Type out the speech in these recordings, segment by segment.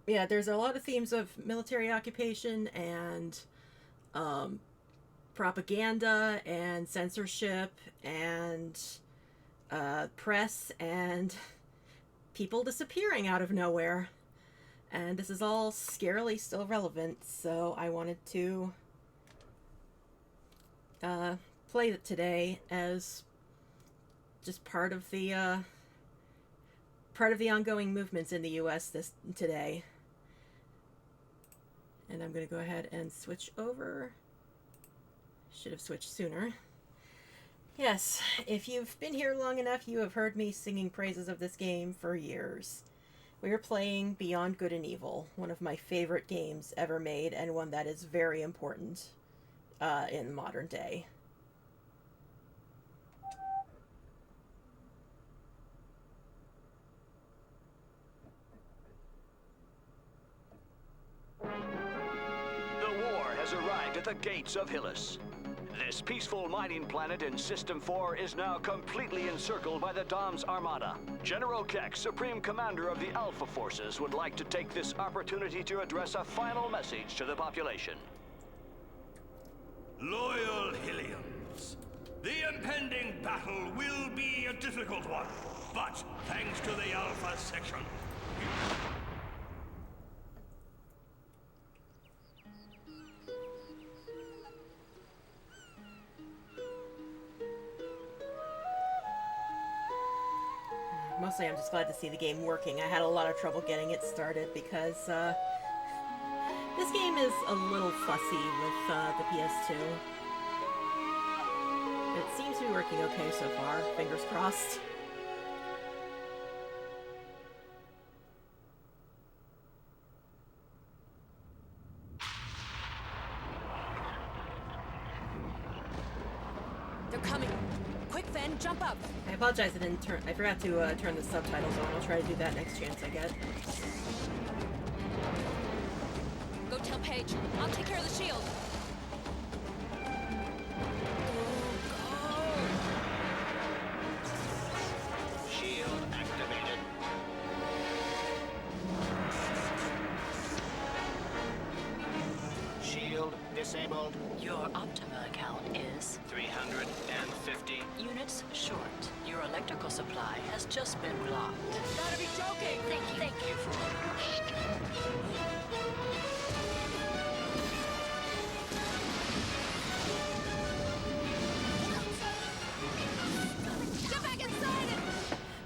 Yeah, there's a lot of themes of military occupation and um, propaganda and censorship and press and people disappearing out of nowhere. And this is all scarily still relevant, so I wanted to play it today as just part of the ongoing movements in the U.S. this today. And I'm going to go ahead and switch over. Should have switched sooner. Yes, if you've been here long enough, you have heard me singing praises of this game for years. We are playing Beyond Good and Evil, one of my favorite games ever made, and one that is very important in modern day. The war has arrived at the gates of Hillis. This peaceful mining planet in System 4 is now completely encircled by the Dom's Armada. General Keck, Supreme Commander of the Alpha Forces, would like to take this opportunity to address a final message to the population. Loyal Hillians, the impending battle will be a difficult one, but thanks to the Alpha Section, Mostly I'm just glad to see the game working. I had a lot of trouble getting it started because this game is a little fussy with the PS2. But it seems to be working okay so far. Fingers crossed. They're coming. Quick, Ven, jump up. I apologize, I forgot to turn the subtitles on. I'll try to do that next chance I get. Go tell Paige. I'll take care of the shield. Shield activated. Shield disabled. Your Optima account is 350. units short. Your electrical supply has just been blocked. Gotta be joking. Thank you for Get back inside it.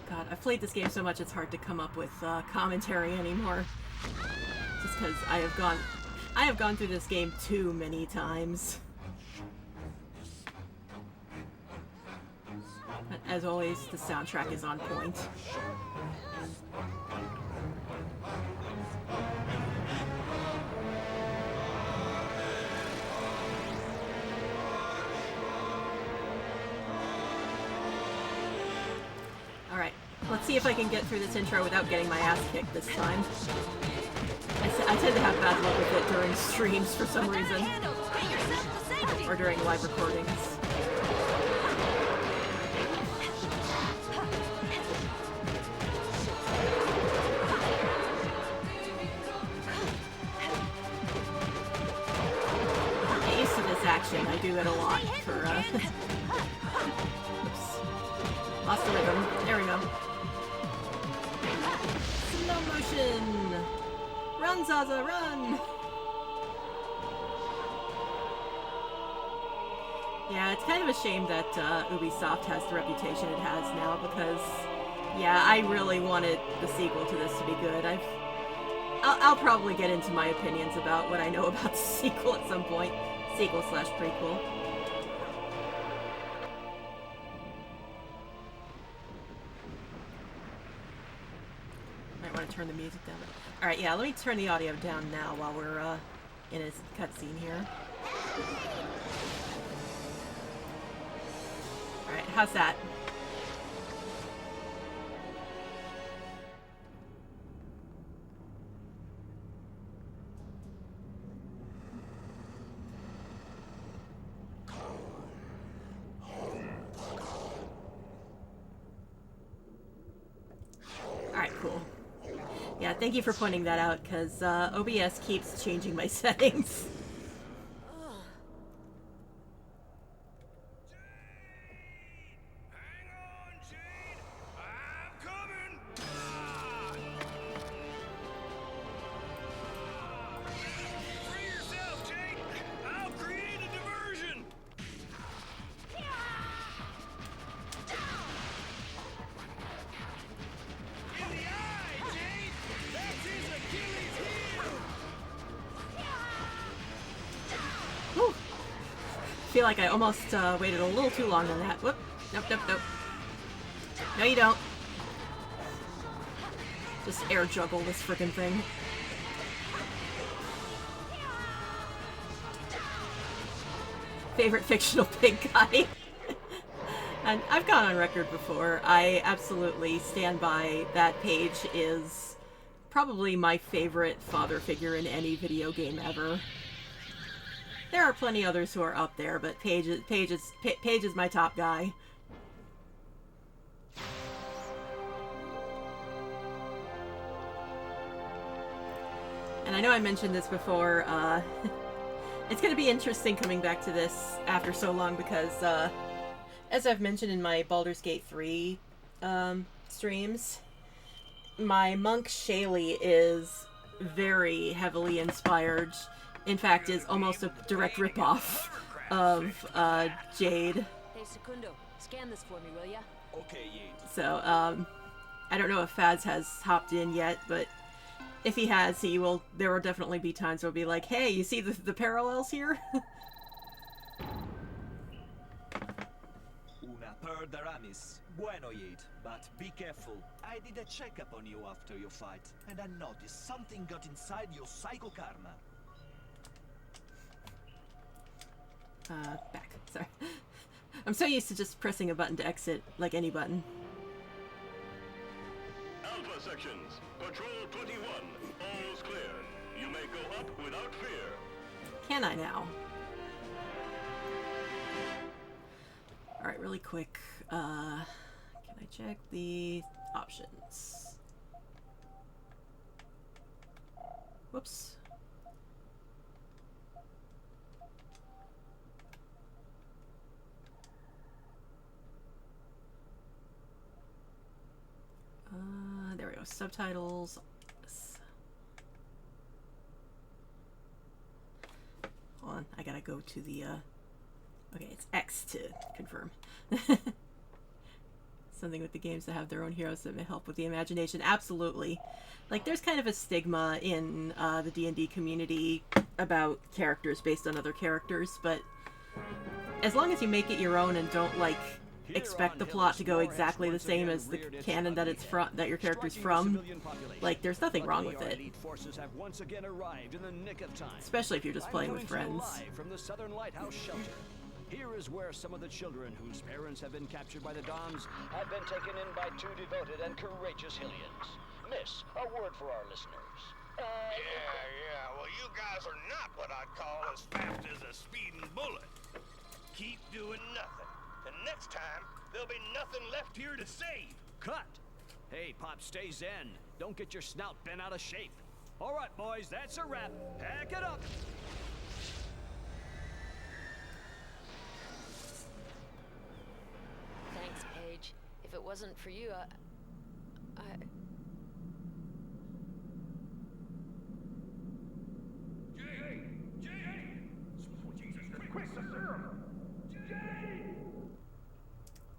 God, I've played this game so much it's hard to come up with commentary anymore. Just because I have gone through this game too many times. But as always, the soundtrack is on point. Alright, let's see if I can get through this intro without getting my ass kicked this time. I tend to have bad luck with it during streams for some reason. Or during live recordings. I'm used to this action. I do it a lot for, Oops. Lost the rhythm. There we go. Slow motion! Run, Zaza, run! Yeah, it's kind of a shame that Ubisoft has the reputation it has now because, yeah, I really wanted the sequel to this to be good. I'll probably get into my opinions about what I know about the sequel at some point. Sequel/prequel. Might want to turn the music down. Alright, yeah, let me turn the audio down now while we're in a cutscene here. Alright, how's that? Thank you for pointing that out, because OBS keeps changing my settings. Hang on, Jade! I'm coming! Ah! Free yourself, Jade! I'll create a diversion! In the eye, Jade! That's his Achilles heel! Whew. Feel like I almost waited a little too long on that. Whoop. Nope, nope, nope. No, you don't. Just air juggle this frickin' thing. Favorite fictional pig guy. And I've gone on record before. I absolutely stand by that Paige is probably my favorite father figure in any video game ever. There are plenty others who are up there, but Paige is my top guy. And I know I mentioned this before, it's going to be interesting coming back to this after so long because, as I've mentioned in my Baldur's Gate 3 streams, my monk Shaylee is very heavily inspired. In fact, is almost a direct ripoff of Jade. Hey, Secundo, scan this for me, will ya? Okay, Yeet. So, I don't know if Faz has hopped in yet, but if he has, there will definitely be times where he'll be like, hey, you see the parallels here? Una per Daramis. Bueno, Yeet, but be careful. I did a checkup on you after your fight, and I noticed something got inside your psychokarma. Back. Sorry. I'm so used to just pressing a button to exit, like any button. Alpha sections, Patrol 21, all's clear. You may go up without fear. Can I now? Alright, really quick. Can I check the options? Whoops. There we go. Subtitles. Hold on. I gotta go to the, okay, it's X to confirm. Something with the games that have their own heroes that may help with the imagination. Absolutely. Like, there's kind of a stigma in the D&D community about characters based on other characters, but as long as you make it your own and don't, like, expect the plot to go exactly the same as the canon that it's from, that your character's from, like, there's nothing wrong with it. Especially if you're just playing with friends. From the Southern Lighthouse Shelter. Here is where some of the children whose parents have been captured by the Doms have been taken in by two devoted and courageous Hylians. Miss, a word for our listeners. Yeah, well, you guys are not what I'd call as fast as a speeding bullet. Keep doing nothing. And next time, there'll be nothing left here to save. Cut! Hey, Pop, stay zen. Don't get your snout bent out of shape. All right, boys, that's a wrap. Pack it up. Thanks, Paige. If it wasn't for you, I...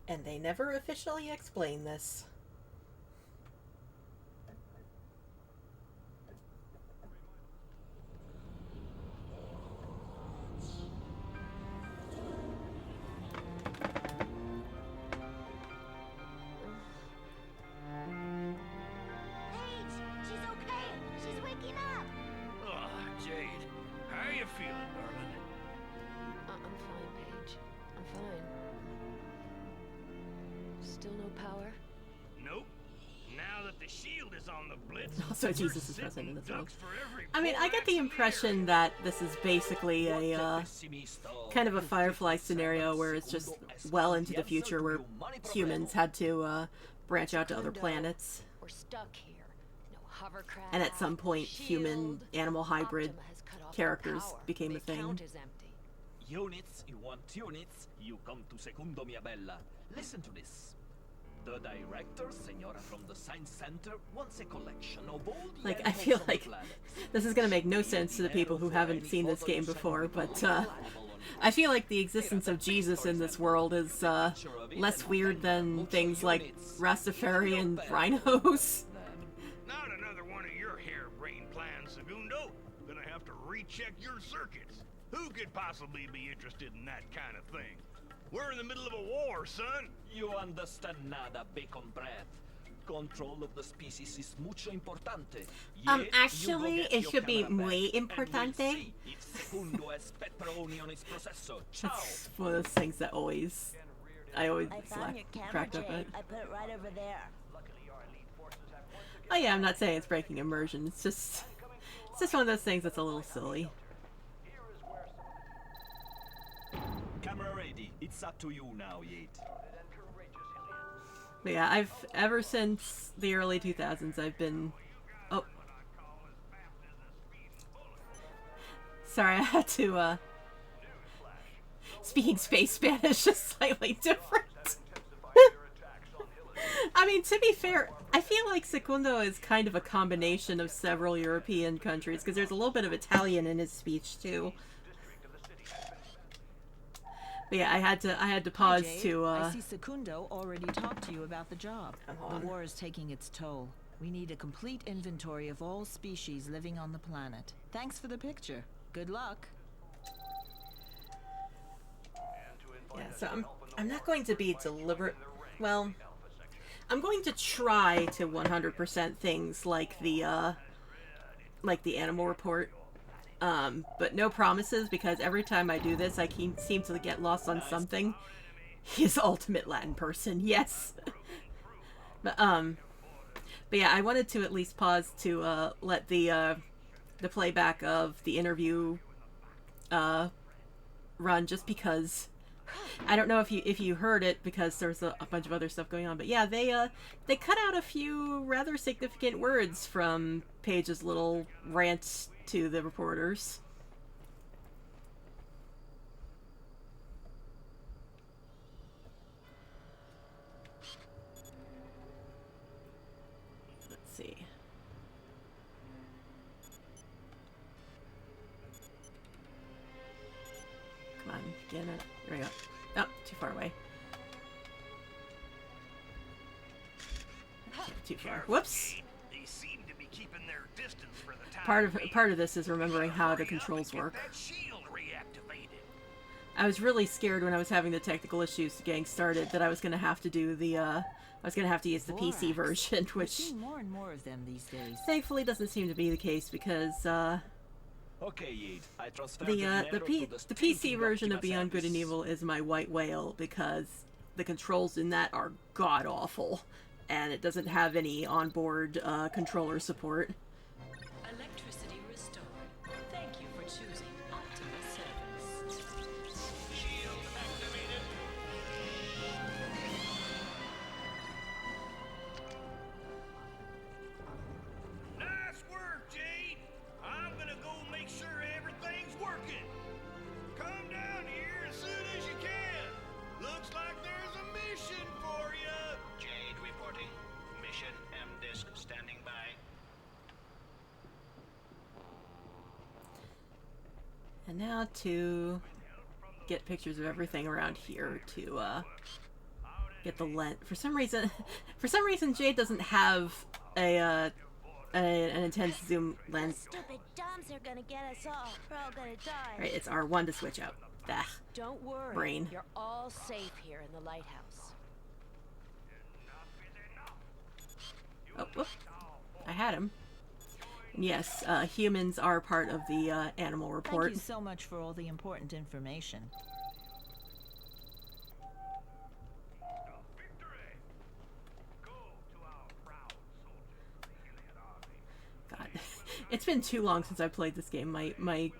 And they never officially explain this. She's okay. She's waking up. Oh, Jade, how you feeling, darling? I'm fine, Paige. I'm fine. Still no power? Nope. Now that the shield is on the blitz, Also, we're Jesus is present in sitting this one. ducks for every I mean, I get the borax in impression that this is basically a, kind of a Firefly scenario where it's just well into the future where humans had to, branch out to other planets. We're stuck here. No Hovercraft, and at some point, human-animal hybrid Optima has cut off characters power. became The a thing. account is empty. Units, you want units? You come to Secundo, mia bella. Listen to this. The director, Senora from the Science Center, wants a collection of all the Like, I animals feel on the like planet. this is gonna make no sense to the people who haven't seen this game before, but I feel like the existence of Jesus in this world is less weird than things like Rastafarian rhinos. Not another one of your harebrained plans, Segundo. Gonna have to recheck your circuits. Who could possibly be interested in that kind of thing? We're in the middle of a war, son. You understand nada, bacon breath. Control of the species is mucho importante. Yet, Actually, you go get it your should be camera back, muy and we'll importante. see if Secundo has pepperoni on his processo. Ciao. It's one of those things that I always I found your camera, cracked up Jay. at. I put it right over there. Oh yeah, I'm not saying it's breaking immersion. It's just one of those things that's a little silly. Camera ready. It's up to you now, Yeet. But yeah, ever since the early 2000s, I've been. Oh, sorry, I had to. Speaking space Spanish is slightly different. I mean, to be fair, I feel like Secundo is kind of a combination of several European countries because there's a little bit of Italian in his speech too. But yeah, I had to pause Jade, to. I see Secundo already talked to you about the job. on. The war is taking its toll. We need a complete inventory of all species living on the planet. Thanks for the picture. Good luck. Yeah, so I'm not going to be deliberate. Well, I'm going to try to 100% things like the animal report. But no promises because every time I do this, I seem to get lost on something. His ultimate Latin person, yes. But yeah, I wanted to at least pause to let the playback of the interview run, just because I don't know if you heard it because there's a bunch of other stuff going on. But yeah, they cut out a few rather significant words from Paige's little rant to the reporters. Let's see. Come on, get it. There we go. Oh, too far away. Too far. Whoops. They seem to be keeping their distance for the time. Part of this is remembering how the controls work. That shield reactivated. I was really scared when I was having the technical issues getting started that I was going to have to do the I was going to have to use the PC version, We're which seeing more and more of them these days. thankfully doesn't seem to be the case because Okay, Yeet. I transferred the PC version of Beyond Good and Evil is my white whale because the controls in that are god awful, and it doesn't have any onboard controller support. Electricity restored. Thank you for choosing Optima Service. Shield activated. Nice work, Jade. I'm gonna go make sure everything's working. Come down here as soon as you can. Looks like there's a mission for you. Jade reporting. Mission M-Disc standing by. And now to get pictures of everything around here to get the lens. For some reason, Jade doesn't have an intense zoom lens. Stupid Doms are gonna get us all. We're all gonna die. Right, it's R1 to switch out. Ugh. Don't worry. Brain. You're all safe here in the lighthouse. Oh, whoop. I had him. And yes, humans are part of the animal Thank report. you so much for all the important information. Victory! Go to our proud soldiers of the Iliad army. God, it's been too long since I played this game. My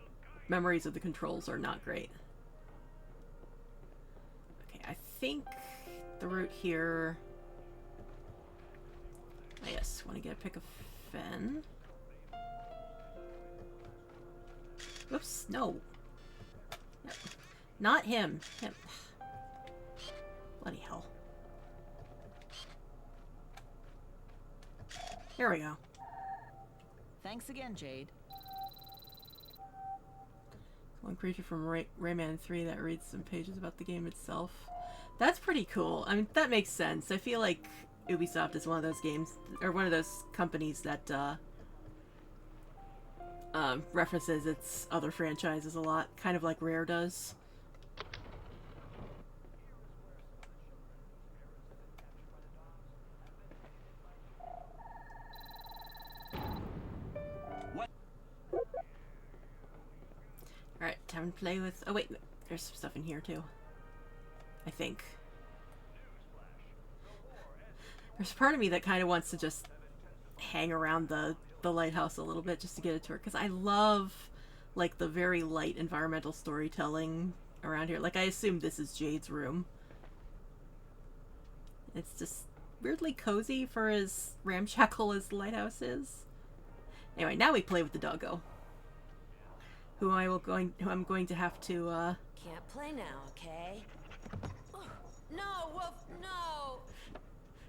memories of the controls are not great. Okay, I think the route here. Oh, yes, want to get a pick of orphan. Oops, no. Yep. Not him. Him. Bloody hell. Here we go. Thanks again, Jade. One creature from Rayman 3 that reads some pages about the game itself. That's pretty cool. I mean, that makes sense. I feel like Ubisoft is one of those games, or one of those companies that references its other franchises a lot, kind of like Rare does. Alright, time to play with... Oh wait, there's some stuff in here too. I think. There's a part of me that kind of wants to just hang around the lighthouse a little bit just to get a tour, because I love, like, the very light environmental storytelling around here. Like, I assume this is Jade's room. It's just weirdly cozy for as ramshackle as the lighthouse is. Anyway, now we play with the doggo. Who I'm going to have to, Can't play now, okay? No, Wolf, no!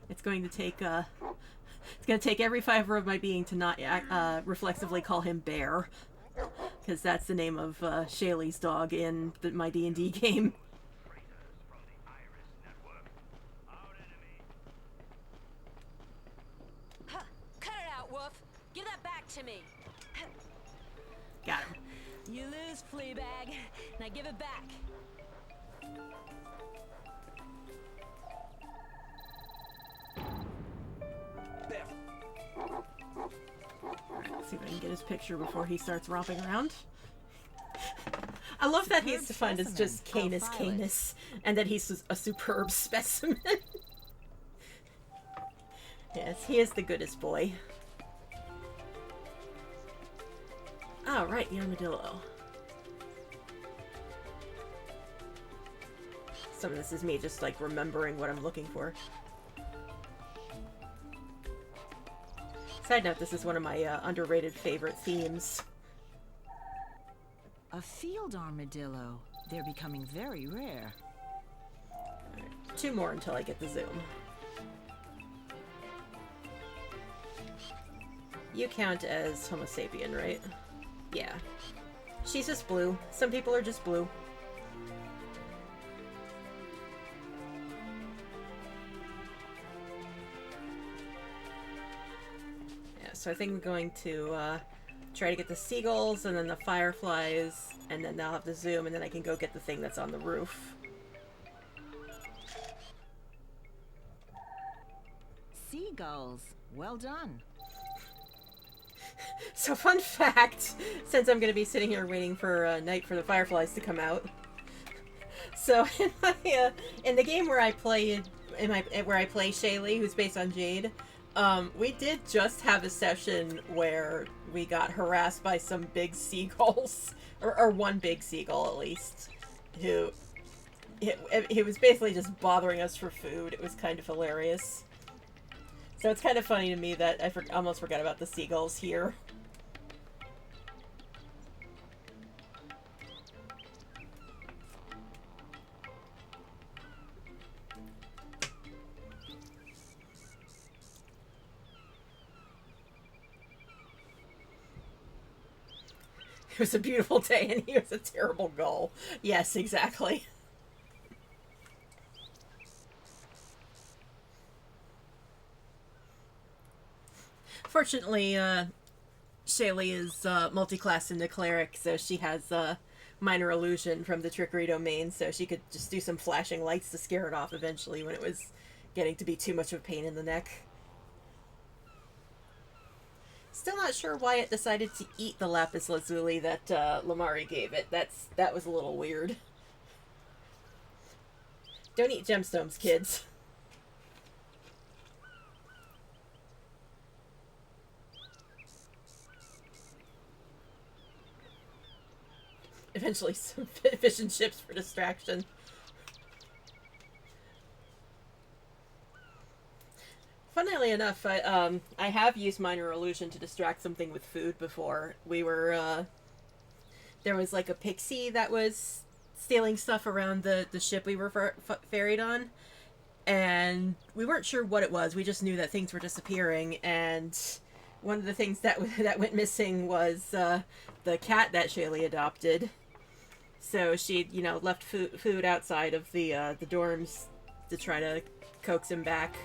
It's going to take, it's going to take every fiber of my being to not, reflexively call him Bear. Because that's the name of, Shaylee's dog in my D&D game. Huh, cut it out, Wolf! Give that back to me! Got him. You lose, Fleabag. Now give it back. Let's see if I can get his picture before he starts romping around. I love that he's defined as just Canis Canis, and that he's a superb specimen. Yes, he is the goodest boy. Oh, right, the armadillo. Some of this is me just, like, remembering what I'm looking for. Side note, this is one of my underrated favorite themes. A field armadillo. They're becoming very rare. Right, 2 more until I get the zoom. You count as Homo sapien, right? Yeah. She's just blue. Some people are just blue. Yeah, so I think I'm going to try to get the seagulls and then the fireflies, and then I'll have the zoom, and then I can go get the thing that's on the roof. Seagulls. Well done. So fun fact, since I'm going to be sitting here waiting for night for the fireflies to come out. So in the game where I play Shaylee, who's based on Jade, we did just have a session where we got harassed by some big seagulls, or one big seagull at least, who he was basically just bothering us for food. It was kind of hilarious. So it's kind of funny to me that I almost forgot about the seagulls here. It was a beautiful day and he was a terrible gull. Yes, exactly. Fortunately, Shaylee is multi-classed into cleric, so she has minor illusion from the trickery domain, so she could just do some flashing lights to scare it off eventually when it was getting to be too much of a pain in the neck. Still not sure why it decided to eat the lapis lazuli that Lamari gave it. That was a little weird. Don't eat gemstones, kids. Eventually some fish and chips for funnily enough, I have used minor illusion to distract something with food before. We were, there was like a pixie that was stealing stuff around the ship we were ferried on, and we weren't sure what it was. We just knew that things were disappearing, and one of the things that that went missing was the cat that Shaylee adopted. So she, you know, left food outside of the dorms to try to coax him back.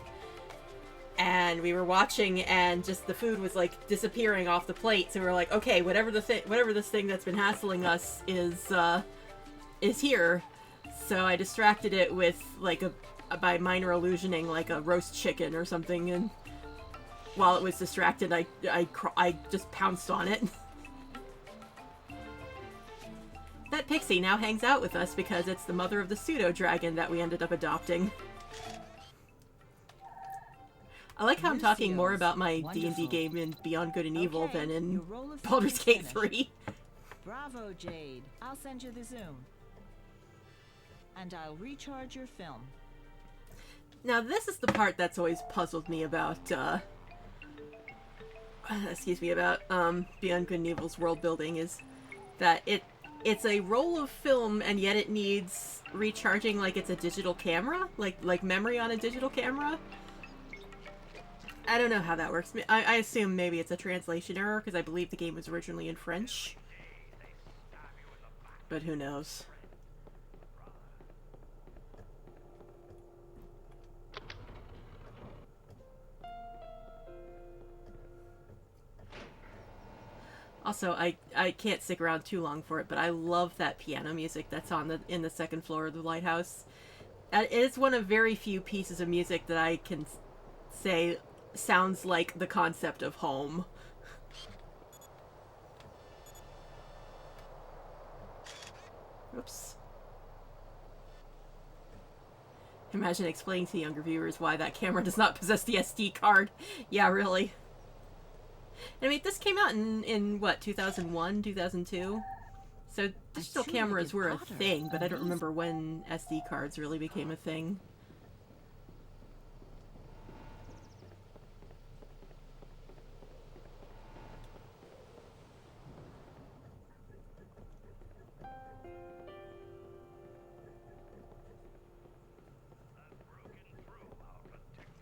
And we were watching, and just the food was like disappearing off the plate. So we were like, okay, whatever this thing that's been hassling us is here. So I distracted it with like by minor illusioning like a roast chicken or something, and while it was distracted, I just pounced on it. That pixie now hangs out with us because it's the mother of the pseudo-dragon that we ended up adopting. I like how I'm talking more about my D&D game in Beyond Good and Evil than in Baldur's Gate 3. Bravo, Jade. I'll send you the Zoom. And I'll recharge your film. Now, this is the part that's always puzzled me about, Beyond Good and Evil's world building, is that it's a roll of film, and yet it needs recharging like it's a digital camera, like memory on a digital camera. I don't know how that works. I assume maybe it's a translation error, because I believe the game was originally in French. But who knows? Also, I can't stick around too long for it, but I love that piano music that's on in the second floor of the lighthouse. It is one of very few pieces of music that I can say sounds like the concept of home. Oops. Imagine explaining to younger viewers why that camera does not possess the SD card. Yeah, really. I mean, this came out in what, 2001, 2002? So digital cameras were a thing, but I don't remember when SD cards really became a thing. –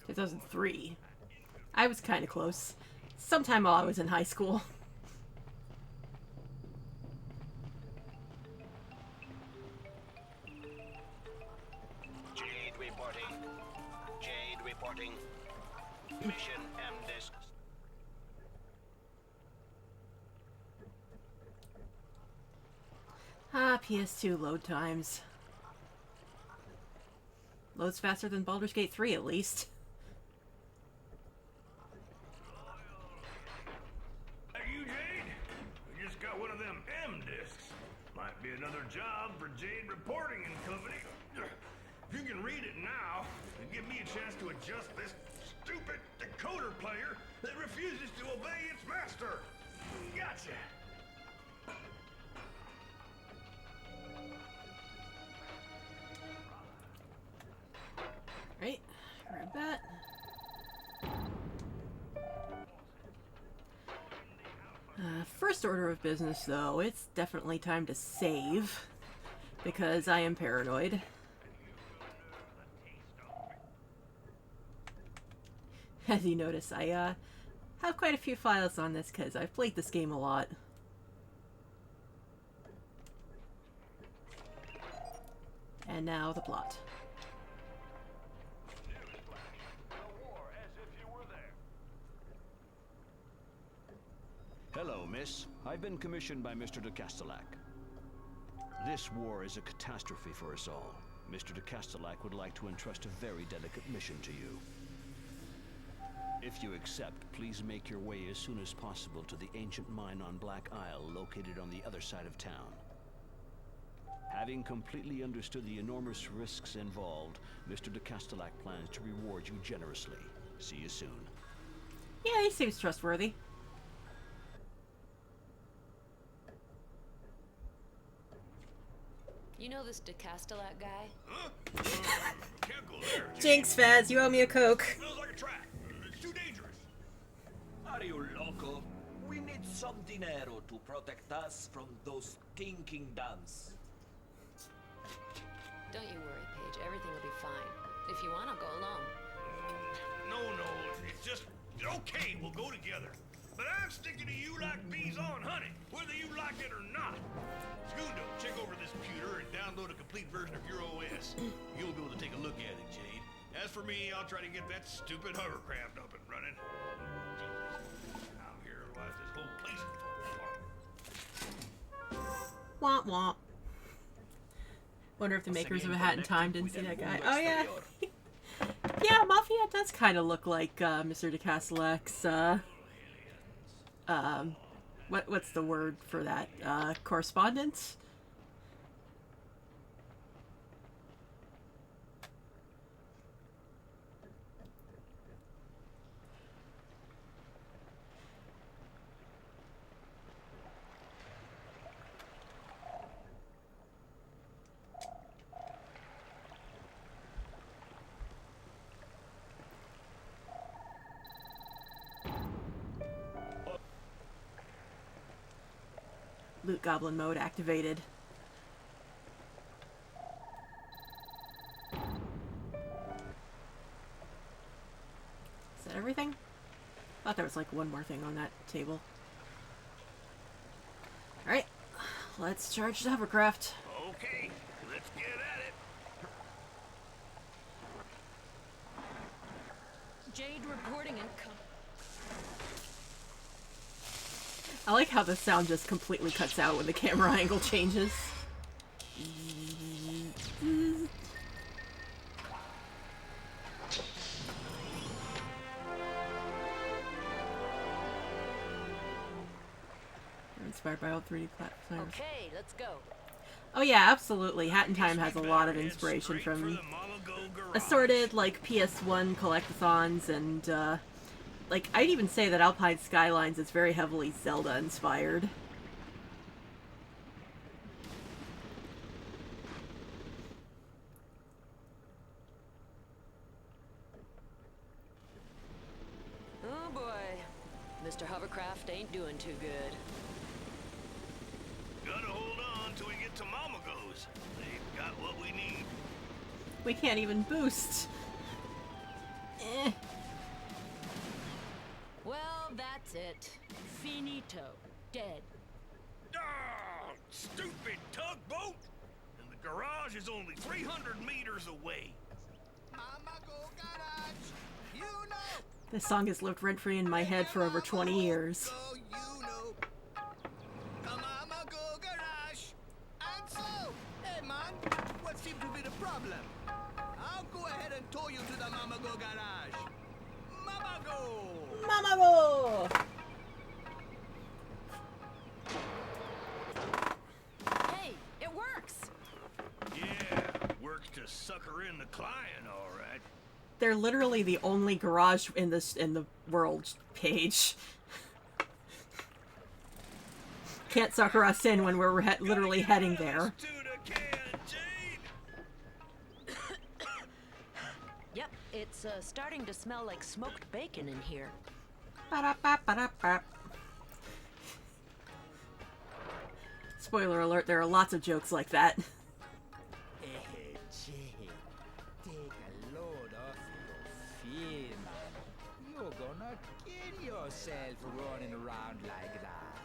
2003. I was kind of close. Sometime while I was in high school. Jade reporting. Jade reporting. Mission M-Disc. PS2 load times. Loads faster than Baldur's Gate 3, at least. Another job for Jade Reporting and Company. If you can read it now, and give me a chance to adjust this stupid decoder player that refuses to obey its master. Gotcha. Right, grab that. First order of business, though, it's definitely time to save, because I am paranoid. As you notice, I have quite a few files on this, because I've played this game a lot. And now the plot. Hello, miss. I've been commissioned by Mr. de Castellac. This war is a catastrophe for us all. Mr. de Castellac would like to entrust a very delicate mission to you. If you accept, please make your way as soon as possible to the ancient mine on Black Isle, located on the other side of town. Having completely understood the enormous risks involved, Mr. de Castellac plans to reward you generously. See you soon. Yeah, he seems trustworthy. You know this de Castellac guy? Can't go there. Jinx, Faz, you owe me a Coke. Smells like a trap. Are you loco? We need some dinero to protect us from those stinking dams. Don't you worry, Paige. Everything will be fine. If you want, I'll go alone. No, it's just... Okay, we'll go together. But I'm sticking to you like bees on honey, whether you like it or not. Segundo, check over this computer and download a complete version of your OS. You'll be able to take a look at it, Jade. As for me, I'll try to get that stupid hovercraft up and running. Out here, otherwise this whole place will fall apart. Womp womp. Wonder if the makers of A Hat in Time didn't see that guy. Oh yeah. Yeah, Mafia does kind of look like Mr. de Castellac's, what's the word for that? Correspondence? Loot Goblin mode activated. Is that everything? I thought there was like one more thing on that table. Alright, let's charge the hovercraft. Okay, let's get at it. Jade reporting and I like how the sound just completely cuts out when the camera angle changes. Inspired by old 3D platforms. Okay, let's go. Oh yeah, absolutely. Hat in Time has a lot of inspiration from assorted, like, PS1 collectathons, and, like, I'd even say that Alpine Skylines is very heavily Zelda-inspired. Oh boy. Mr. Hovercraft ain't doing too good. Gotta hold on till we get to Mama Goes. They've got what we need. We can't even boost. Eh. Well, that's it. Finito. Dead. Ah, stupid tugboat! And the garage is only 300 meters away. Mama Go Garage, you know. This song has lived rent-free in my head for over 20 years. Go, you know. The Mama Go Garage. And so, hey man, what seems to be the problem? I'll go ahead and tow you to the Mama Go Garage. Mama Go! Mama go! Hey, it works! Yeah, works to sucker in the client, all right. They're literally the only garage in the world page. Can't sucker us in when we're literally heading there. To the can, Jade. Yep, it's starting to smell like smoked bacon in here. Ba-da-ba-ba-da-ba. Spoiler alert, there are lots of jokes like that. Hey, Jade, take a load off your feet, man. You're gonna kill yourself running around like that.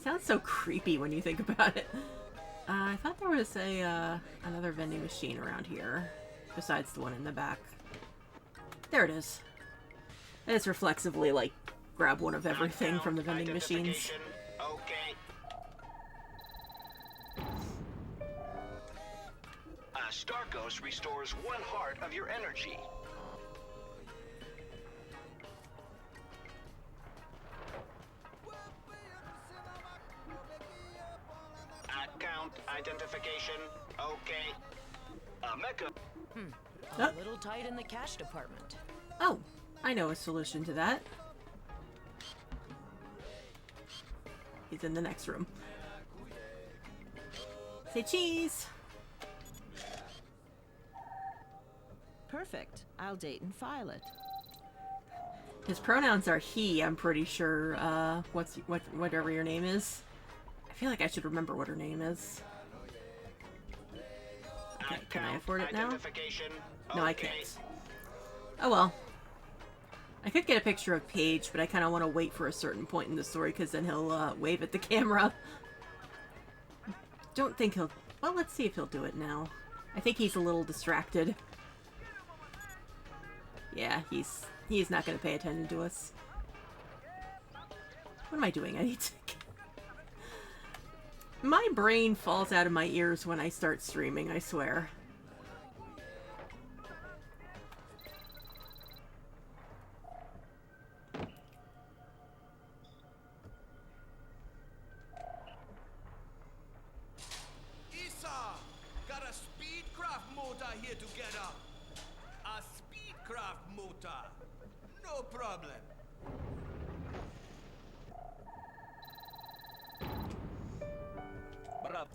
Sounds so creepy when you think about it. I thought there was another vending machine around here, besides the one in the back. There it is. And it's reflexively, like, grab one of everything from the vending machines. Okay. Starkos restores 1 heart of your energy. Account identification. Okay. Mecha. A little tight in the cash department. Oh, I know a solution to that. He's in the next room. Say cheese! Perfect. I'll date and file it. His pronouns are he, I'm pretty sure. Whatever your name is. I feel like I should remember what her name is. Okay, can I afford it now? No, I can't. Oh well. I could get a picture of Paige, but I kind of want to wait for a certain point in the story, because then he'll wave at the camera. Don't think he'll... Well, let's see if he'll do it now. I think he's a little distracted. Yeah, he's not going to pay attention to us. What am I doing? I need to... My brain falls out of my ears when I start streaming, I swear. Got a speedcraft motor here to get up. A speedcraft motor. No problem. Bravo.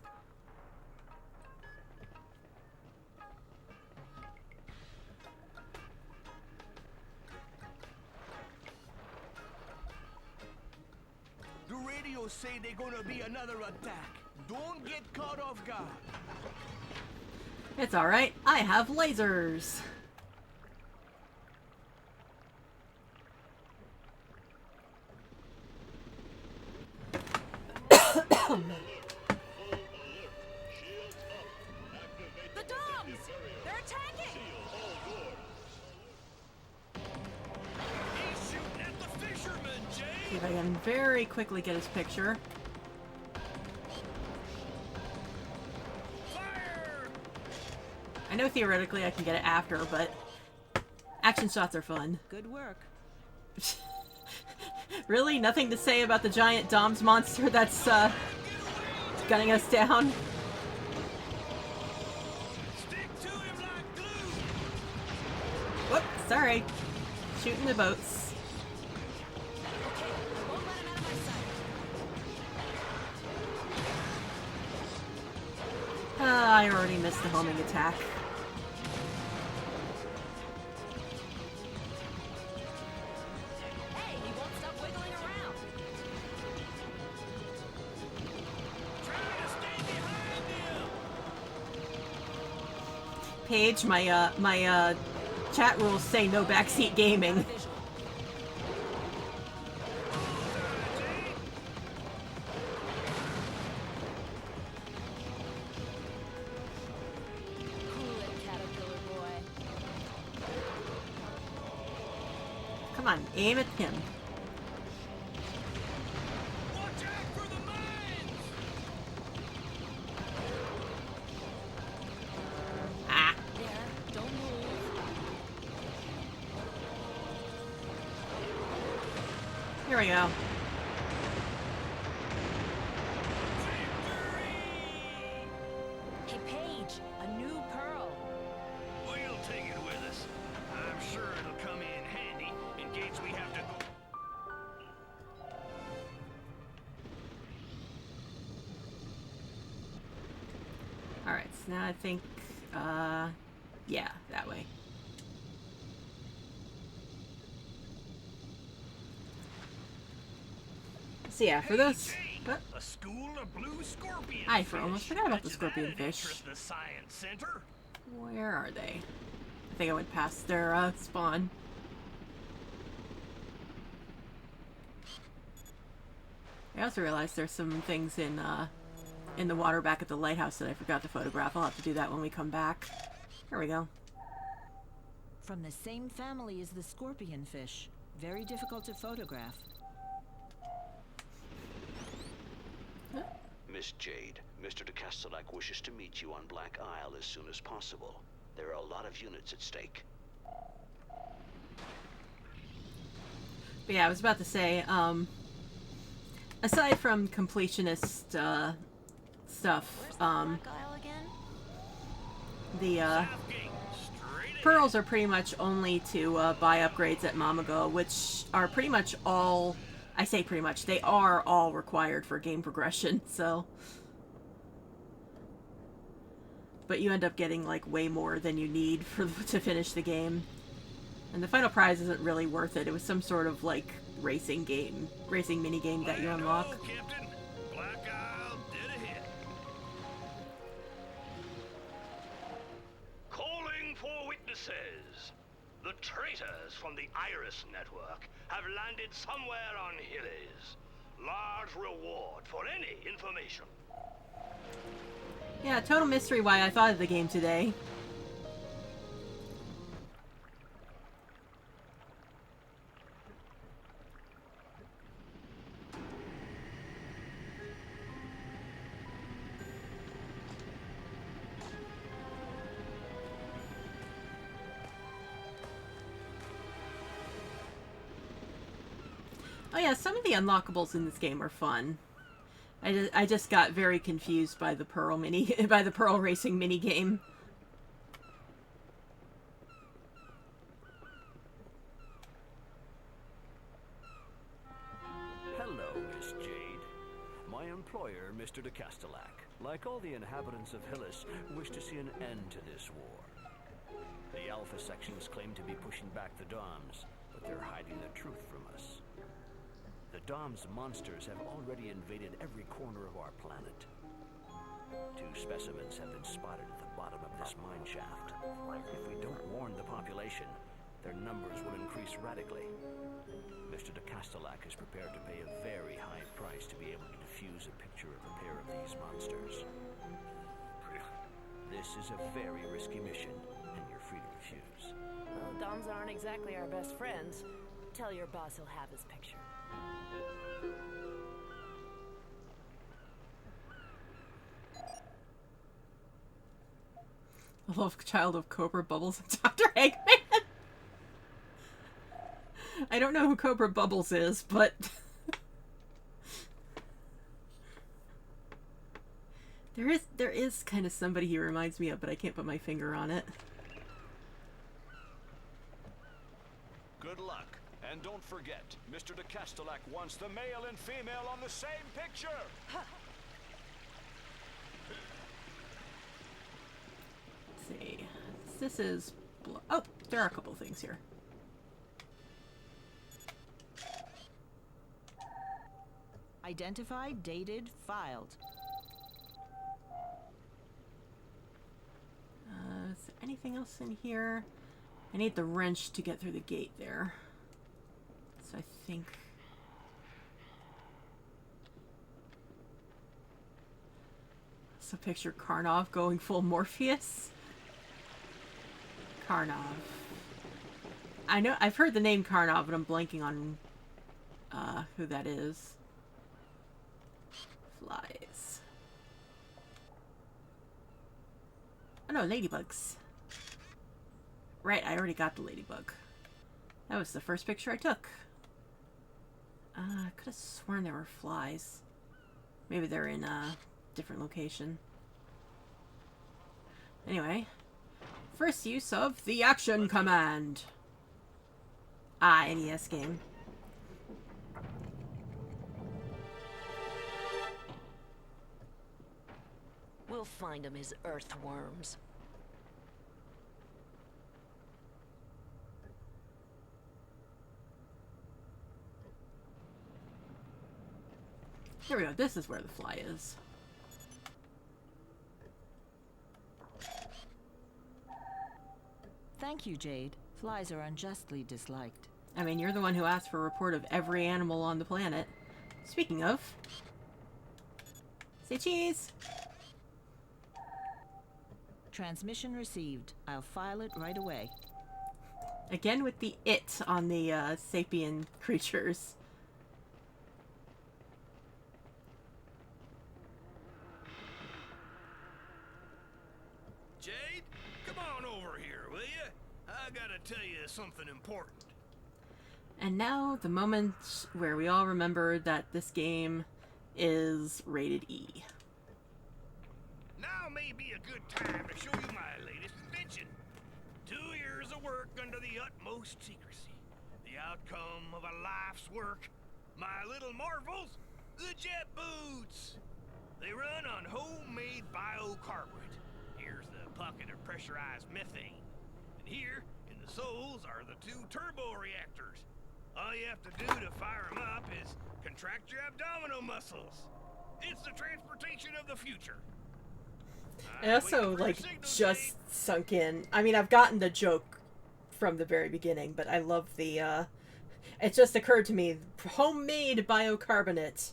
The radios say they're gonna be another attack. Don't get caught off guard. It's alright, I have lasers! The Doms! They're attacking! He's shooting at the fisherman, See Jay. if I can very quickly get his picture. Fire! I know theoretically I can get it after, but action shots are fun. Good work. Really? Nothing to say about the giant Doms monster that's gunning us down? Stick to him like glue. Whoop, sorry. Shooting the boats. Okay, won't let him out of my sight. I already missed the homing attack. Hey, he won't stop wiggling around. Trying to stay behind him. Paige, my chat rules say no backseat gaming. Visual. Cool it, caterpillar boy. Come on, aim at him. Watch out for the mines. Ah, There, don't move. here we go. Hey, Paige, a new pearl. We'll take it with us. I'm sure it'll come in handy in case we have to go. Alright, so now I think, yeah, that way. So yeah, for those... What? A school of blue scorpion. I almost forgot about the That scorpion would fish. interest the science center. Where are they? I think I went past their, spawn. I also realized there's some things in the water back at the lighthouse that I forgot to photograph. I'll have to do that when we come back. There we go. From the same family as the scorpion fish. Very difficult to photograph. Miss Jade, Mr. de Castellac wishes to meet you on Black Isle as soon as possible. There are a lot of units at stake. But yeah, I was about to say, aside from completionist stuff, Where's the Black Isle again? the Southgate, straight ahead. pearls are pretty much only to buy upgrades at Mamago, which are pretty much all... I say pretty much, they are all required for game progression, so... But you end up getting, like, way more than you need to finish the game. And the final prize isn't really worth it. It was some sort of, like, racing mini game that you unlock. Land ho, Captain. Black Isle dead ahead. Calling for witnesses. The traitors from the Iris Network have landed somewhere on Hillies. Large reward for any information. Yeah, total mystery why I thought of the game today. Oh yeah, some of the unlockables in this game are fun. I just got very confused by the Pearl racing mini game. Hello, Miss Jade. My employer, Mr. de Castellac, like all the inhabitants of Hillis, wish to see an end to this war. The Alpha sections claim to be pushing back the Doms, but they're hiding the truth from us. The Dom's monsters have already invaded every corner of our planet. 2 specimens have been spotted at the bottom of this mine shaft. If we don't warn the population, their numbers will increase radically. Mr. de Castellac is prepared to pay a very high price to be able to defuse a picture of a pair of these monsters. This is a very risky mission, and you're free to refuse. Well, Doms aren't exactly our best friends. Tell your boss he'll have his picture. I love Child of Cobra, Bubbles, and Dr. Eggman. I don't know who Cobra Bubbles is, but... there is kind of somebody he reminds me of, but I can't put my finger on it. Good luck. And don't forget, Mr. de Castellac wants the male and female on the same picture! Let's see. This is... Oh, there are a couple things here. Identified, dated, filed. Is there anything else in here? I need the wrench to get through the gate there. So I think... So picture Karnov going full Morpheus. Karnov. I know, I've heard the name Karnov, but I'm blanking on who that is. Flies. Oh no, ladybugs. Right, I already got the ladybug. That was the first picture I took. I could have sworn there were flies. Maybe they're in a different location. Anyway. First use of the action command. Ah, NES game. We'll find him his earthworms. Here we go. This is where the fly is. Thank you, Jade. Flies are unjustly disliked. I mean, you're the one who asked for a report of every animal on the planet. Speaking of... Say cheese! Transmission received. I'll file it right away. Again with the it on the sapien creatures. Jade, come on over here, will you? I gotta tell you something important. And now the moment where we all remember that this game is rated E. Now may be a good time to show you my latest invention. 2 years of work under the utmost secrecy. The outcome of a life's work. My little marvels, the jet boots. They run on homemade biocarburet. Here's the pocket of pressurized methane. And here, in The souls are the two turbo reactors. All you have to do to fire them up is contract your abdominal muscles. It's the transportation of the future. I also, like, just sunk in. I mean, I've gotten the joke from the very beginning, but I love the, it just occurred to me, homemade biocarbonate.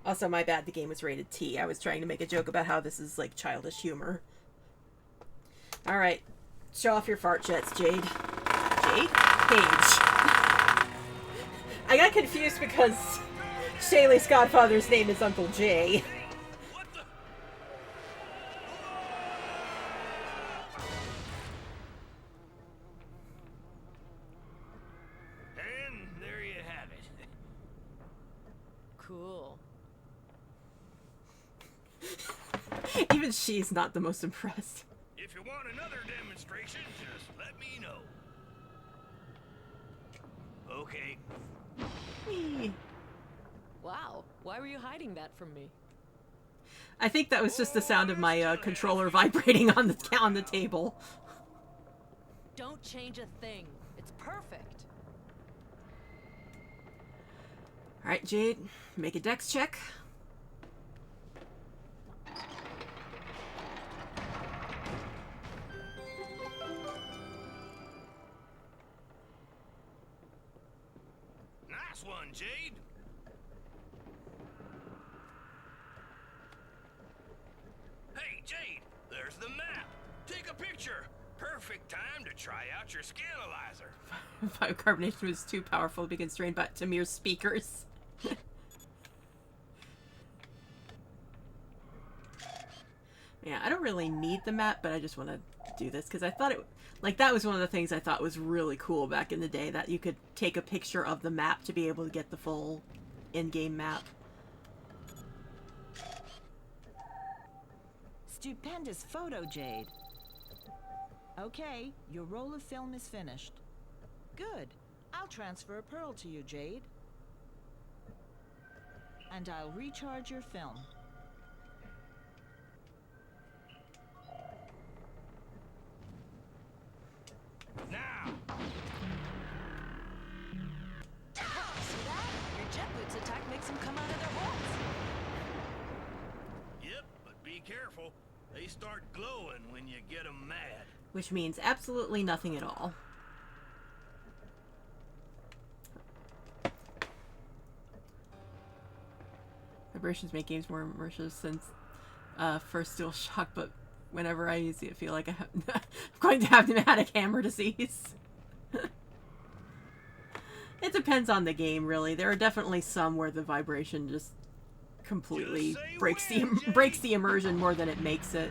Also, my bad, the game was rated T. I was trying to make a joke about how this is, like, childish humor. Alright. Show off your fart jets, Jade. Jade? Paige. I got confused because Shaylee's godfather's name is Uncle Jay. And there you have it. Cool. Even she's not the most impressed. If you want another demonstration, just let me know. Okay. Whee. Wow, why were you hiding that from me? I think that was just the sound of my controller vibrating on the table. Don't change a thing. It's perfect. Alright, Jade, make a dex check. Nice one, Jade. Hey, Jade, there's the map. Take a picture. Perfect time to try out your scanalyzer. Biocarbonation was too powerful to be constrained by Tamir's speakers. Yeah, I don't really need the map, but I just want to do this because I thought it, like, that was one of the things I thought was really cool back in the day, that you could take a picture of the map to be able to get the full in-game map. Stupendous photo, Jade. Okay, your roll of film is finished. Good. I'll transfer a pearl to you, Jade. And I'll recharge your film. Now! See that? Your jet boots attack makes them come out of their holes. Yep, but be careful. They start glowing when you get them mad. Which means absolutely nothing at all. Vibrations make games more immersive since first Steel Shock, but whenever I use it, I feel like I'm going to have pneumatic hammer disease. It depends on the game, really. There are definitely some where the vibration just completely breaks the immersion more than it makes it.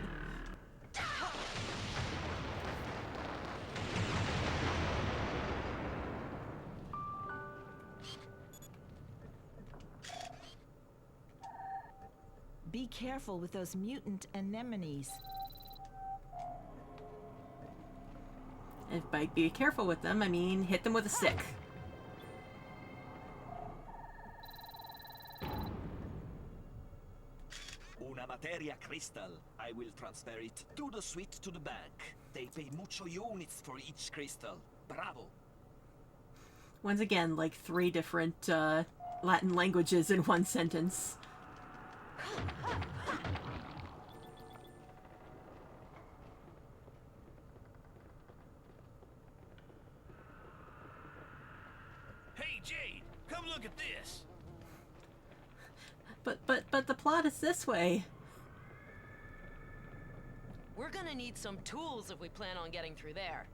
Be careful with those mutant anemones. And by be careful with them, I mean hit them with a stick. Una materia crystal. I will transfer it to the suite to the bank. They pay mucho units for each crystal. Bravo. Once again, like 3 different Latin languages in one sentence. Hey, Jade, come look at this. But the plot is this way. We're gonna need some tools if we plan on getting through there.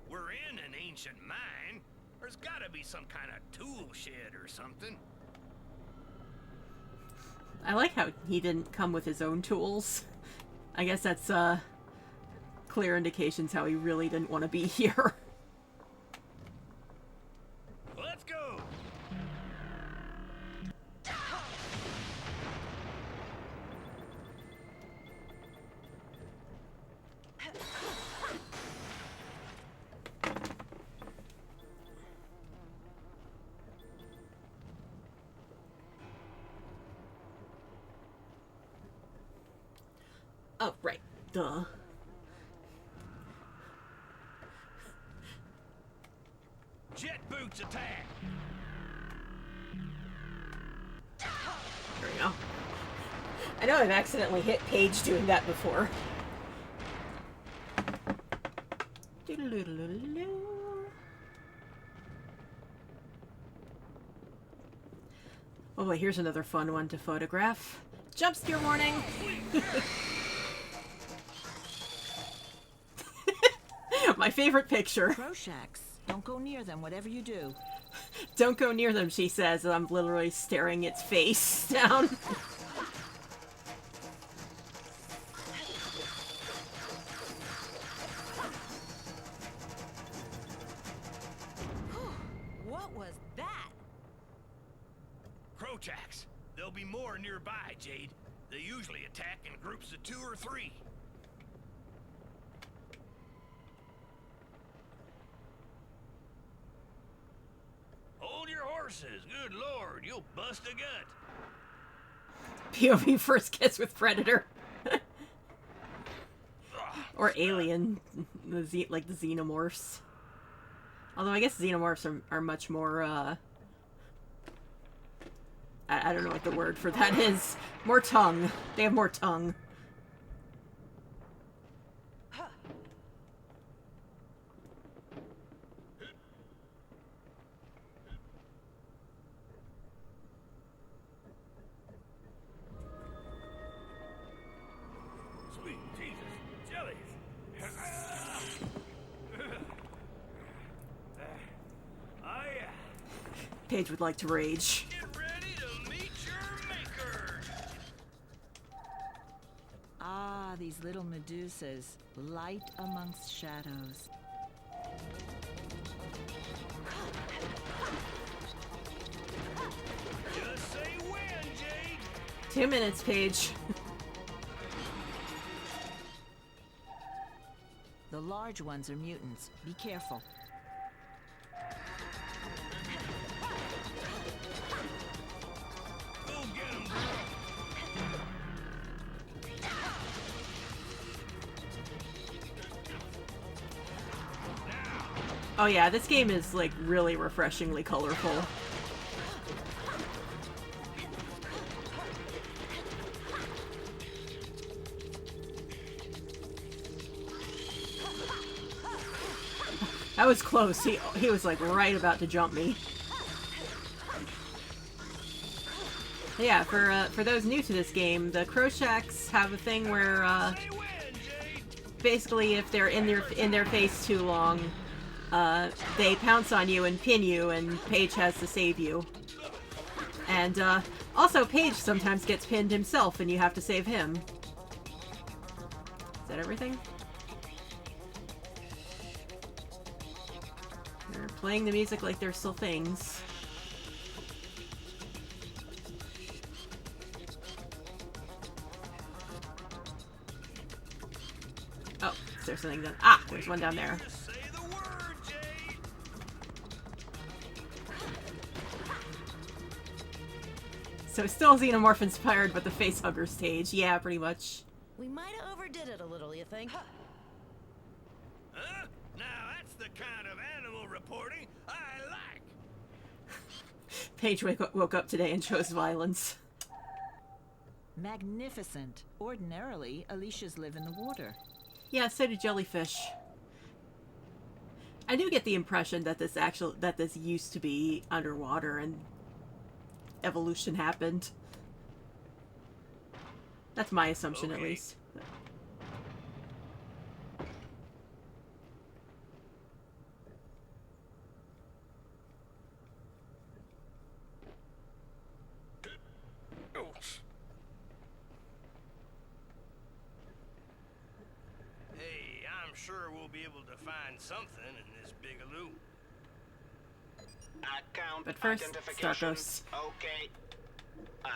We're in an ancient mine. There's gotta be some kind of tool shed or something. I like how he didn't come with his own tools. I guess that's clear indications how he really didn't want to be here. Let's go. Oh, right. Duh. I know I've accidentally hit Paige doing that before. Oh boy, here's another fun one to photograph. Jump scare warning! My favorite picture. Crowshacks. Don't go near them, whatever you do. Don't go near them, she says, and I'm literally staring its face down. What was that? Crowchacks. There'll be more nearby, Jade. They usually attack in groups of 2 or 3. Hold your horses. Good lord, you'll bust a gut. POV first kiss with Predator. Or Alien, like the Xenomorphs. Although I guess Xenomorphs are much more, I don't know what the word for that is. More tongue. They have more tongue. Sweet Jesus, jellies. Paige would like to rage. Get ready to meet your maker. Ah, these little Medusas. Light amongst shadows. Just say when, Jade. 2 minutes, Paige. The large ones are mutants. Be careful. Go get 'em, girl. Oh yeah, this game is, like, really refreshingly colorful. That was close. He was, like, right about to jump me. Yeah, for those new to this game, the Crowshacks have a thing where, Say when, Jade. basically if they're in their face too long, they pounce on you and pin you, and Paige has to save you. And also Paige sometimes gets pinned himself, and you have to save him. Is that everything? They're playing the music like they're still things. Oh, is there something down? Ah, there's one down there. Just say the word, Jade. So it's still Xenomorph inspired, but the facehugger stage. Yeah, pretty much. We might have overdid it a little, you think? Huh? Now that's the kind of animal reporting I like. Paige woke up today and chose violence. Magnificent. Ordinarily, Alicias live in the water. Yeah, so do jellyfish. I do get the impression that this used to be underwater and evolution happened. That's my assumption, at Okay. least. Ouch. Hey, I'm sure we'll be able to find something in this bigaloo. Account But first, identification. Starkos. Okay.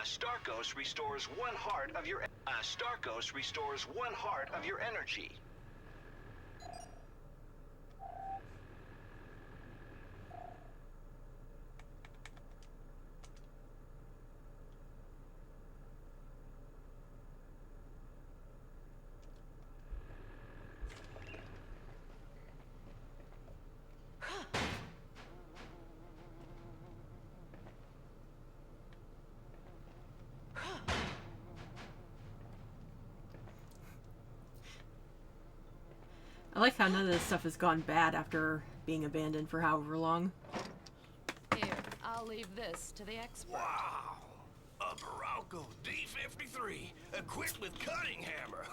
Starkos restores 1 heart of your. Starkos restores 1 heart of your energy. like how none of this stuff has gone bad after being abandoned for however long. Here, I'll leave this to the expert. Wow! A Barocco D-53, equipped with cutting hammer.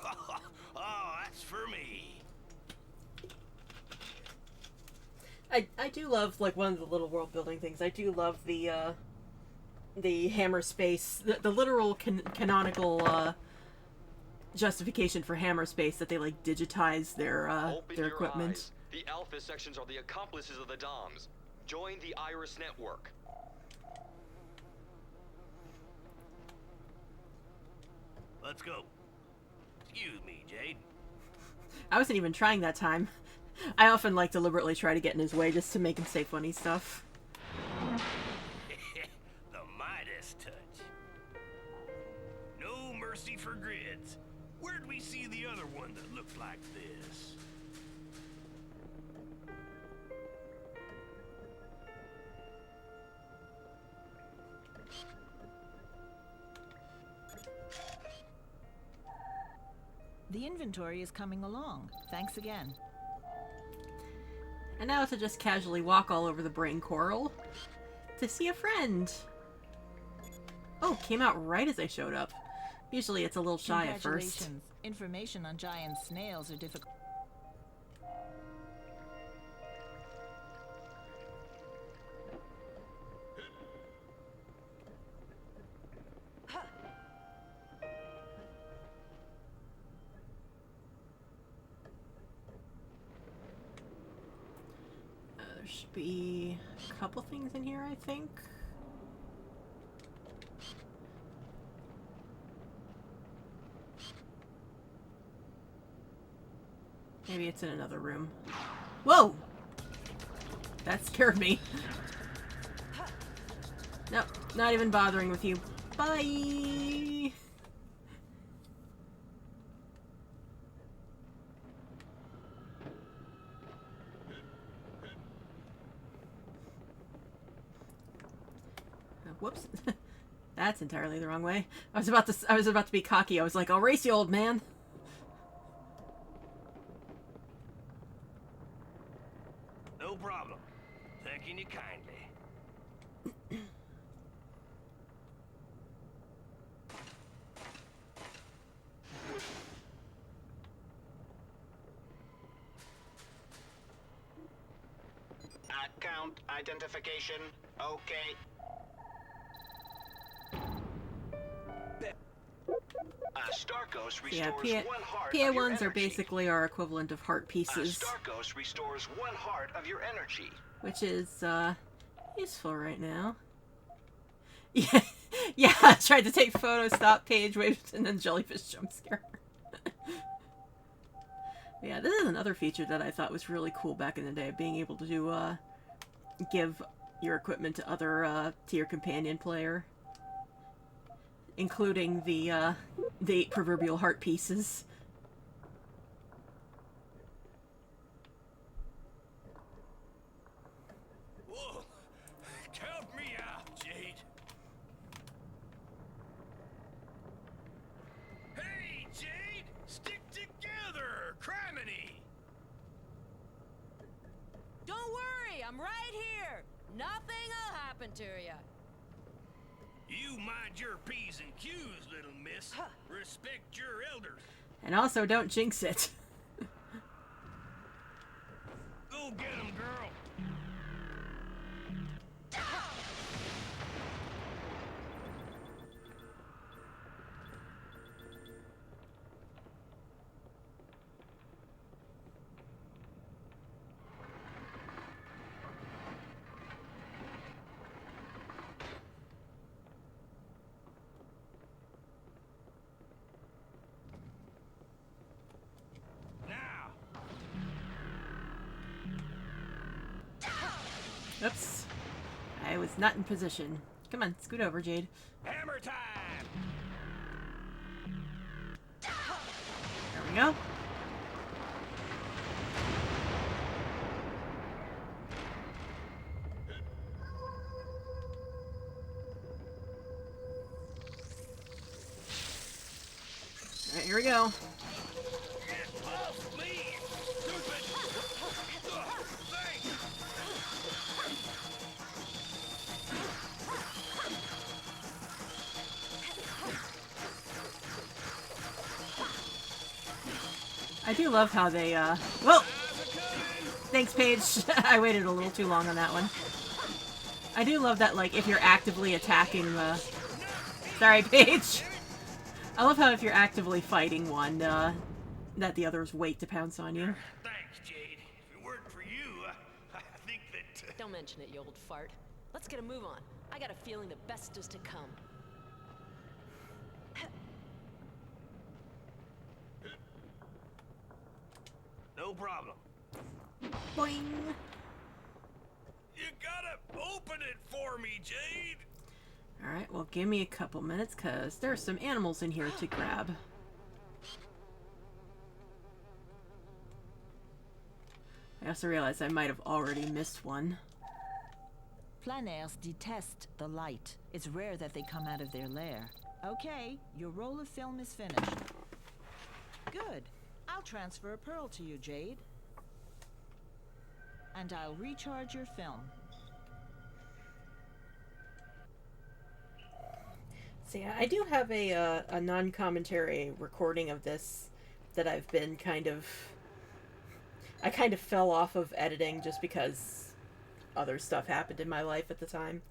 Oh, that's for me. I do love, like, one of the little world building things. I do love the hammer space, the literal canonical justification for hammer space that they like digitize their equipment. Eyes. The Alpha sections are the accomplices of the DOMs. Join the Iris network. Let's go. Excuse me, Jade. I wasn't even trying that time. I often like deliberately try to get in his way just to make him say funny stuff. The Midas touch. No mercy for grids. Where'd we see the other one that looks like this? The inventory is coming along. Thanks again. And now to just casually walk all over the brain coral to see a friend. Oh, came out right as I showed up. Usually it's a little shy at first. Congratulations. Information on giant snails are difficult. There should be a couple things in here, I think. Maybe it's in another room. Whoa! That scared me. Nope, not even bothering with you. Bye! Whoops. That's entirely the wrong way. I was about to be cocky. I was like, "I'll race you, old man." No problem. Thanking you kindly. Account identification. Okay. Starkos Yeah, restores one heart PA of your ones are energy. basically our equivalent of heart pieces, Starkos restores one heart of your energy. which is useful right now. Yeah, yeah. I tried to take photos, stop page, waved, and then jellyfish jump scare. Yeah, this is another feature that I thought was really cool back in the day, being able to give your equipment to other to your companion player, including the 8 proverbial heart pieces. Whoa! Count me out, Jade. Hey, Jade! Stick together, criminy! Don't worry, I'm right here. Nothing'll happen to you. You mind your P's and Q's, little miss. Respect your elders. And also, don't jinx it. Go get 'em, girl. Now. Oops. I was not in position. Come on, scoot over, Jade. Hammer time! There we go. Alright, here we go. Get off me, stupid I do love how they, Whoa! Thanks, Paige. I waited a little too long on that one. I do love that, like, if you're actively attacking the... Sorry, Paige. I love how if you're actively fighting one, that the others wait to pounce on you. Thanks, Jade. If it weren't for you, I think that... Don't mention it, you old fart. Let's get a move on. I got a feeling the best is to come. No problem. Boing! You gotta open it for me, Jade! Alright, well, give me a couple minutes, because there's some animals in here to grab. I also realized I might have already missed one. Planaires detest the light. It's rare that they come out of their lair. Okay, your roll of film is finished. Good. I'll transfer a pearl to you, Jade. And I'll recharge your film. So yeah, I do have a non-commentary recording of this that I've been kind of... I kind of fell off of editing just because other stuff happened in my life at the time.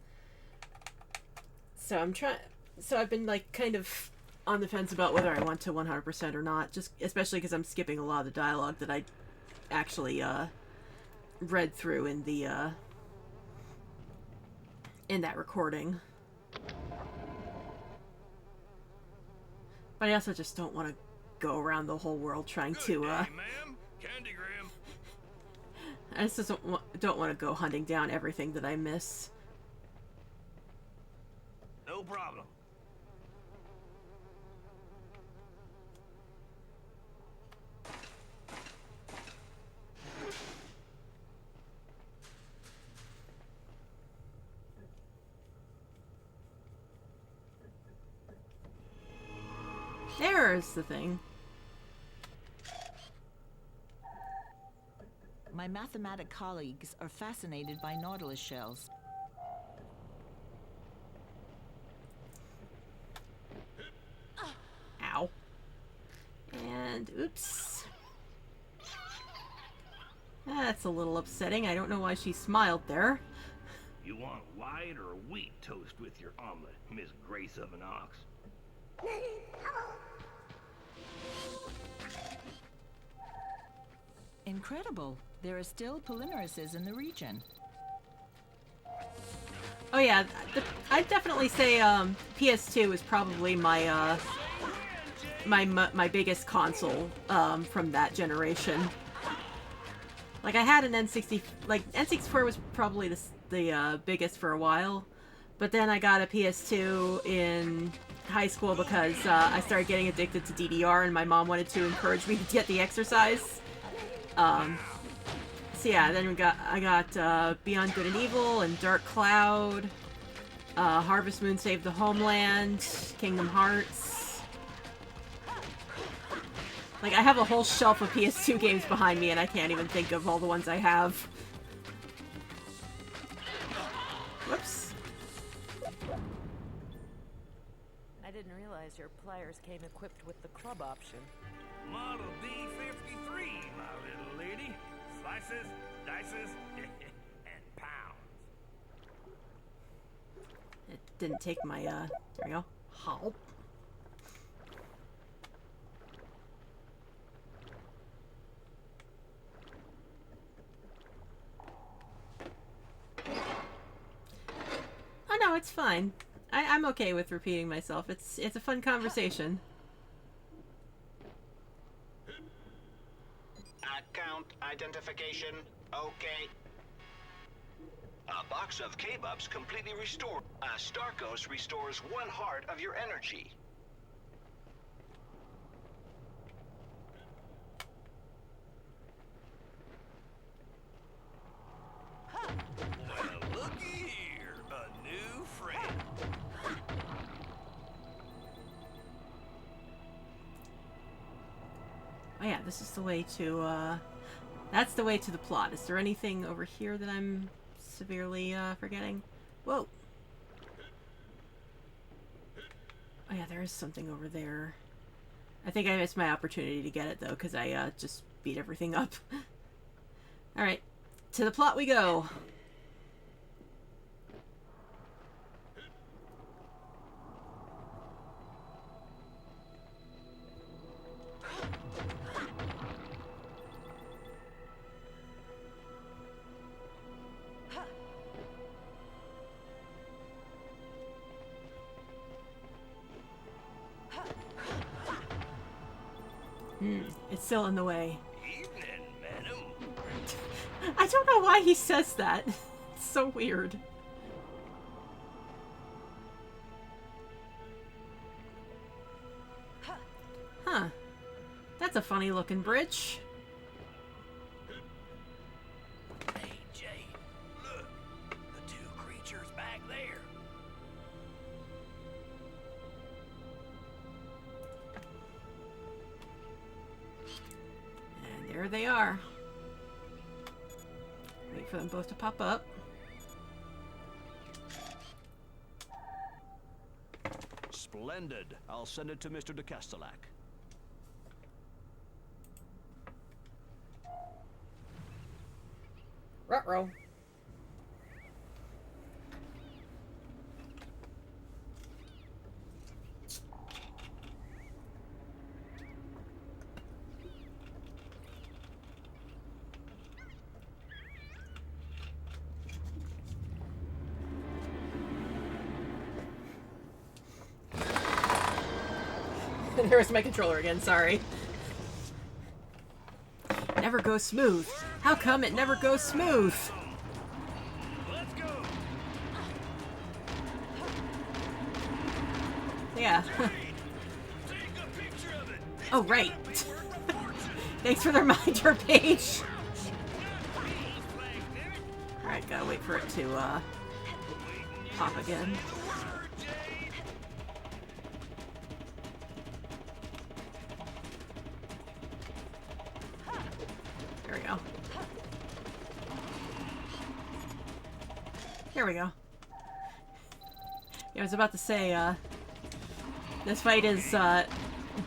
So I've been like kind of on the fence about whether I want to 100% or not, just especially because I'm skipping a lot of the dialogue that I actually read through in the in that recording. But I also just don't want to go around the whole world trying to Good day, ma'am. Candygram. I just don't want to go hunting down everything that I miss. No problem. There's the thing. My mathematic colleagues are fascinated by nautilus shells. Ow. And oops. That's a little upsetting. I don't know why she smiled there. You want white or wheat toast with your omelet, Miss Grace of an Ox? Incredible. There are still polymerases in the region. Oh yeah, I'd definitely say PS2 is probably my my biggest console from that generation. Like I had an N60, like N64 was probably the biggest for a while, but then I got a PS2 in high school because I started getting addicted to DDR, and my mom wanted to encourage me to get the exercise. So yeah, then I got Beyond Good and Evil and Dark Cloud, Harvest Moon Saved the Homeland, Kingdom Hearts. Like I have a whole shelf of PS2 games behind me and I can't even think of all the ones I have. Whoops. I didn't realize your pliers came equipped with the club option. Model D53, my little lady. Slices, dices, and pounds. It didn't take my, there we go. Help. Oh no, it's fine. I'm okay with repeating myself. It's a fun conversation. Account identification. Okay. A box of K-Bubs completely restored. Starkos restores 1 heart of your energy. Well, looky here, a new friend. Oh yeah, this is the way to, that's the way to the plot. Is there anything over here that I'm severely, forgetting? Whoa! Oh yeah, there is something over there. I think I missed my opportunity to get it, though, because I just beat everything up. Alright, to the plot we go. It's still in the way. Evening, madam. I don't know why he says that. It's so weird. Huh. That's a funny looking bridge. Hey, Jade, look. The two creatures back there. And there they are. Wait for them both to pop up. Splendid. I'll send it to Mr. de Castellac. Ruh-roh. There's my controller again, sorry. Never goes smooth. How come it never goes smooth? Let's go. Yeah. Take a picture of it. Oh, right. Thanks for the reminder, Paige. Alright, gotta wait for it to, pop again. There we go. Here we go. Yeah, I was about to say, this fight is,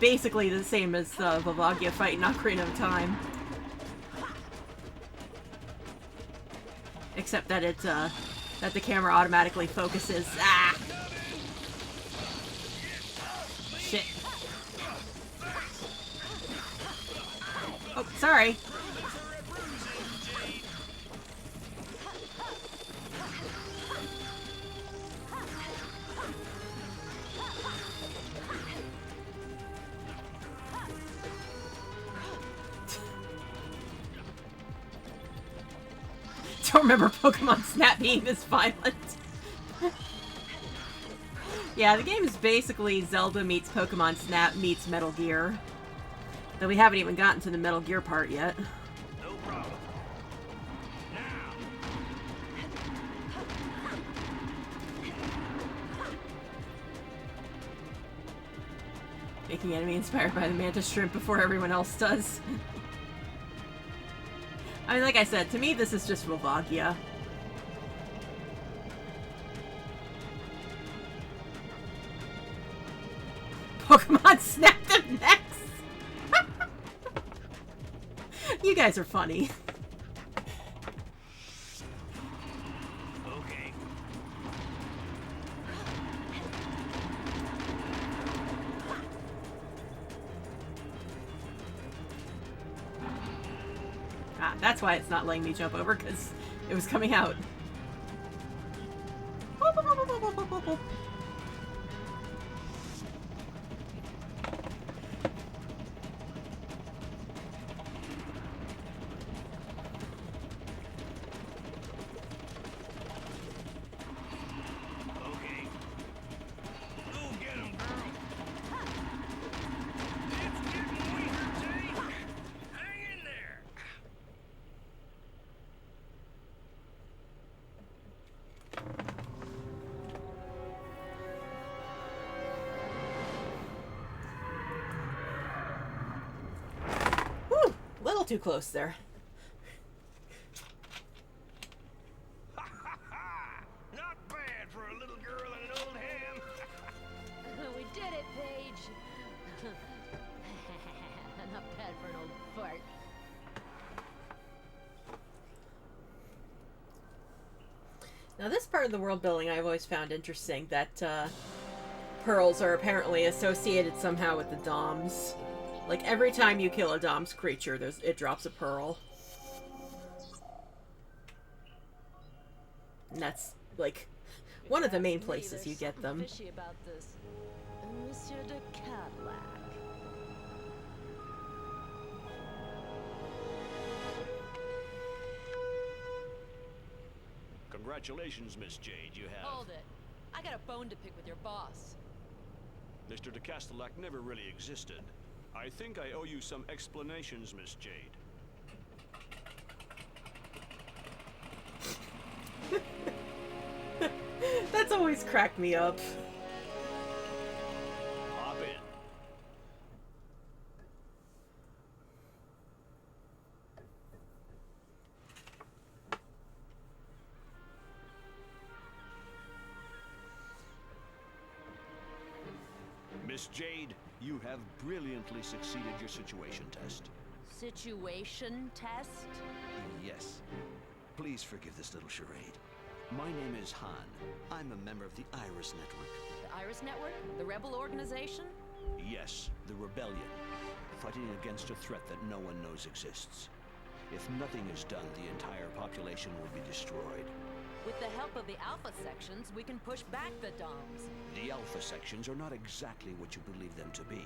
basically the same as the Volvagia fight in Ocarina of Time. Except that it, that the camera automatically focuses. Ah! Shit. Oh, sorry. Don't remember Pokemon Snap being this violent. Yeah, the game is basically Zelda meets Pokemon Snap meets Metal Gear. Though we haven't even gotten to the Metal Gear part yet. No problem. Making enemy inspired by the Mantis Shrimp before everyone else does. I mean, like I said, to me this is just Volvagia. Pokemon Snap them next! You guys are funny. Okay. Ah, that's why it's not letting me jump over, because it was coming out. Okay. Go get him, girl. It's getting weaker, Jade. Hang in there. Whew, little too close there. Not bad for a little girl and an old ham. We did it, Paige. part of the world building I've always found interesting, that pearls are apparently associated somehow with the Doms. Like, every time you kill a Dom's creature, it drops a pearl. And that's, like, one of the main places you get them. Fishy about this, Monsieur de Cadillac. Congratulations, Miss Jade. You have... Hold it. I got a bone to pick with your boss. Mr. de Castellac never really existed. I think I owe you some explanations, Miss Jade. That's always cracked me up. Hop in. Miss Jade, you have brilliantly succeeded your situation test. Situation test? Yes. Please forgive this little charade. My name is Han. I'm a member of the Iris Network. The Iris Network? The rebel organization? Yes, the rebellion. Fighting against a threat that no one knows exists. If nothing is done, the entire population will be destroyed. With the help of the Alpha sections, we can push back the Doms. The Alpha sections are not exactly what you believe them to be.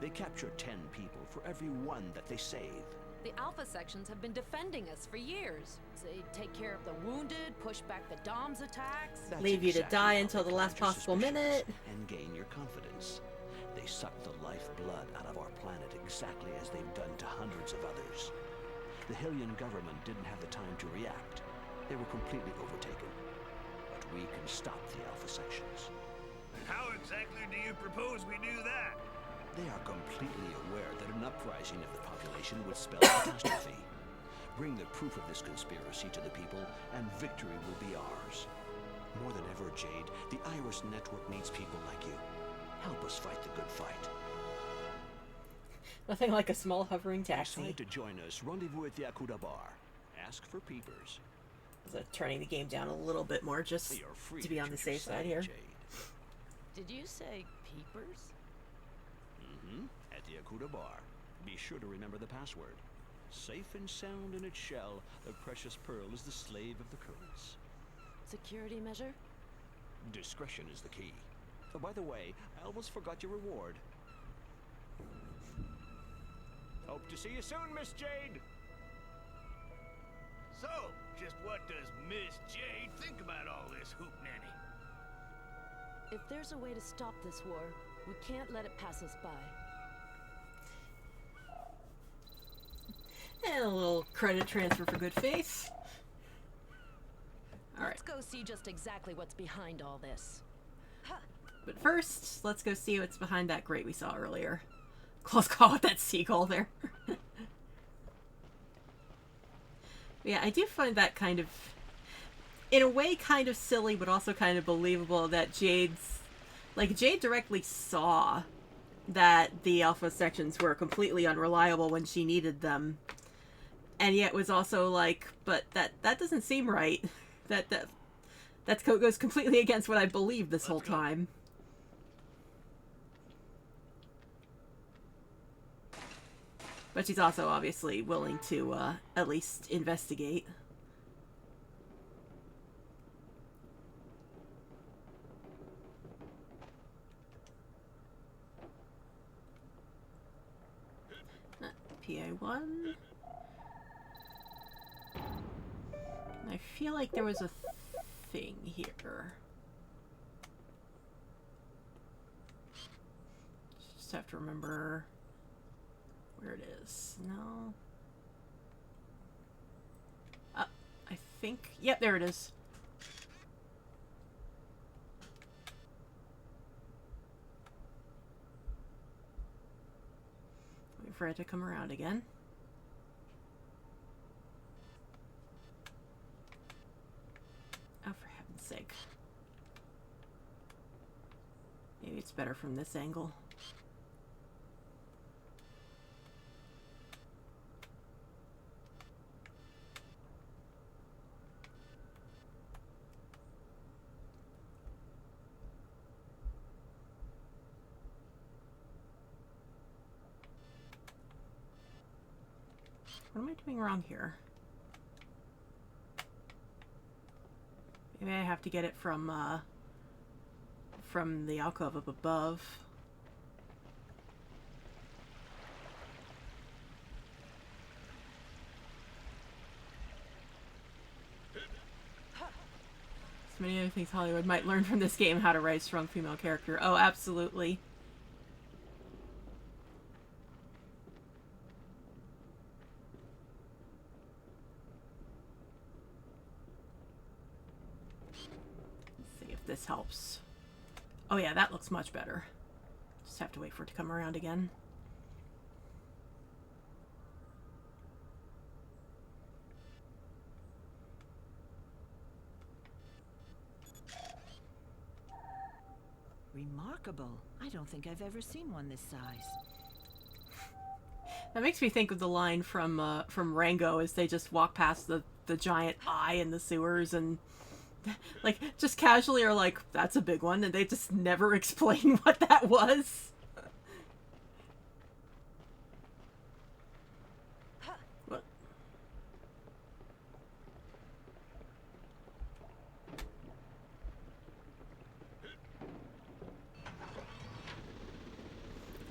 They capture 10 people for every one that they save. The Alpha sections have been defending us for years. They take care of the wounded, push back the Dom's attacks. That's Leave you to exactly die how until they the last plant your possible suspicions minute. and gain your confidence. They suck the lifeblood out of our planet exactly as they've done to hundreds of others. The Hylian government didn't have the time to react. They were completely overtaken. But we can stop the Alpha sections. How exactly do you propose we do that? They are completely aware that an uprising of the population would spell catastrophe. Bring the proof of this conspiracy to the people, and victory will be ours. More than ever, Jade, the Iris Network needs people like you. Help us fight the good fight. Nothing like a small hovering taxi. Decide to join us. Rendezvous at the Akuda Bar. Ask for peepers. So turning the game down a little bit more just You're free to be on the choose your safe side here. Jade. Did you say peepers? At the Akuda Bar. Be sure to remember the password. Safe and sound in its shell, the precious pearl is the slave of the currents. Security measure? Discretion is the key. Oh, by the way, I almost forgot your reward. Hope to see you soon, Miss Jade! So, just what does Miss Jade think about all this hootenanny? If there's a way to stop this war, we can't let it pass us by. And a little credit transfer for good faith. Alright, Let's go see just exactly what's behind all this. but first, let's go see what's behind that grate we saw earlier. Close call with that seagull there. Yeah, I do find that kind of, in a way, kind of silly, but also kind of believable that Jade directly saw that the Alpha sections were completely unreliable when she needed them. And yet was also like, but that doesn't seem right. That goes completely against what I believed this whole time. But she's also obviously willing to at least investigate. PA1. I feel like there was a thing here. Just have to remember where it is. No. I think. Yep, there it is. Wait for it to come around again. Oh, for heaven's sake. Maybe it's better from this angle. What am I doing wrong here? Maybe I have to get it from the alcove up above. So many other things Hollywood might learn from this game: how to write a strong female character. Oh, absolutely. This helps. Oh yeah, that looks much better. Just have to wait for it to come around again. Remarkable. I don't think I've ever seen one this size. That makes me think of the line from Rango as they just walk past the giant eye in the sewers and like just casually are like, that's a big one, and they just never explain what that was. What?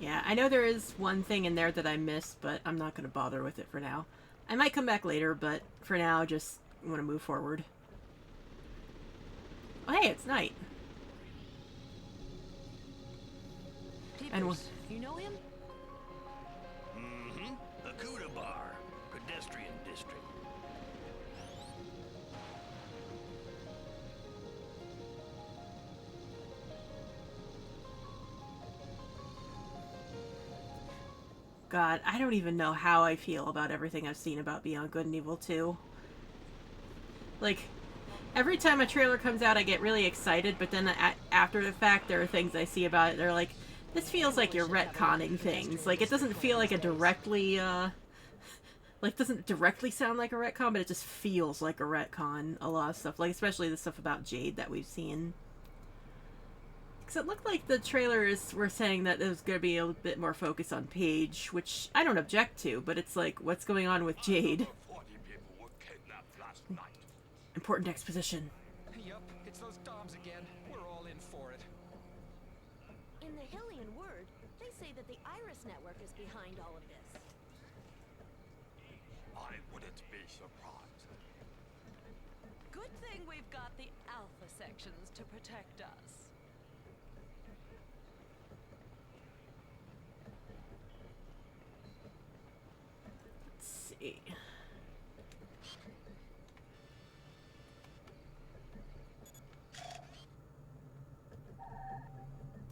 Yeah, I know there is one thing in there that I missed, but I'm not going to bother with it for now. I might come back later, but for now, just want to move forward. Oh, hey, it's night. Peepers, you know him? Mm-hmm. Akuta Bar, pedestrian district. God, I don't even know how I feel about everything I've seen about Beyond Good and Evil 2. Like, every time a trailer comes out, I get really excited, but then after the fact, there are things I see about it. They're like, this feels like you're retconning things. Like, it doesn't feel like a directly, like, doesn't directly sound like a retcon, but it just feels like a retcon. A lot of stuff, like, especially the stuff about Jade that we've seen. Because it looked like the trailers were saying that there was going to be a bit more focus on Paige, which I don't object to, but it's like, what's going on with Jade? Important exposition. Yup, it's those Doms again. We're all in for it. In the Hillian word, they say that the Iris Network is behind all of this. I wouldn't be surprised. Good thing we've got the Alpha sections to protect us. Let's see.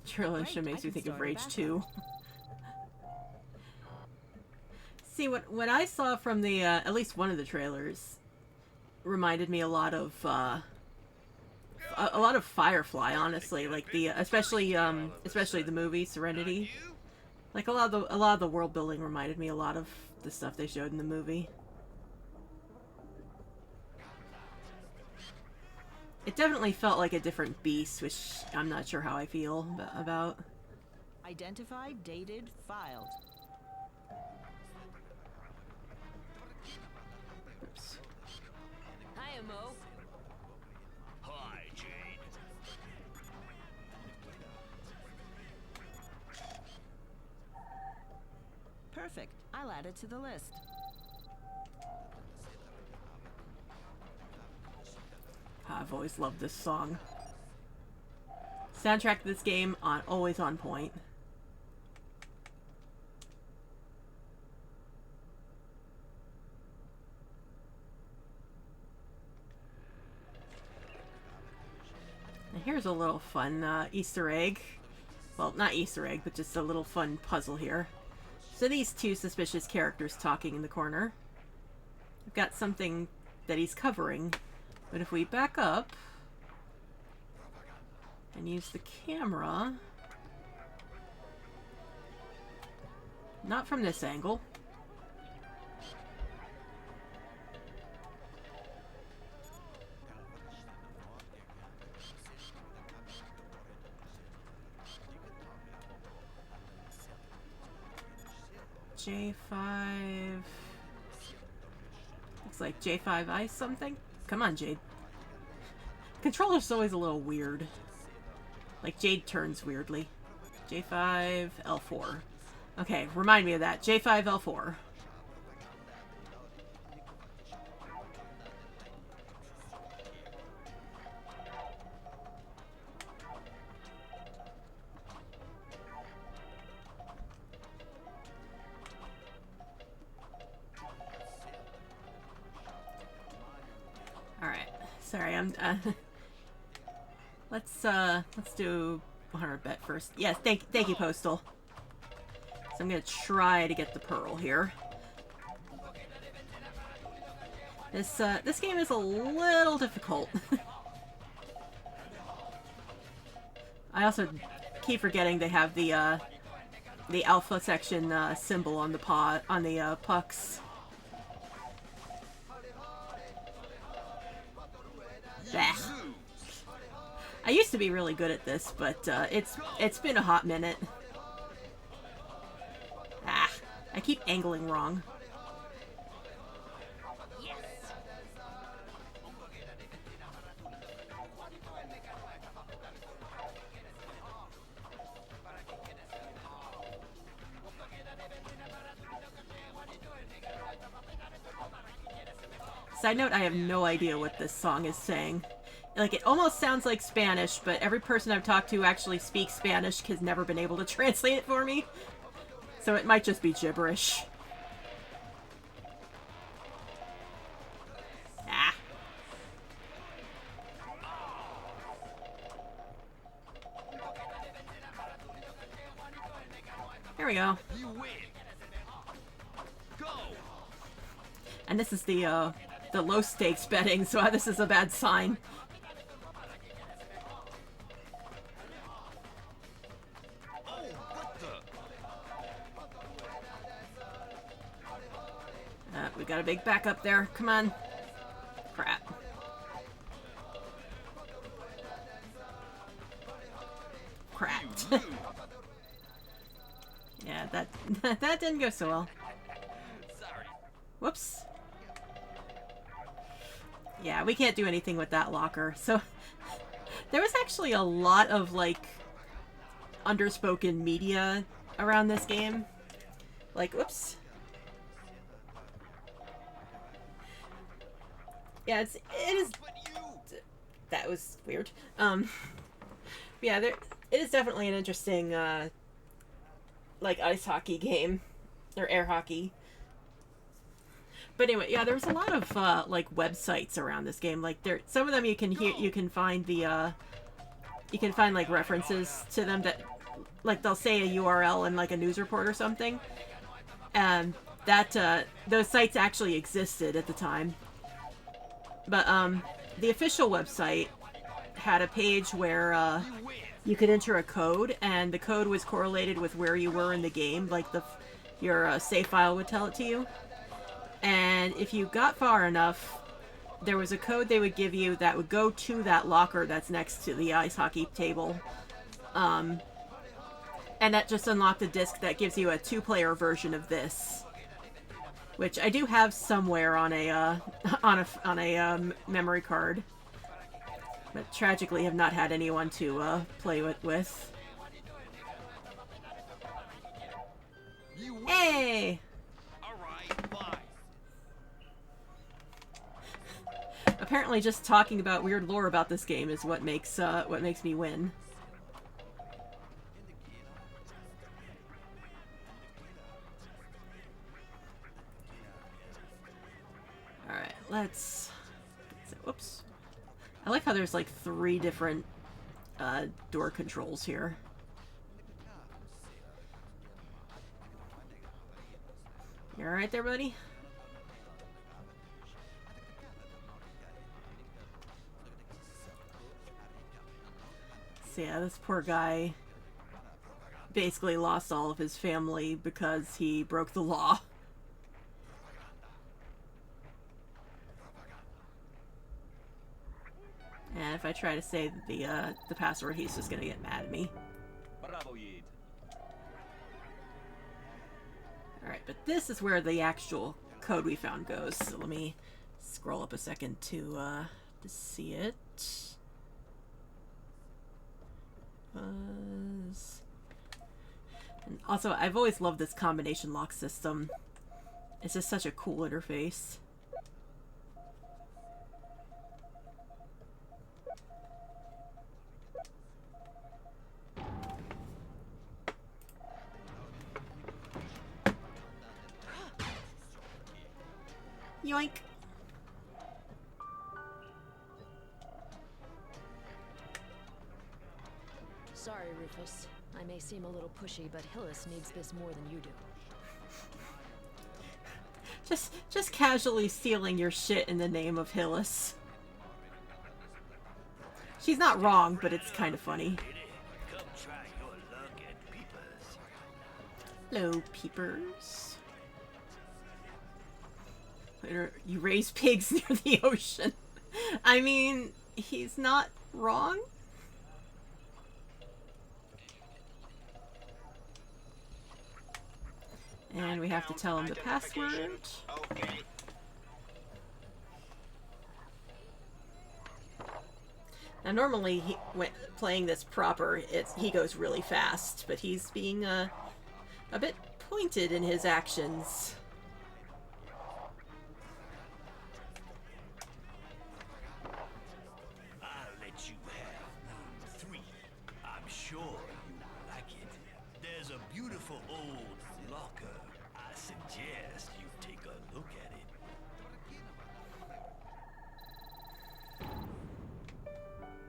Trailer makes me think of Rage 2. See, what I saw from the at least one of the trailers reminded me a lot of Firefly, honestly. Like the especially the movie Serenity. Like a lot of the world building reminded me a lot of the stuff they showed in the movie. It definitely felt like a different beast, which I'm not sure how I feel about. Identified, dated, filed. Oops. Hi, Mo. Hi, Jade. Perfect. I'll add it to the list. I've always loved this song. Soundtrack to this game always on point. And here's a little fun Easter egg. Well, not Easter egg, but just a little fun puzzle here. So these two suspicious characters talking in the corner. We've got something that he's covering. But if we back up and use the camera, not from this angle. J5. Looks like J5 ice something. Come on, Jade. Controller's always a little weird. Like, Jade turns weirdly. J5, L4. Okay, remind me of that. J5, L4. Alright. Sorry, I'm... let's do 100 bet first. Yes, thank you, Postal. So I'm gonna try to get the pearl here. This game is a little difficult. I also keep forgetting they have the alpha section symbol on the pucks. Bah. I used to be really good at this, but it's been a hot minute. Ah, I keep angling wrong. Side note, I have no idea what this song is saying. Like, it almost sounds like Spanish, but every person I've talked to who actually speaks Spanish has never been able to translate it for me. So it might just be gibberish. Ah. There we go. And this is the low stakes betting, so this is a bad sign. We got a big backup there. Come on. Crap. Crap. Yeah, that didn't go so well. Whoops. Yeah, we can't do anything with that locker. So there was actually a lot of like underspoken media around this game. Like, whoops. Yeah, it is. That was weird. Yeah, it is definitely an interesting, like, ice hockey game. Or air hockey. But anyway, yeah, there's a lot of, like, websites around this game. Like, some of them you can find like, references to them that, like, they'll say a URL in, like, a news report or something. And those sites actually existed at the time. But, the official website had a page where, you could enter a code, and the code was correlated with where you were in the game. Like, your save file would tell it to you. And if you got far enough, there was a code they would give you that would go to that locker that's next to the ice hockey table. And that just unlocked a disc that gives you a 2-player version of this. Which I do have somewhere on a memory card, but tragically have not had anyone to play with. Hey! Apparently, just talking about weird lore about this game is what makes me win. Alright, let's... Whoops. I like how there's like 3 different door controls here. You alright there, buddy? So yeah, this poor guy basically lost all of his family because he broke the law. And if I try to say the password, he's just gonna get mad at me. Alright, but this is where the actual code we found goes. So let me Scroll up a second to see it. And also, I've always loved this combination lock system. It's just such a cool interface. Yoink! Sorry, Rufus. I may seem a little pushy, but Hillis needs this more than you do. Just casually stealing your shit in the name of Hillis. She's not wrong, but it's kind of funny. Come try your luck at Peepers. Hello, Peepers. You raise pigs near the ocean. I mean, he's not wrong. And we have to tell him the password. Okay. Now, normally, when playing this proper, he goes really fast, but he's being a bit pointed in his actions. I'll let you have room 3. I'm sure you will like it. There's a beautiful old locker. I suggest you take a look at it.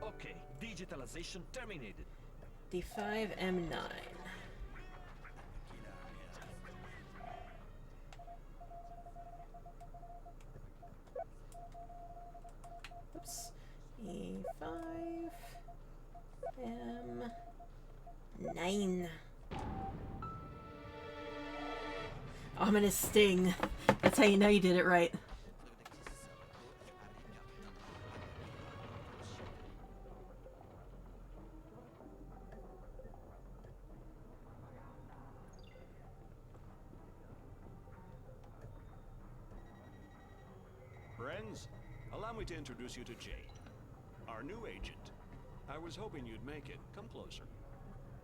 Okay, digitalization terminated. D5M9. Oops. E5M9. Ominous sting. That's how you know you did it right. Friends, allow me to introduce you to Jade, our new agent. I was hoping you'd make it. Come closer.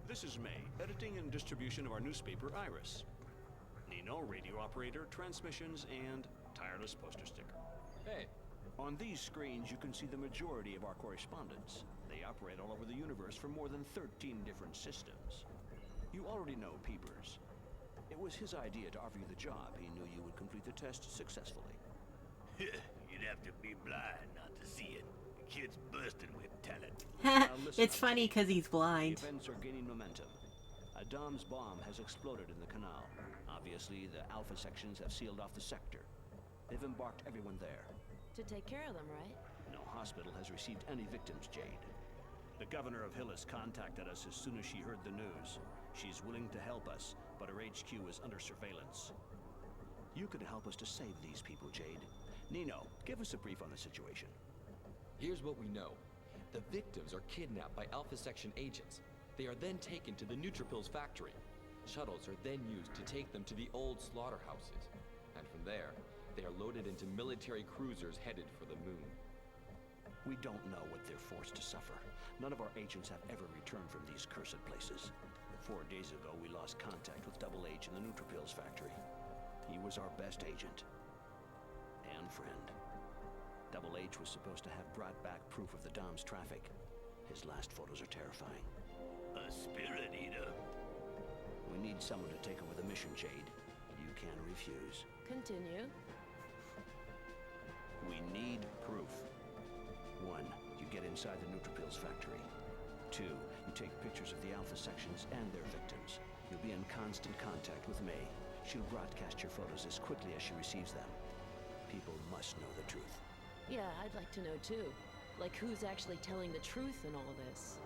This is May, editing and distribution of our newspaper, Iris. Nino, radio operator, transmissions, and tireless poster sticker. Hey. On these screens, you can see the majority of our correspondents. They operate all over the universe for more than 13 different systems. You already know Peepers. It was his idea to offer you the job. He knew you would complete the test successfully. You'd have to be blind not to see it. The kid's bursting with talent. It's funny because he's blind. The events are gaining momentum. A Dom's bomb has exploded in the canal. Obviously, the Alpha sections have sealed off the sector. They've embarked everyone there. To take care of them, right? No hospital has received any victims, Jade. The governor of Hillis contacted us as soon as she heard the news. She's willing to help us, but her HQ is under surveillance. You could help us to save these people, Jade. Nino, give us a brief on the situation. Here's what we know. The victims are kidnapped by Alpha Section agents. They are then taken to the Neutrophils factory. Shuttles are then used to take them to the old slaughterhouses. And from there, they are loaded into military cruisers headed for the moon. We don't know what they're forced to suffer. None of our agents have ever returned from these cursed places. 4 days ago, we lost contact with Double H in the Neutrophils factory. He was our best agent. And friend. Double H was supposed to have brought back proof of the Dom's traffic. His last photos are terrifying. A spirit eater. We need someone to take over the mission, Jade. You can't refuse. Continue. We need proof. 1, you get inside the Neutrophils factory. 2, you take pictures of the Alpha sections and their victims. You'll be in constant contact with May. She'll broadcast your photos as quickly as she receives them. People must know the truth. Yeah, I'd like to know too. Like who's actually telling the truth in all this?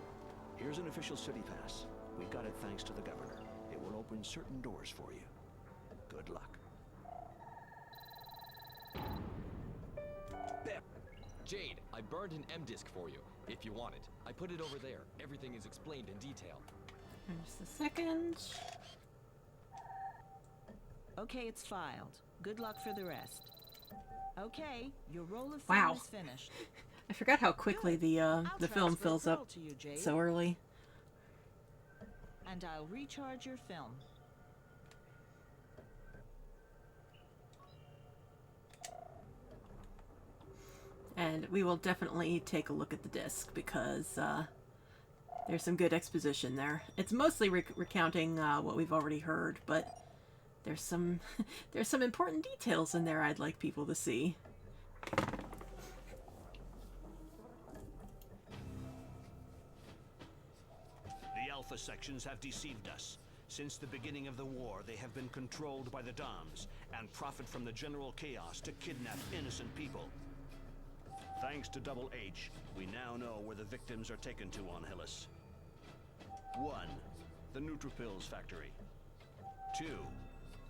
Here's an official city pass. We got it thanks to the governor. It will open certain doors for you. Good luck. There! Jade, I burned an M-disc for you, if you want it. I put it over there. Everything is explained in detail. Just a second. Okay, it's filed. Good luck for the rest. Okay, your roll of film Wow. is finished. I forgot how quickly the film transfer fills Pearl up to you, Jade. so early. And I'll recharge your film. And we will definitely take a look at the disc because there's some good exposition there. It's mostly recounting what we've already heard, but there's some there's some important details in there I'd like people to see. The Alpha sections have deceived us. Since the beginning of the war, they have been controlled by the Doms and profit from the general chaos to kidnap innocent people. Thanks to Double H, we now know where the victims are taken to on Hillis. 1. The Neutrophils factory. 2.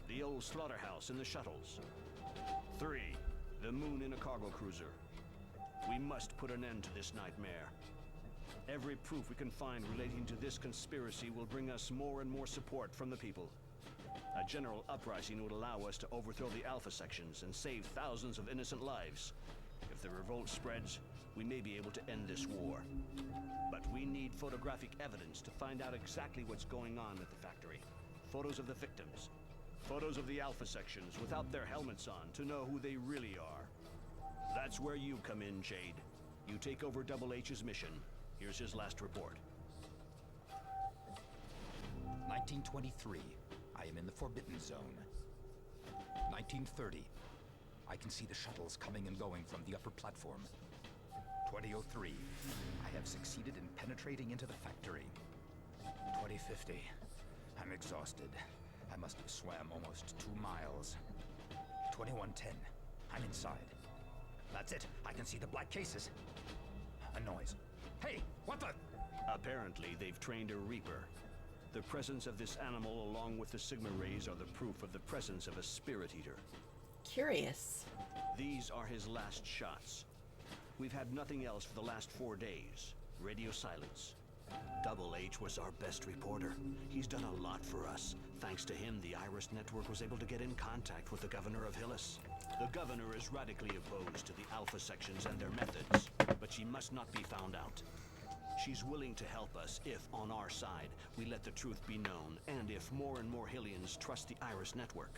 The old slaughterhouse in the shuttles. 3. The moon in a cargo cruiser. We must put an end to this nightmare. Every proof we can find relating to this conspiracy will bring us more and more support from the people. A general uprising would allow us to overthrow the Alpha sections and save thousands of innocent lives. If the revolt spreads, we may be able to end this war. But we need photographic evidence to find out exactly what's going on at the factory. Photos of the victims. Photos of the Alpha sections without their helmets on to know who they really are. That's where you come in, Jade. You take over Double H's mission. Here's his last report. 1923. I am in the Forbidden Zone. 1930. I can see the shuttles coming and going from the upper platform. 2003. I have succeeded in penetrating into the factory. 2050. I'm exhausted. I must have swam almost 2 miles. 2110. I'm inside. That's it. I can see the black cases. A noise. Hey, what the? Apparently, they've trained a Reaper. The presence of this animal along with the Sigma rays are the proof of the presence of a Spirit Eater. Curious. These are his last shots. We've had nothing else for the last 4 days. Radio silence. Double H was our best reporter. He's done a lot for us. Thanks to him, the Iris Network was able to get in contact with the governor of Hillis. The governor is radically opposed to the Alpha sections and their methods, but she must not be found out. She's willing to help us if, on our side, we let the truth be known, and if more and more Hillians trust the Iris Network.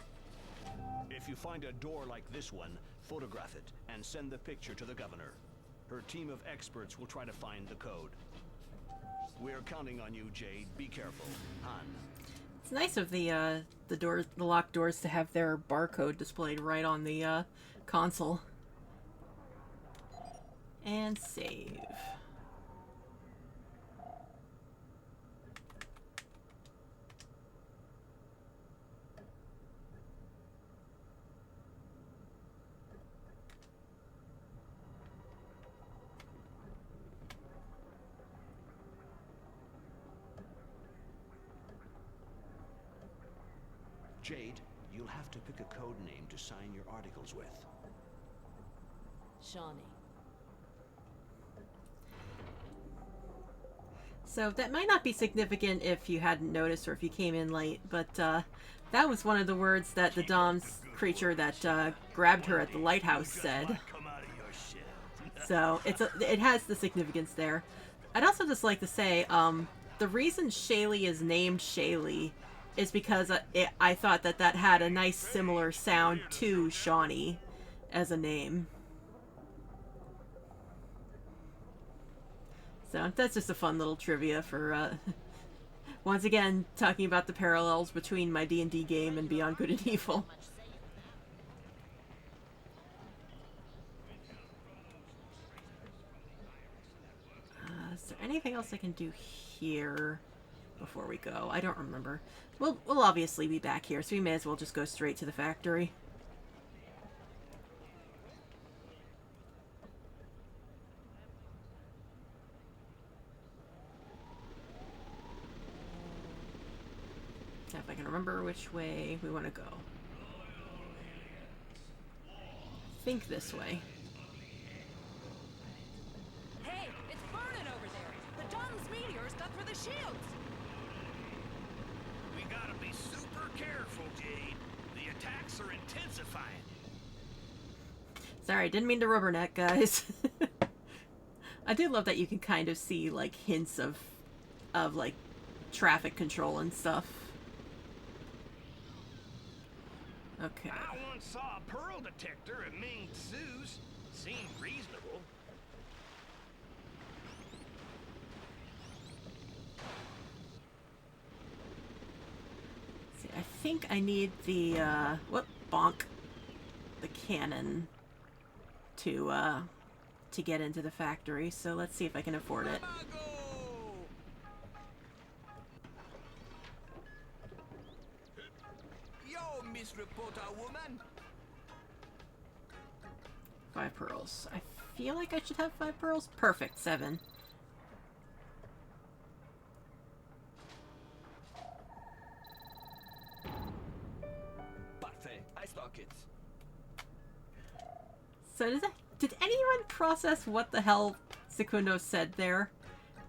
If you find a door like this one, photograph it and send the picture to the governor. Her team of experts will try to find the code. We're counting on you, Jade. Be careful. Han. It's nice of the locked doors to have their barcode displayed right on the console. And save. Jade, you'll have to pick a code name to sign your articles with. Shawnee. So that might not be significant if you hadn't noticed or if you came in late, but that was one of the words that the Dom's creature that grabbed her at the lighthouse said. So it has the significance there. I'd also just like to say, the reason Shaylee is named Shaylee is because I thought that had a nice similar sound to Shawnee as a name. So that's just a fun little trivia for, once again, talking about the parallels between my D&D game and Beyond Good and Evil. Is there anything else I can do here before we go? I don't remember. We'll obviously be back here, so we may as well just go straight to the factory. If I can remember which way we want to go. Think this way. Hey, it's burning over there. The Dom's meteors got through the shields. We gotta be super careful, Jade. The attacks are intensifying. Sorry, didn't mean to rubberneck, guys. I do love that you can kind of see, like, hints of like, traffic control and stuff. Okay. I once saw a pearl detector at Ming Tsu's. Seemed reasonable. See, I think I need the, bonk. The cannon to get into the factory, so let's see if I can afford it. Yo, Miss Reporter Woman. 5 pearls. I feel like I should have 5 pearls. Perfect, 7. Parfait. I stock it. So did anyone process what the hell Secundo said there?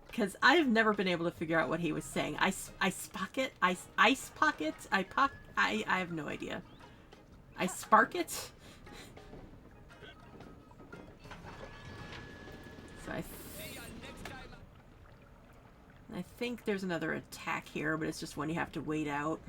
Because I've never been able to figure out what he was saying. Ice pocket? Ice pocket? I have no idea. I spark it? So I think there's another attack here, but it's just one you have to wait out.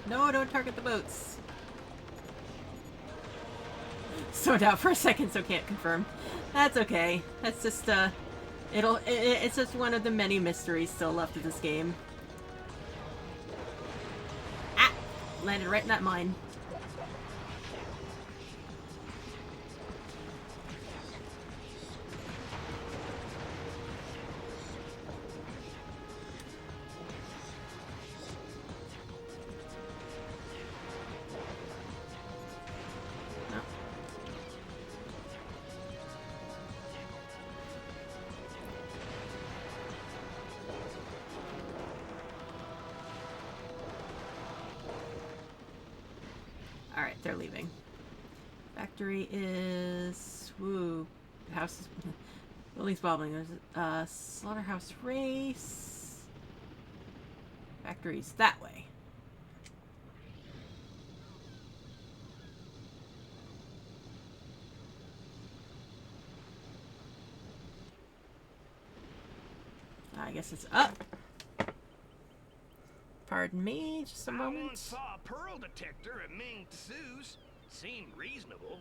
No, don't target the boats. Zoned out for a second, so can't confirm. That's okay. That's just, it's just one of the many mysteries still left of this game. Ah! Landed right in that mine. Alright, they're leaving. Factory is... Woo. The house is... Building's bobbling. There's slaughterhouse race. Factory's that way. I guess it's up. Pardon me, just a moment. I once saw a pearl detector at Ming Tsu's. Seemed reasonable.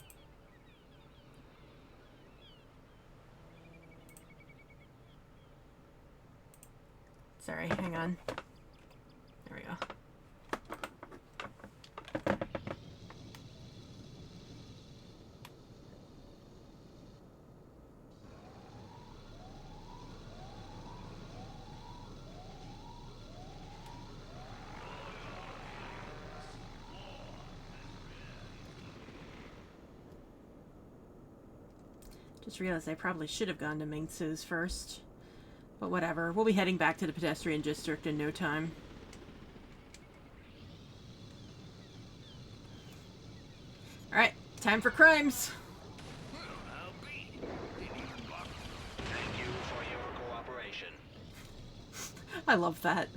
Sorry, hang on. There we go. Just realized I probably should have gone to Ming Tsu's first. But whatever. We'll be heading back to the pedestrian district in no time. Alright, time for crimes! Thank you for your cooperation. I love that.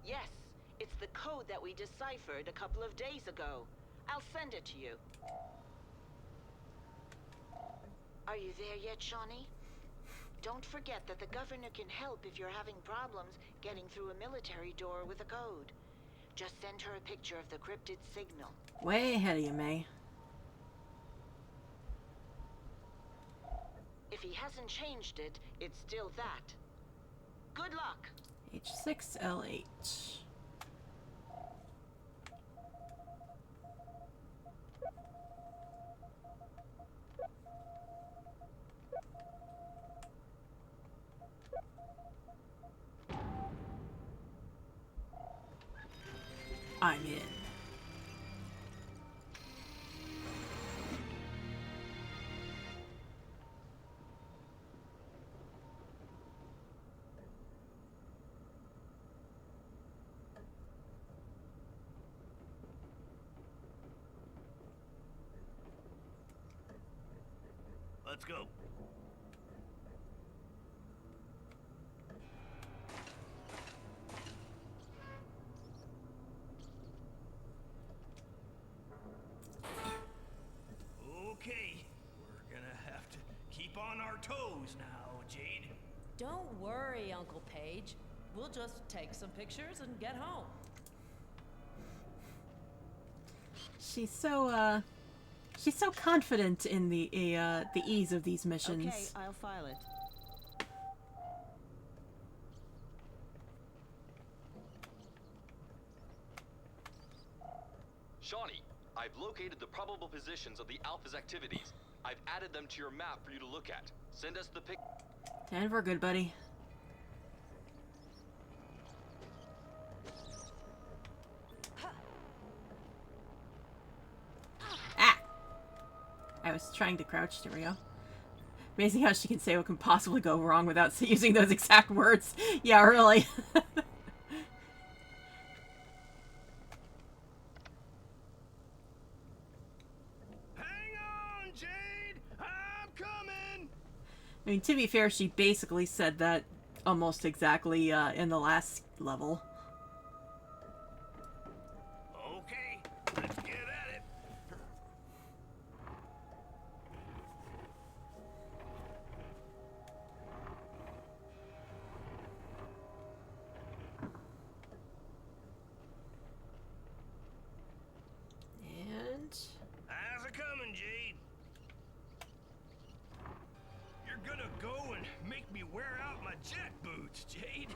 Yes, it's the code that we deciphered a couple of days ago. I'll send it to you. Are you there yet, Shawnee? Don't forget that the governor can help if you're having problems getting through a military door with a code. Just send her a picture of the cryptid signal. Way ahead of you, May. If he hasn't changed it, it's still that. Good luck. H6L8. I'm in. Let's go. Okay, we're gonna have to keep on our toes now, Jade. Don't worry, Uncle Page. We'll just take some pictures and get home. She's so confident in the ease of these missions. Okay, I'll file it. Shawnee, I've located the probable positions of the Alpha's activities. I've added them to your map for you to look at. Send us the pic. And we're good, buddy. Ah! I was trying to crouch. There we go. Amazing how she can say what can possibly go wrong without using those exact words. Yeah, really. I mean, to be fair, she basically said that almost exactly in the last level. Okay, let's get at it. And how's it coming, Jade? You're gonna go and make me wear out my jet boots, Jade.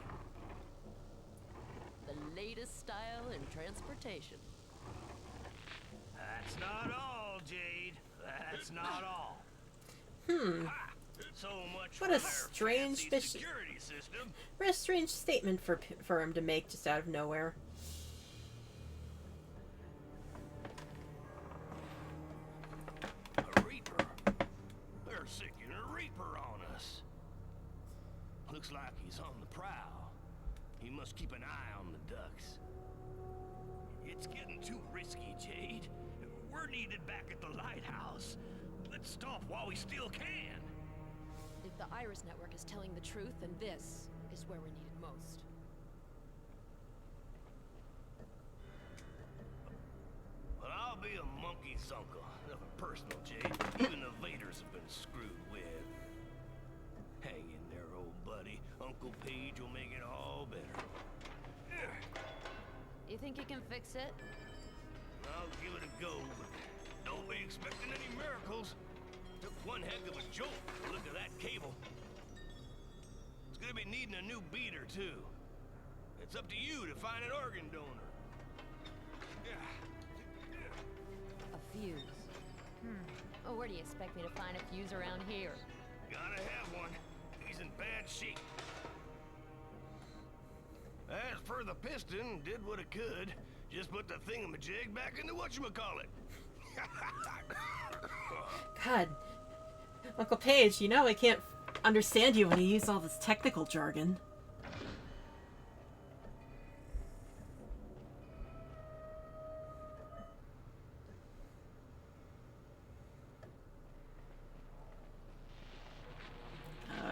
The latest style in transportation. That's not all, Jade. That's not all. Ha! So much what for a their strange fancy security system. What a strange statement for him to make just out of nowhere. A Reaper. They're sicking a Reaper on us. Looks like he's on the prowl. He must keep an eye on the ducks. It's getting too risky, Jade. We're needed back at the lighthouse. Let's stop while we still can. If the Iris Network is telling the truth, then this is where we're needed most. Well, I'll be a monkey's uncle. Nothing personal, Jade. Even the Vaders have been screwed with. Hang in there, old buddy. Uncle Page will make it all better. You think you can fix it? I'll give it a go, but don't be expecting any miracles. Took one heck of a jolt to look at that cable. It's gonna be needing a new beater, too. It's up to you to find an organ donor. A fuse. Oh, where do you expect me to find a fuse around here? Gotta have one. He's in bad shape. As for the piston, did what it could. Just put the thingamajig back into whatchamacallit. God. Uncle Page, you know I can't understand you when you use all this technical jargon.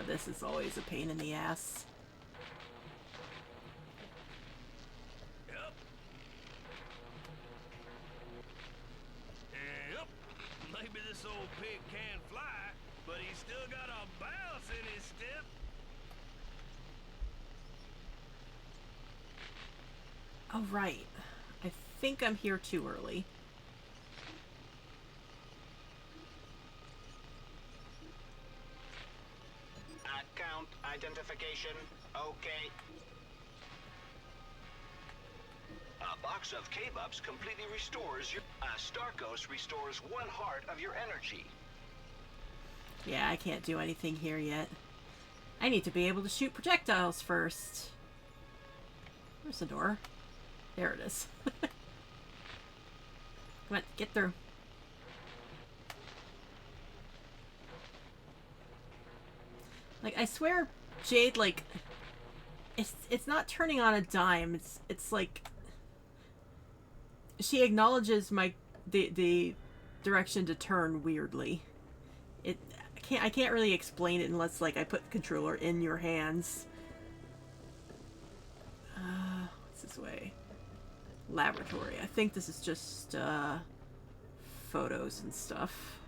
This is always a pain in the ass. Yep. Yep. Maybe this old pig can't fly, but he's still got a bounce in his step. Oh, right. I think I'm here too early. Account identification. Okay. A box of K-Bups completely restores your... Starkos restores 1 heart of your energy. Yeah, I can't do anything here yet. I need to be able to shoot projectiles first. Where's the door? There it is. Come on, get through. Like, I swear, Jade, like, it's not turning on a dime. It's like she acknowledges the direction to turn weirdly. I can't really explain it unless, like, I put the controller in your hands. What's this way? Laboratory. I think this is just photos and stuff.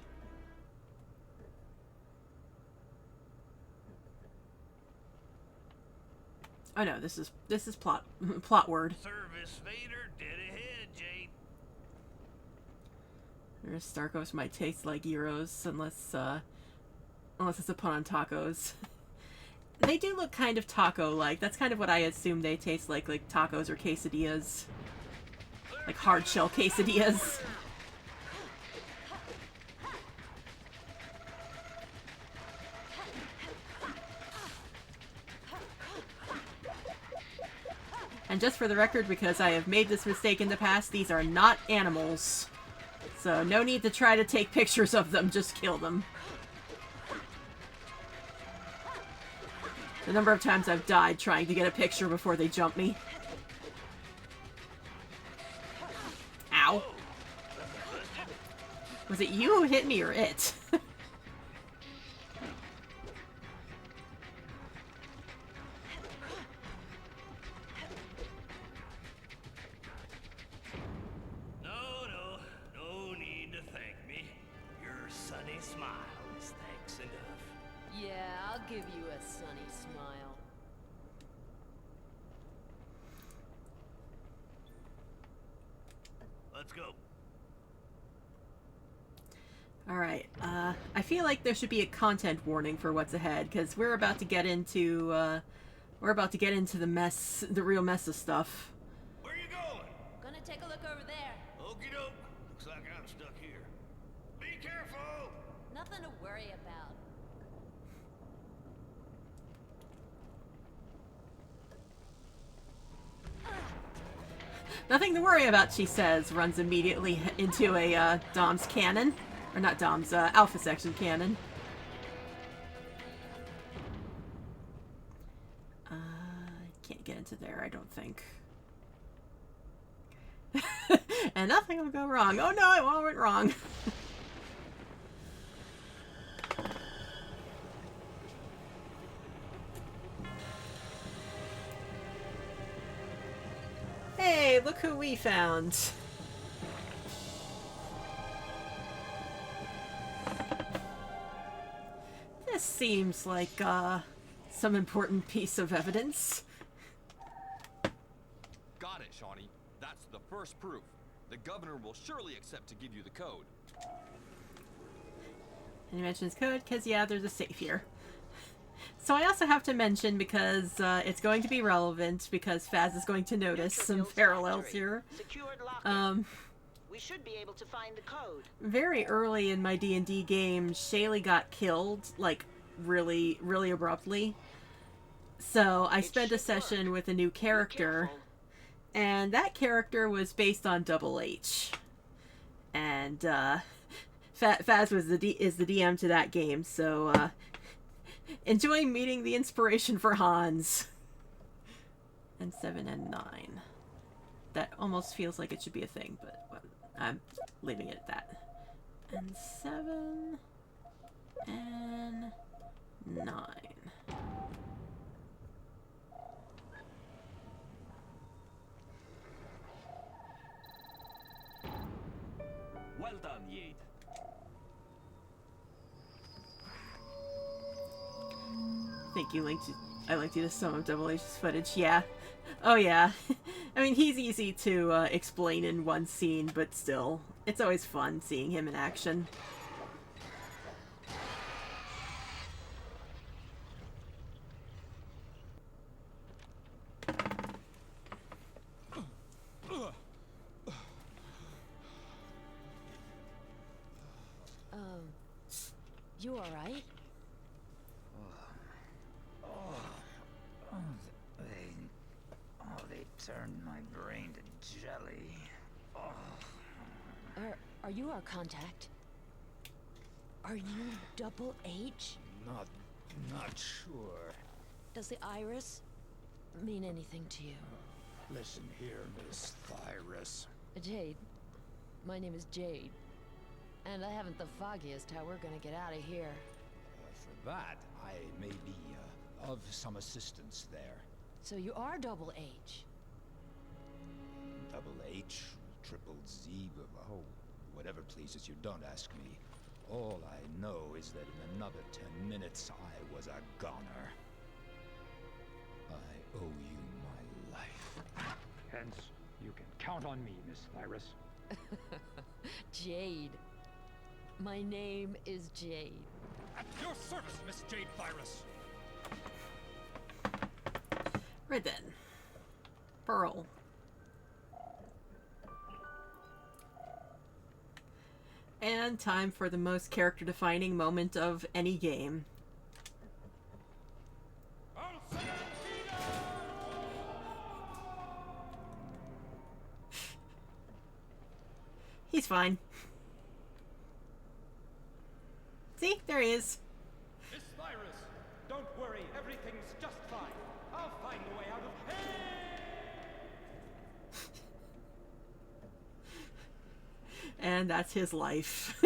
Oh no, this is plot word. Service Vader, dead ahead, Jade. Starkos might taste like gyros unless it's a pun on tacos. They do look kind of taco-like. That's kind of what I assume they taste like tacos or quesadillas. Like hard shell quesadillas. And just for the record, because I have made this mistake in the past, these are not animals. So no need to try to take pictures of them, just kill them. The number of times I've died trying to get a picture before they jump me. Ow. Was it you who hit me or it? No need to thank me. Your sunny smile is thanks enough. Yeah, I'll give you a sunny smile. Let's go. Alright, I feel like there should be a content warning for what's ahead, because we're about to get into, the mess, the real mess of stuff. Where you going? Gonna take a look over there. Okie doke. Looks like I'm stuck here. Be careful! Nothing to worry about. Nothing to worry about, she says, runs immediately into a, Dom's cannon. Or not Dom's, Alpha Section cannon. Can't get into there, I don't think. And nothing will go wrong. Oh no, it all went wrong. Hey, look who we found. This seems like, some important piece of evidence. Got it, Shawnee. That's the first proof. The governor will surely accept to give you the code. And he mentions code because, yeah, there's a safe here. So I also have to mention, because it's going to be relevant, because Faz is going to notice some parallels here. We should be able to find the code. Very early in my D&D game, Shaylee got killed, like, really, really abruptly. So I spent a session with a new character, and that character was based on Double H. And Faz is the DM to that game, so enjoying meeting the inspiration for Hans. And 7 and 9. That almost feels like it should be a thing, but I'm leaving it at that. And 7 and 9. Well done, Yade. Thank you, I linked you to some of Double H's footage. Yeah. Oh yeah. I mean, he's easy to explain in one scene, but still, it's always fun seeing him in action. You alright? They turned my brain to jelly. Are you our contact? Are you Double H? Not sure. Does the iris mean anything to you? Listen here, Miss Thyris. Jade. My name is Jade. And I haven't the foggiest how we're gonna get out of here. For that, I may be of some assistance there. So you are Double H? Double H, triple Z, oh, whatever pleases you, don't ask me. All I know is that in another 10 minutes, I was a goner. I owe you my life. Hence, you can count on me, Miss Thyris. Jade. My name is Jade. At your service, Miss Jade Thyris. Right then. Pearl. And time for the most character-defining moment of any game. He's fine. See? There he is. Miss Thyris, don't worry. Everything's just fine. I'll find a way out of here. And that's his life.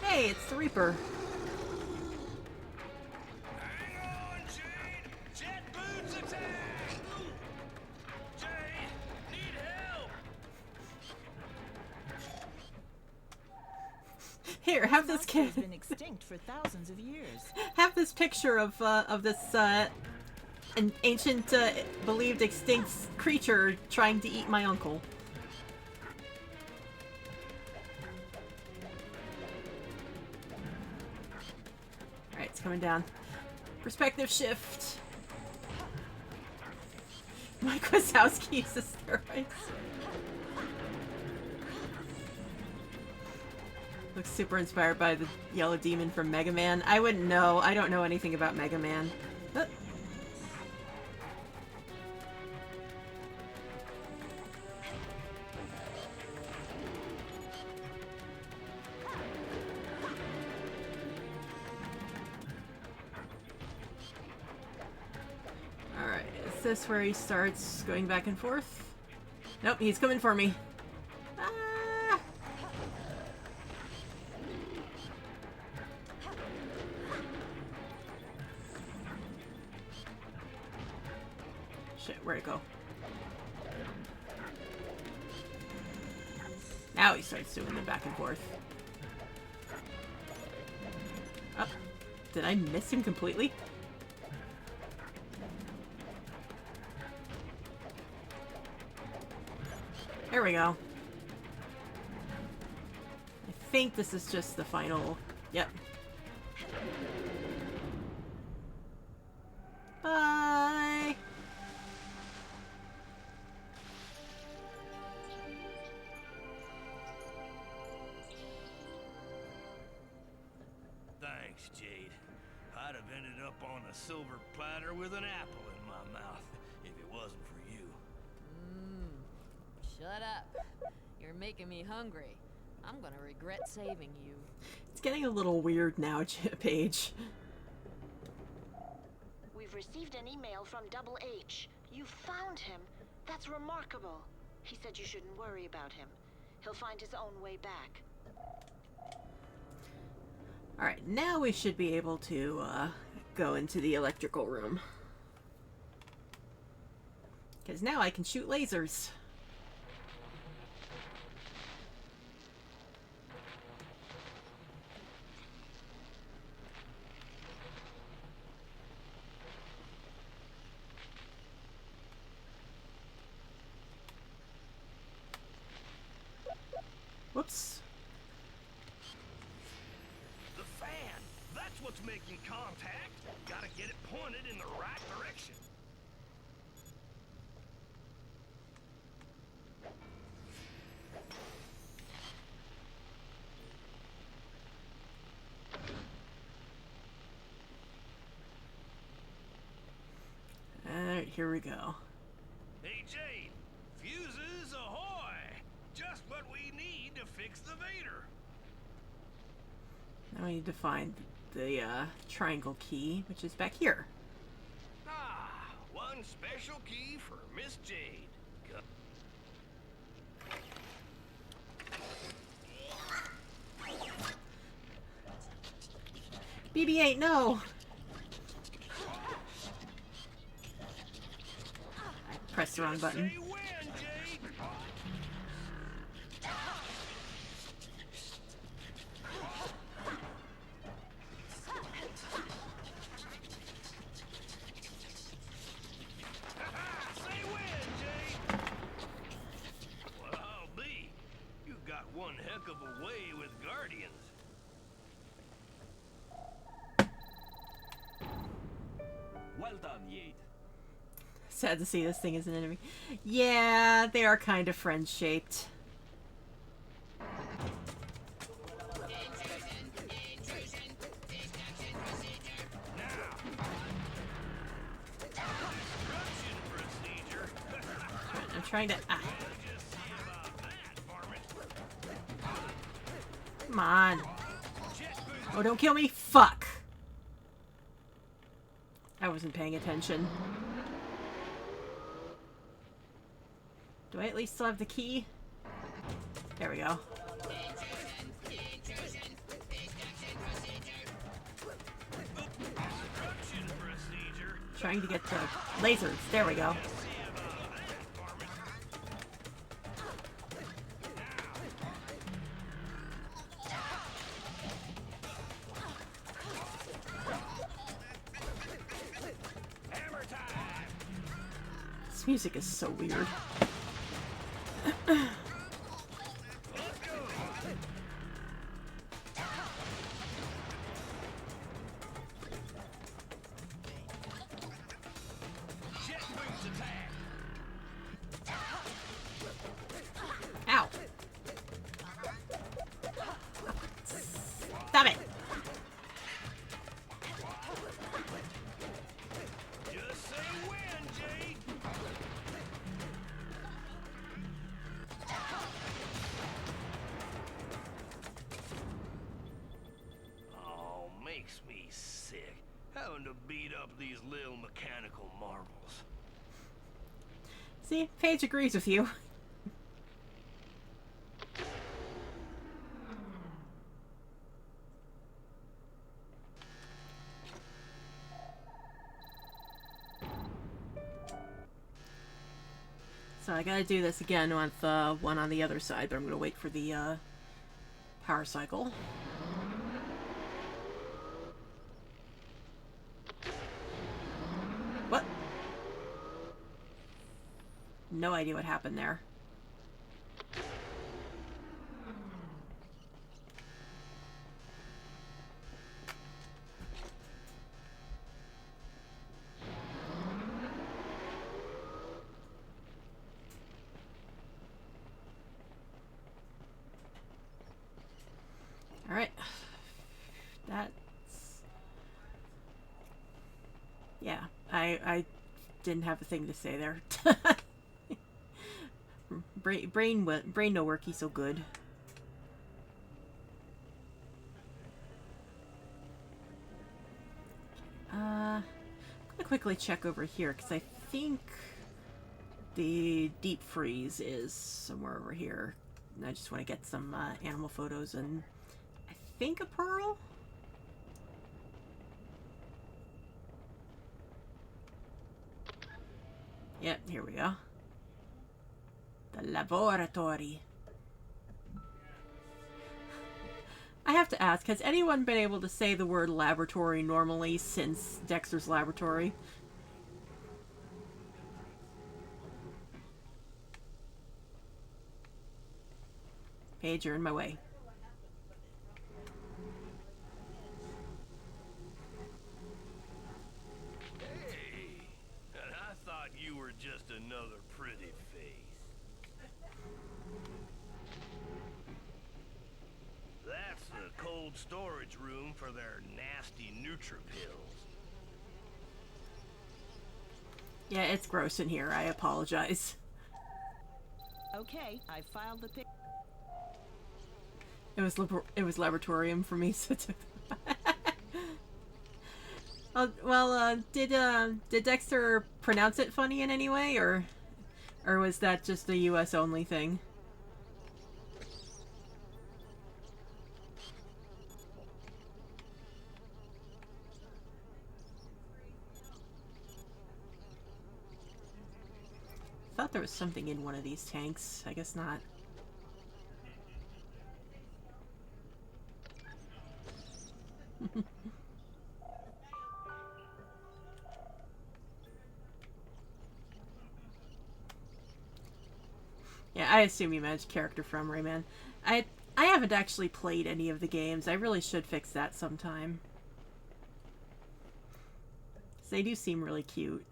Hey, it's the Reaper. Hang on, Jade! Jet boots attack! Jade, need help! Here, have this kid. Has been extinct for thousands of years. Have this picture of this an ancient believed extinct creature trying to eat my uncle. Alright, it's coming down. Perspective shift. Mike Wazowski uses steroids. Looks super inspired by the yellow demon from Mega Man. I wouldn't know. I don't know anything about Mega Man. Alright, is this where he starts going back and forth? Nope, he's coming for me. Ah! Shit, where'd it go? Now he starts doing the back and forth. Oh, did I miss him completely? There we go. I think this is just the final... Yep. Bye! Thanks, Jade. I'd have ended up on a silver platter with an apple in my mouth if it wasn't for you. Shut up. You're making me hungry. I'm gonna regret saving you. It's getting a little weird now, Paige. We've received an email from Double H. You found him. That's remarkable. He said you shouldn't worry about him. He'll find his own way back. Alright, now we should be able to go into the electrical room. Because now I can shoot lasers. Whoops. The fan! That's what's making contact! Gotta get it pointed in the right direction. Alright, here we go. Hey, Jade! Fuses ahoy! Just what we need to fix the Vader. Now I need to find the triangle key, which is back here. Ah, one special key for Miss Jade. BB-8, no! I pressed the wrong button. One heck of a way with Guardians. Well done, Yade. Sad to see this thing as an enemy. Yeah, they are kind of friend-shaped. I'm trying to... Come on. Oh, don't kill me. Fuck. I wasn't paying attention. Do I at least still have the key? There we go. Trying to get the lasers. There we go. This music is so weird. Ow. Stop it. Just say when, Jade. Oh, makes me sick having to beat up these little mechanical marvels. See, Paige agrees with you. So I gotta do this again with one on the other side, but I'm gonna wait for the power cycle. What? No idea what happened there. Alright. That's... Yeah, I didn't have a thing to say there. brain no worky so good. quickly check over here, because I think the deep freeze is somewhere over here. And I just want to get some animal photos and I think a pearl? Yep, here we go. The laboratory. I have to ask, has anyone been able to say the word laboratory normally since Dexter's Laboratory? Paige, you're in my way. Hey, and I thought you were just another pretty face. That's the cold storage room for their nasty neutrophils. Yeah, it's gross in here. I apologize. Okay, I filed the pic. It was laboratorium for me, so it took. Did Dexter pronounce it funny in any way, or was that just a U.S. only thing? Thought there was something in one of these tanks. I guess not. Yeah, I assume you managed character from Rayman. I haven't actually played any of the games. I really should fix that sometime. They do seem really cute.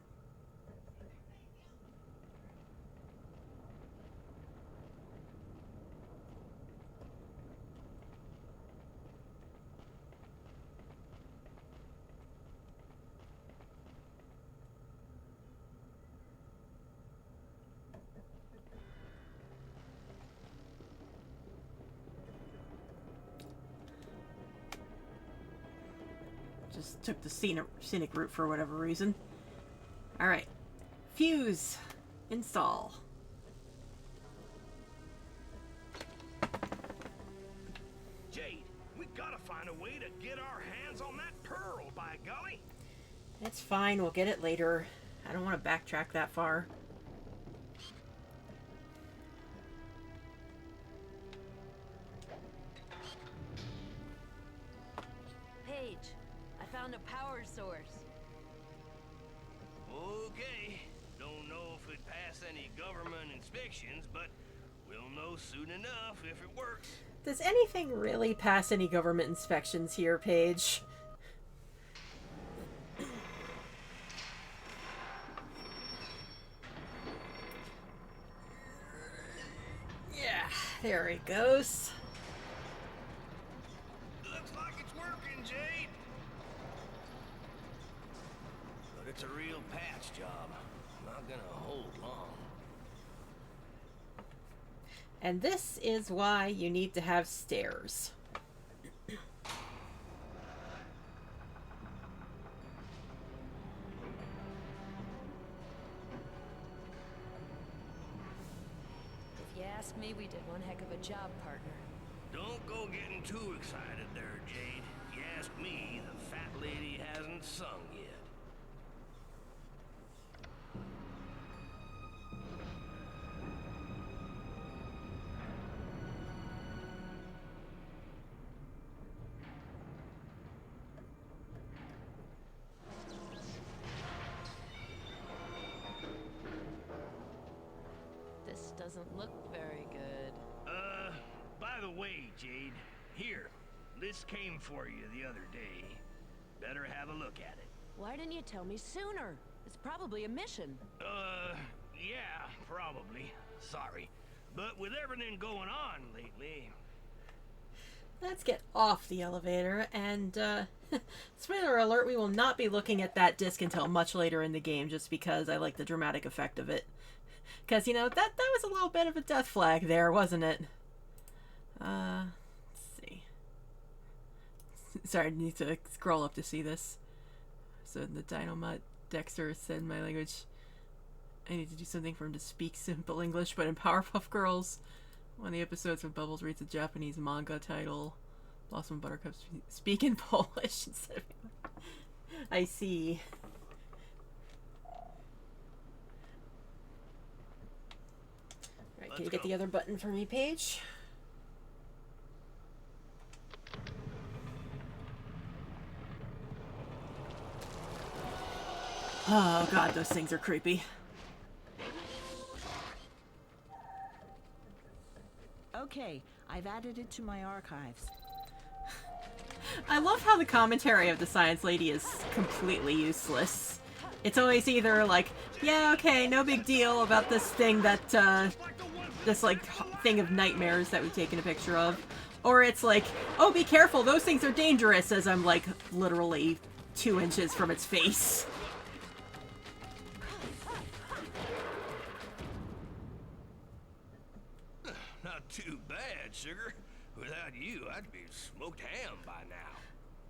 Just took the scenic route for whatever reason. Alright. Fuse. Install. Jade, we gotta find a way to get our hands on that pearl, by golly. It's fine. We'll get it later. I don't want to backtrack that far. Paige, I found a power source. Okay. Don't know if it'd pass any government inspections, but we'll know soon enough if it works. Does anything really pass any government inspections here, Paige? Yeah, there it goes. Looks like it's working, Jade. But it's a real patch job. Not gonna hold long. And this is why you need to have stairs. If you ask me, we did one heck of a job, partner. Don't go getting too excited there, Jade. If you ask me, the fat lady hasn't sung yet. This doesn't look very good. By the way, Jade, here. This came for you the other day. Better have a look at it. Why didn't you tell me sooner? It's probably a mission. Yeah, probably. Sorry. But with everything going on lately... Let's get off the elevator, and, spoiler alert, we will not be looking at that disc until much later in the game, just because I like the dramatic effect of it. Because, you know, that was a little bit of a death flag there, wasn't it? Let's see. Sorry, I need to scroll up to see this. So the Dynamite Dexter said in my language, I need to do something for him to speak simple English, but in Powerpuff Girls, one of the episodes when Bubbles reads a Japanese manga title, Blossom and Buttercup speak in Polish instead of... I see. Alright, can you get the other button for me, Paige? Oh god, those things are creepy. Okay, I've added it to my archives. I love how the commentary of the science lady is completely useless. It's always either like, yeah, okay, no big deal about this thing that, this, like, thing of nightmares that we've taken a picture of. Or it's like, oh, be careful, those things are dangerous, as I'm, like, literally 2 inches from its face. Not too bad, sugar. Without you, I'd be smoked ham by now.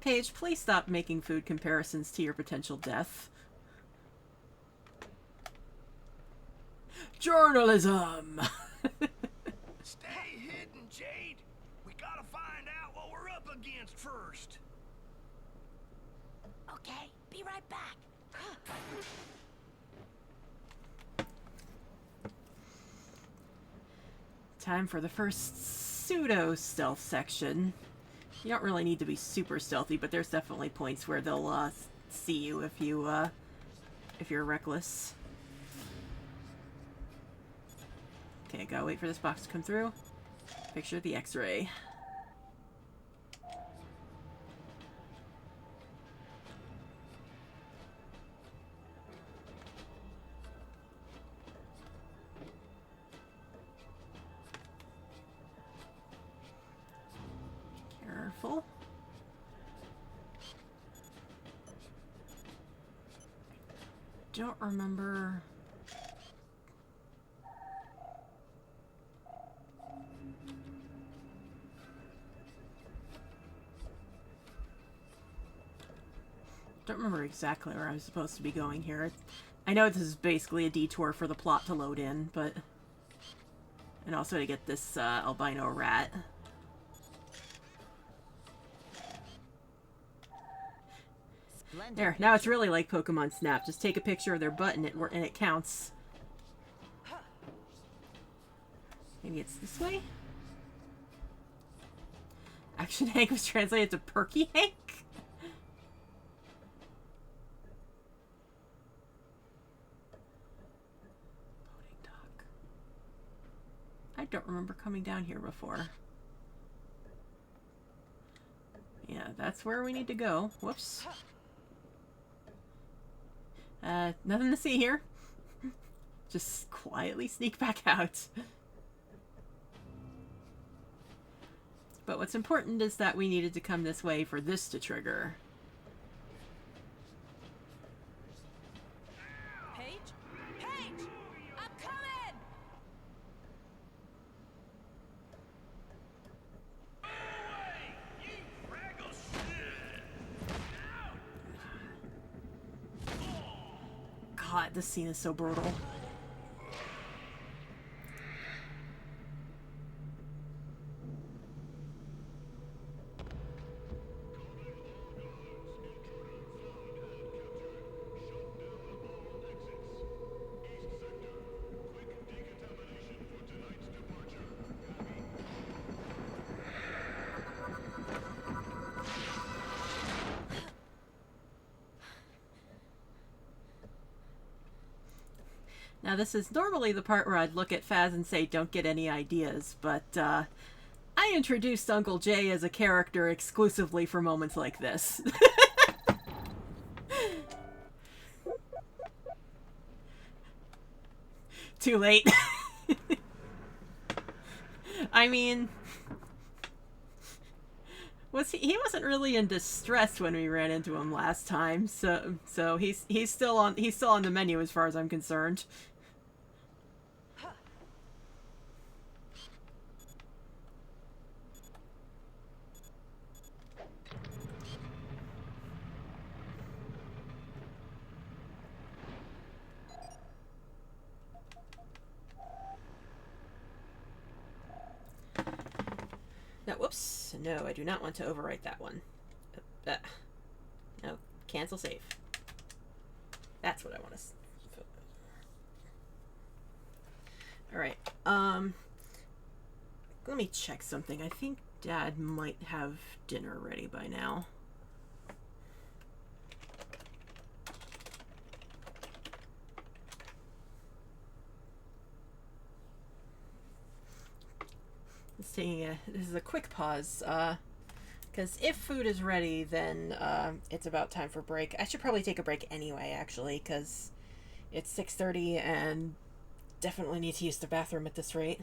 Paige, please stop making food comparisons to your potential death. Journalism! Stay hidden, Jade. We gotta find out what we're up against first. Okay, be right back. Time for the first pseudo-stealth section. You don't really need to be super stealthy, but there's definitely points where they'll see you if you're reckless. Okay, gotta wait for this box to come through. Picture the X-ray. Careful. Don't remember. Don't remember exactly where I was supposed to be going here. I know this is basically a detour for the plot to load in, but... And also to get this albino rat. Splendid. There, now it's really like Pokemon Snap. Just take a picture of their butt and it counts. Maybe it's this way? Action Hank was translated to Perky Hank? Loading dock. I don't remember coming down here before. Yeah, that's where we need to go. Whoops. Nothing to see here. Just quietly sneak back out. But what's important is that we needed to come this way for this to trigger. Paige? Paige! I'm coming! God, this scene is so brutal. Now this is normally the part where I'd look at Faz and say, don't get any ideas, but I introduced Uncle Jay as a character exclusively for moments like this. Too late. I mean, he wasn't really in distress when we ran into him last time, so he's still on the menu as far as I'm concerned. no, I do not want to overwrite that one. No, cancel save. That's what I want to. All right. Let me check something. I think Dad might have dinner ready by now. This is a quick pause, because if food is ready, then it's about time for break. I should probably take a break anyway, actually, because it's 6:30 and definitely need to use the bathroom at this rate.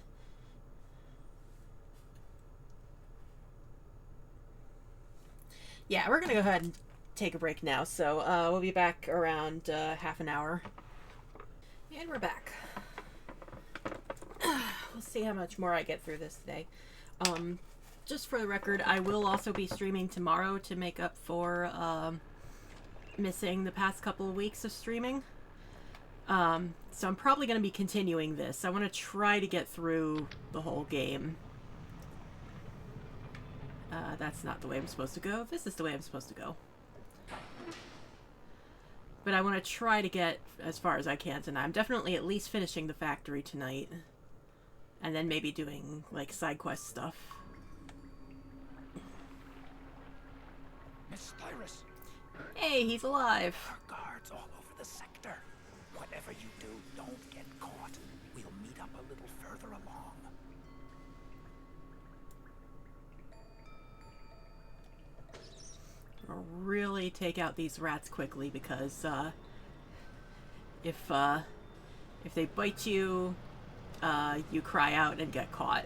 Yeah, we're gonna go ahead and take a break now, so we'll be back around half an hour. And we're back. We'll see how much more I get through this today. Just for the record, I will also be streaming tomorrow to make up for missing the past couple of weeks of streaming. So I'm probably going to be continuing this. I want to try to get through the whole game. That's not the way I'm supposed to go. This is the way I'm supposed to go. But I want to try to get as far as I can tonight. I'm definitely at least finishing the factory tonight. And then maybe doing, like, side quest stuff. Miss Styrus! Hey, he's alive! Guards all over the sector. Whatever you do, don't get caught. We'll meet up a little further along. I'll really take out these rats quickly because if they bite you, you cry out and get caught.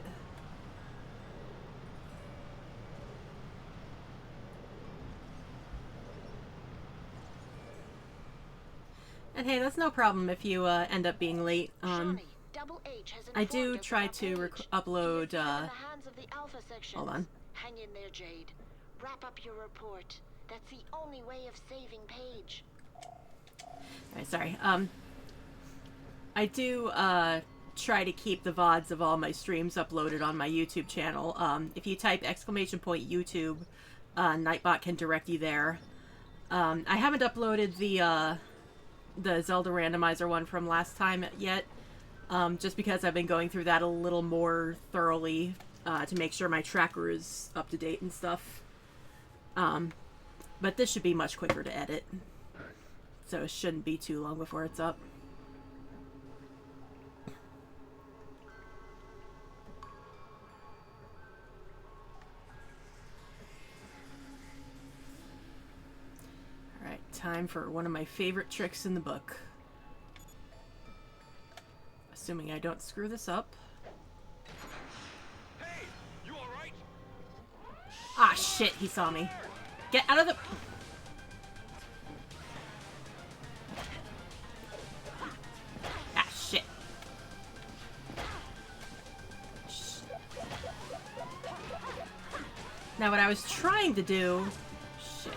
And hey, that's no problem if you end up being late. I do try to upload. Hold on. Hang in there, Jade. Wrap up your report. That's the only way of saving Paige. Alright, sorry. I do try to keep the VODs of all my streams uploaded on my YouTube channel. If you type !YouTube, Nightbot can direct you there. I haven't uploaded the Zelda randomizer one from last time yet, just because I've been going through that a little more thoroughly to make sure my tracker is up to date and stuff. But this should be much quicker to edit, so it shouldn't be too long before it's up. Alright, time for one of my favorite tricks in the book. Assuming I don't screw this up. Hey, you all right? Ah, shit, he saw me. Get out of the... Ah, shit. Now what I was trying to do... Shit.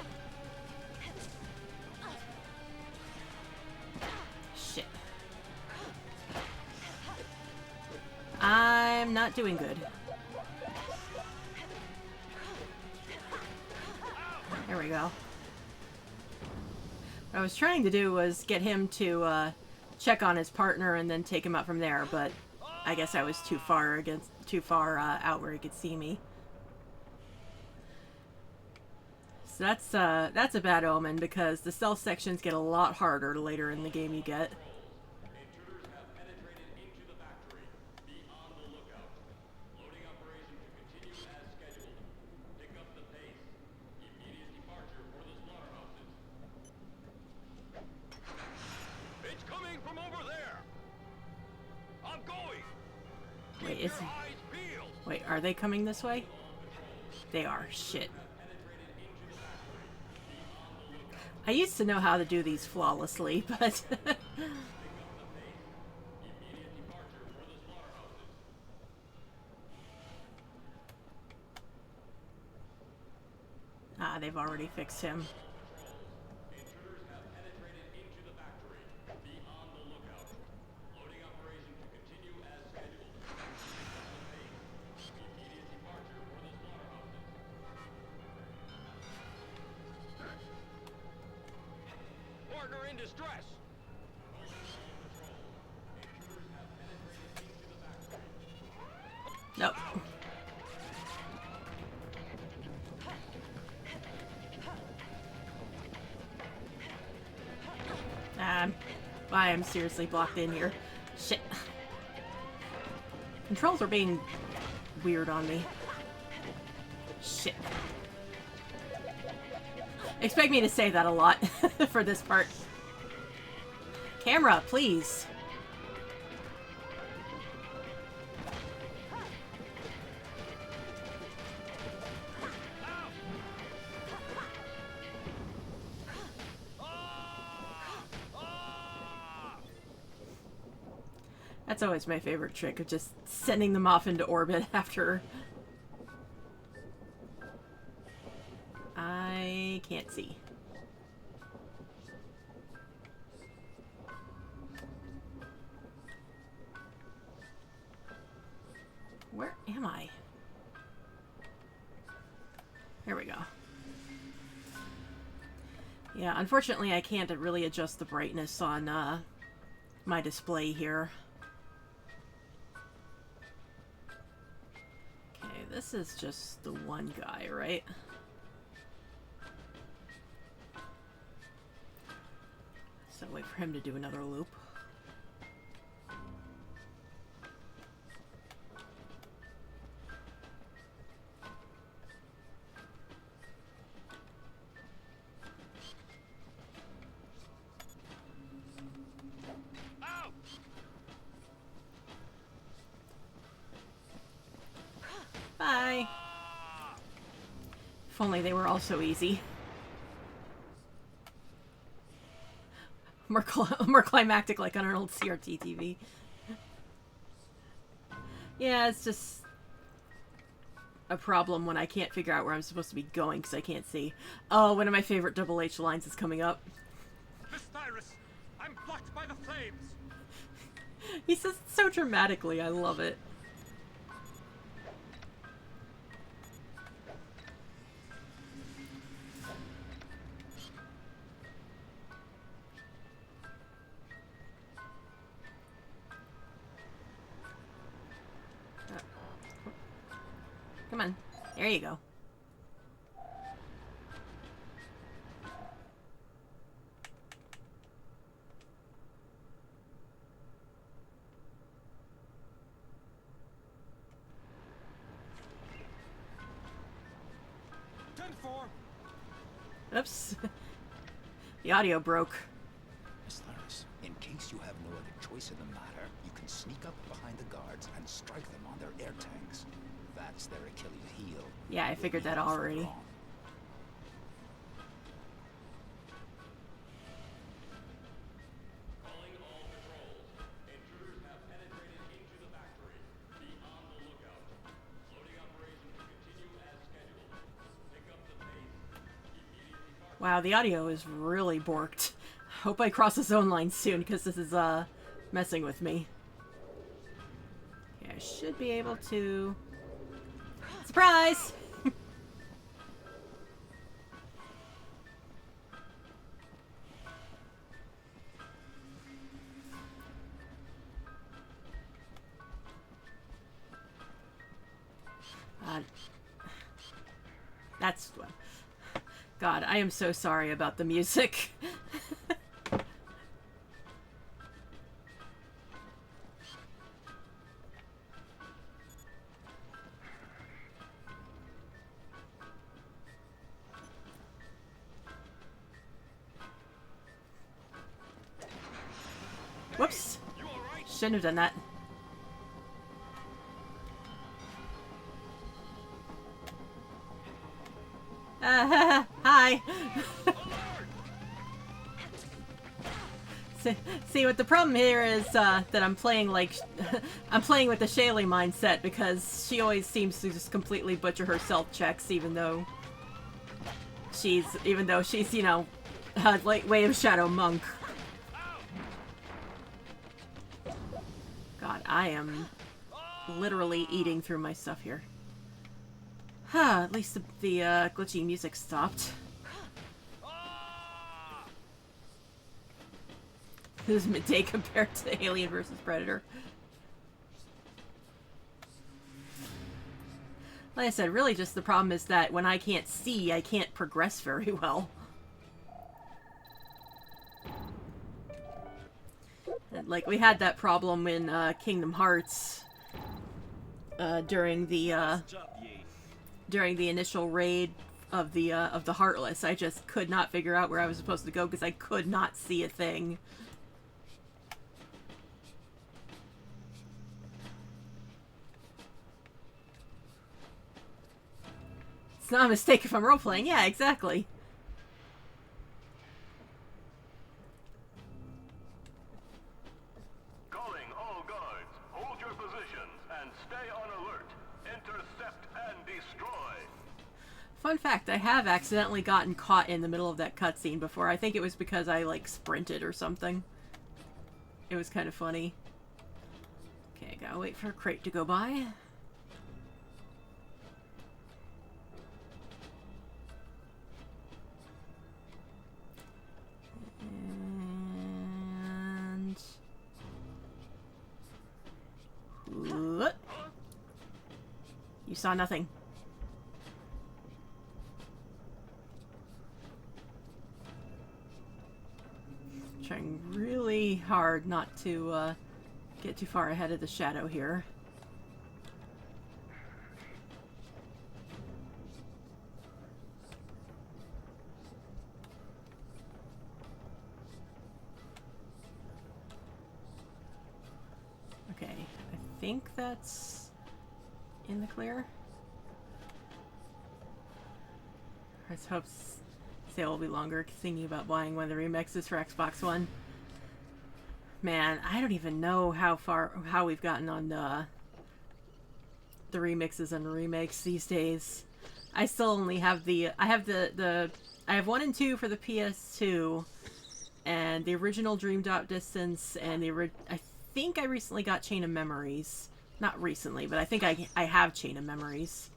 Shit. I'm not doing good. There we go. What I was trying to do was get him to check on his partner and then take him up from there, but I guess I was too far out where he could see me. So that's a bad omen because the stealth sections get a lot harder later in the game you get. It's coming from over there. I'm going. Wait, wait, are they coming this way? They are. Shit. I used to know how to do these flawlessly, but... Ah, they've already fixed him. in distress. Nope. I am seriously blocked in here. Shit. Controls are being weird on me. Shit. Expect me to say that a lot for this part. Camera, please. That's always my favorite trick, of just sending them off into orbit after. I can't see. Where am I? Here we go. Yeah, unfortunately I can't really adjust the brightness on my display here. Okay, this is just the one guy, right? So wait for him to do another loop. Bye. If only they were all so easy. More climactic, like on an old CRT TV. Yeah, it's just a problem when I can't figure out where I'm supposed to be going because I can't see. Oh, one of my favorite Double H lines is coming up. Miss Cyrus, I'm blocked by the flames. He says it so dramatically. I love it. Come on. There you go. Oops. The audio broke. Miss Cyrus, in case you have no other choice in the matter, you can sneak up behind the guards and strike them on their air tanks. That's their Achilles heel. Yeah, I figured that already. Wow, the audio is really borked. Hope I cross the zone line soon, because this is, messing with me. Okay, I should be able to... Surprise! That's... God, I am so sorry about the music. Whoops. Shouldn't have done that. Hi. See, what the problem here is that I'm playing like I'm playing with the Shaylee mindset, because she always seems to just completely butcher her self checks, even though she's you know, like Way of Shadow monk. God, I am literally eating through my stuff here. At least the glitchy music stopped. This is midday compared to Alien versus Predator. Like I said, really just the problem is that when I can't see, I can't progress very well. And, like, we had that problem in Kingdom Hearts during the initial raid of the Heartless. I just could not figure out where I was supposed to go because I could not see a thing. It's not a mistake if I'm role-playing. Yeah, exactly. Calling all guards. Hold your positions and stay on alert. Intercept and destroy. Fun fact, I have accidentally gotten caught in the middle of that cutscene before. I think it was because I, like, sprinted or something. It was kind of funny. Okay, gotta wait for a crate to go by. And... What? You saw nothing. Trying really hard not to get too far ahead of the shadow here. Okay, I think that's in the clear. Let's hope sale will be longer, thinking about buying one of the remixes for Xbox One. Man, I don't even know how we've gotten on the remixes and remakes these days. I still only have I have 1 and 2 for the PS2, and the original Dream Drop Distance, and I think I recently got Chain of Memories. Not recently, but I think I have Chain of Memories.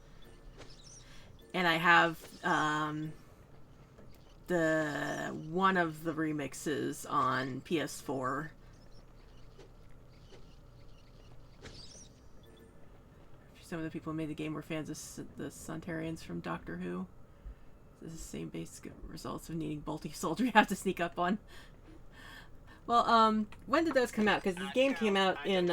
And I have the one of the remixes on PS4. Some of the people who made the game were fans of the Sontarians from Doctor Who. This is the same basic results of needing bulky soldier you have to sneak up on. Well, when did those come out? Because the game came out in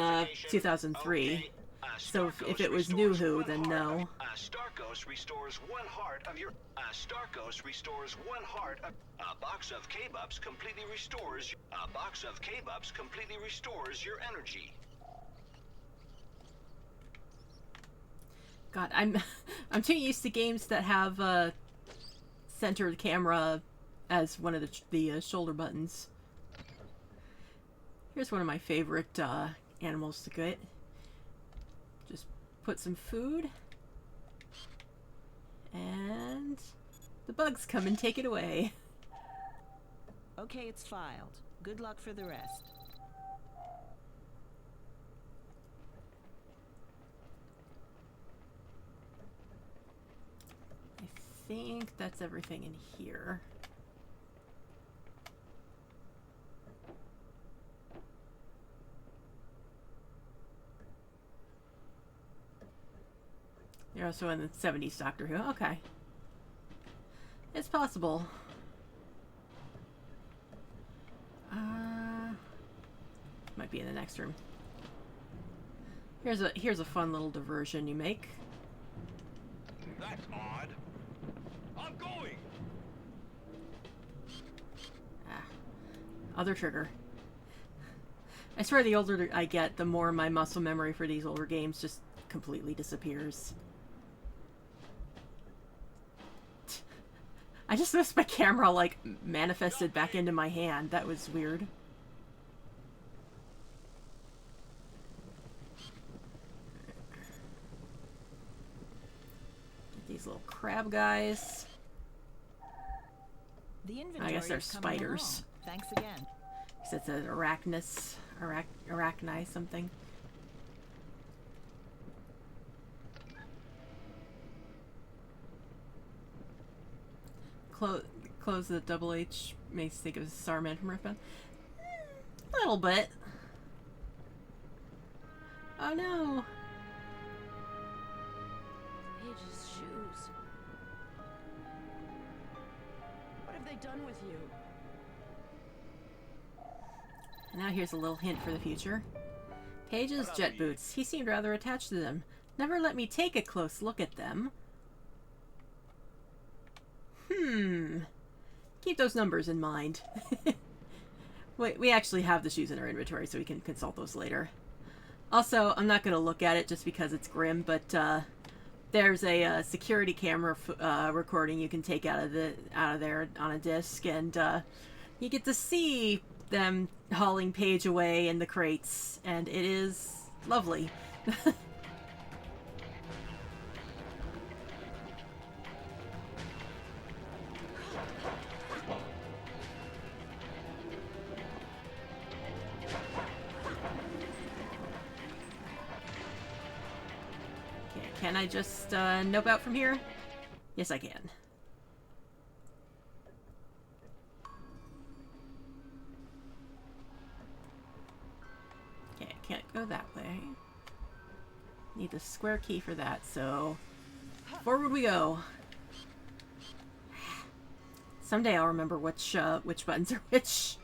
2003. So if it was New Who, then no. Starkos restores 1 heart of your... Starkos restores 1 heart of... A box of K-Bups completely restores... A box of K-Bups completely restores your energy. God, I'm too used to games that have centered camera as one of the shoulder buttons. Here's one of my favorite animals to get. Just put some food, and the bugs come and take it away. Okay, it's filed. Good luck for the rest. I think that's everything in here. You're also in the 70s Doctor Who. Okay. It's possible. Might be in the next room. Here's a fun little diversion you make. That's odd. I'm going. Other trigger. I swear the older I get, the more my muscle memory for these older games just completely disappears. I just missed my camera, like, manifested back into my hand. That was weird. Get these little crab guys. The inventory I guess they're is coming spiders. along. Thanks again. Because it's an arachni something. Close the double H makes me think of Starman from Earthbound. little bit. Oh no. Paige's shoes. What have they done with you? Now here's a little hint for the future. Paige's jet boots. He seemed rather attached to them. Never let me take a close look at them. Keep those numbers in mind. We actually have the shoes in our inventory, so we can consult those later. Also, I'm not going to look at it just because it's grim, but there's a security camera recording you can take out of there on a disc, and you get to see them hauling Paige away in the crates, and it is lovely. Can I just nope out from here? Yes, I can. Okay, I can't go that way. Need the square key for that, so forward we go. Someday I'll remember which buttons are which.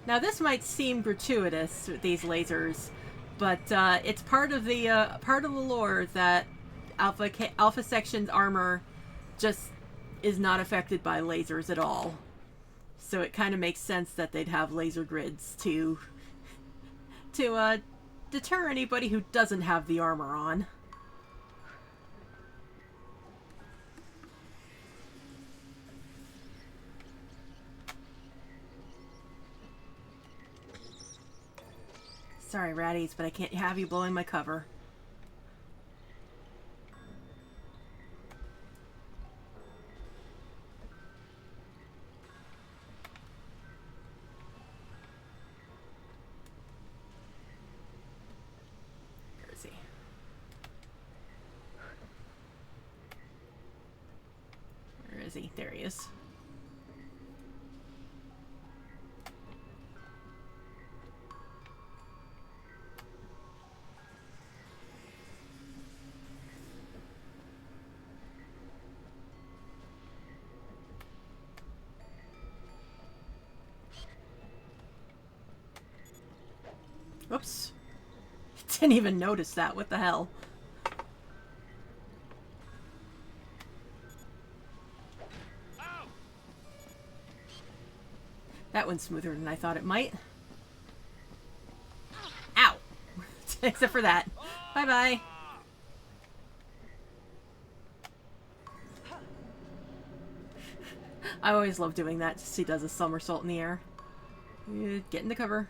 Now this might seem gratuitous with these lasers, but it's part of the lore that Alpha Section's armor just is not affected by lasers at all. So it kind of makes sense that they'd have laser grids to deter anybody who doesn't have the armor on. Sorry, ratties, but I can't have you blowing my cover. Where is he? Where is he? There he is. Whoops. Didn't even notice that. What the hell? That went smoother than I thought it might. Ow! Except for that. Bye-bye. I always love doing that. Just he does a somersault in the air. Get in the cover.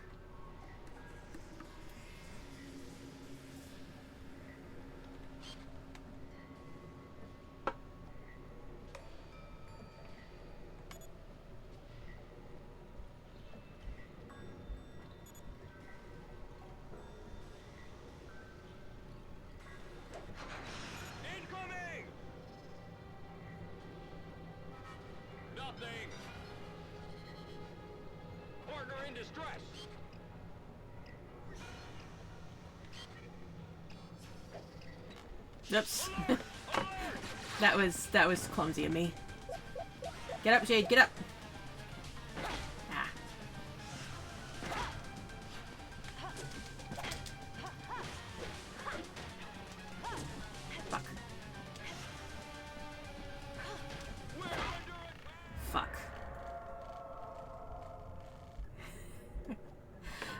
Oops. that was clumsy of me. Get up, Jade, get up. Ah. Fuck. Fuck.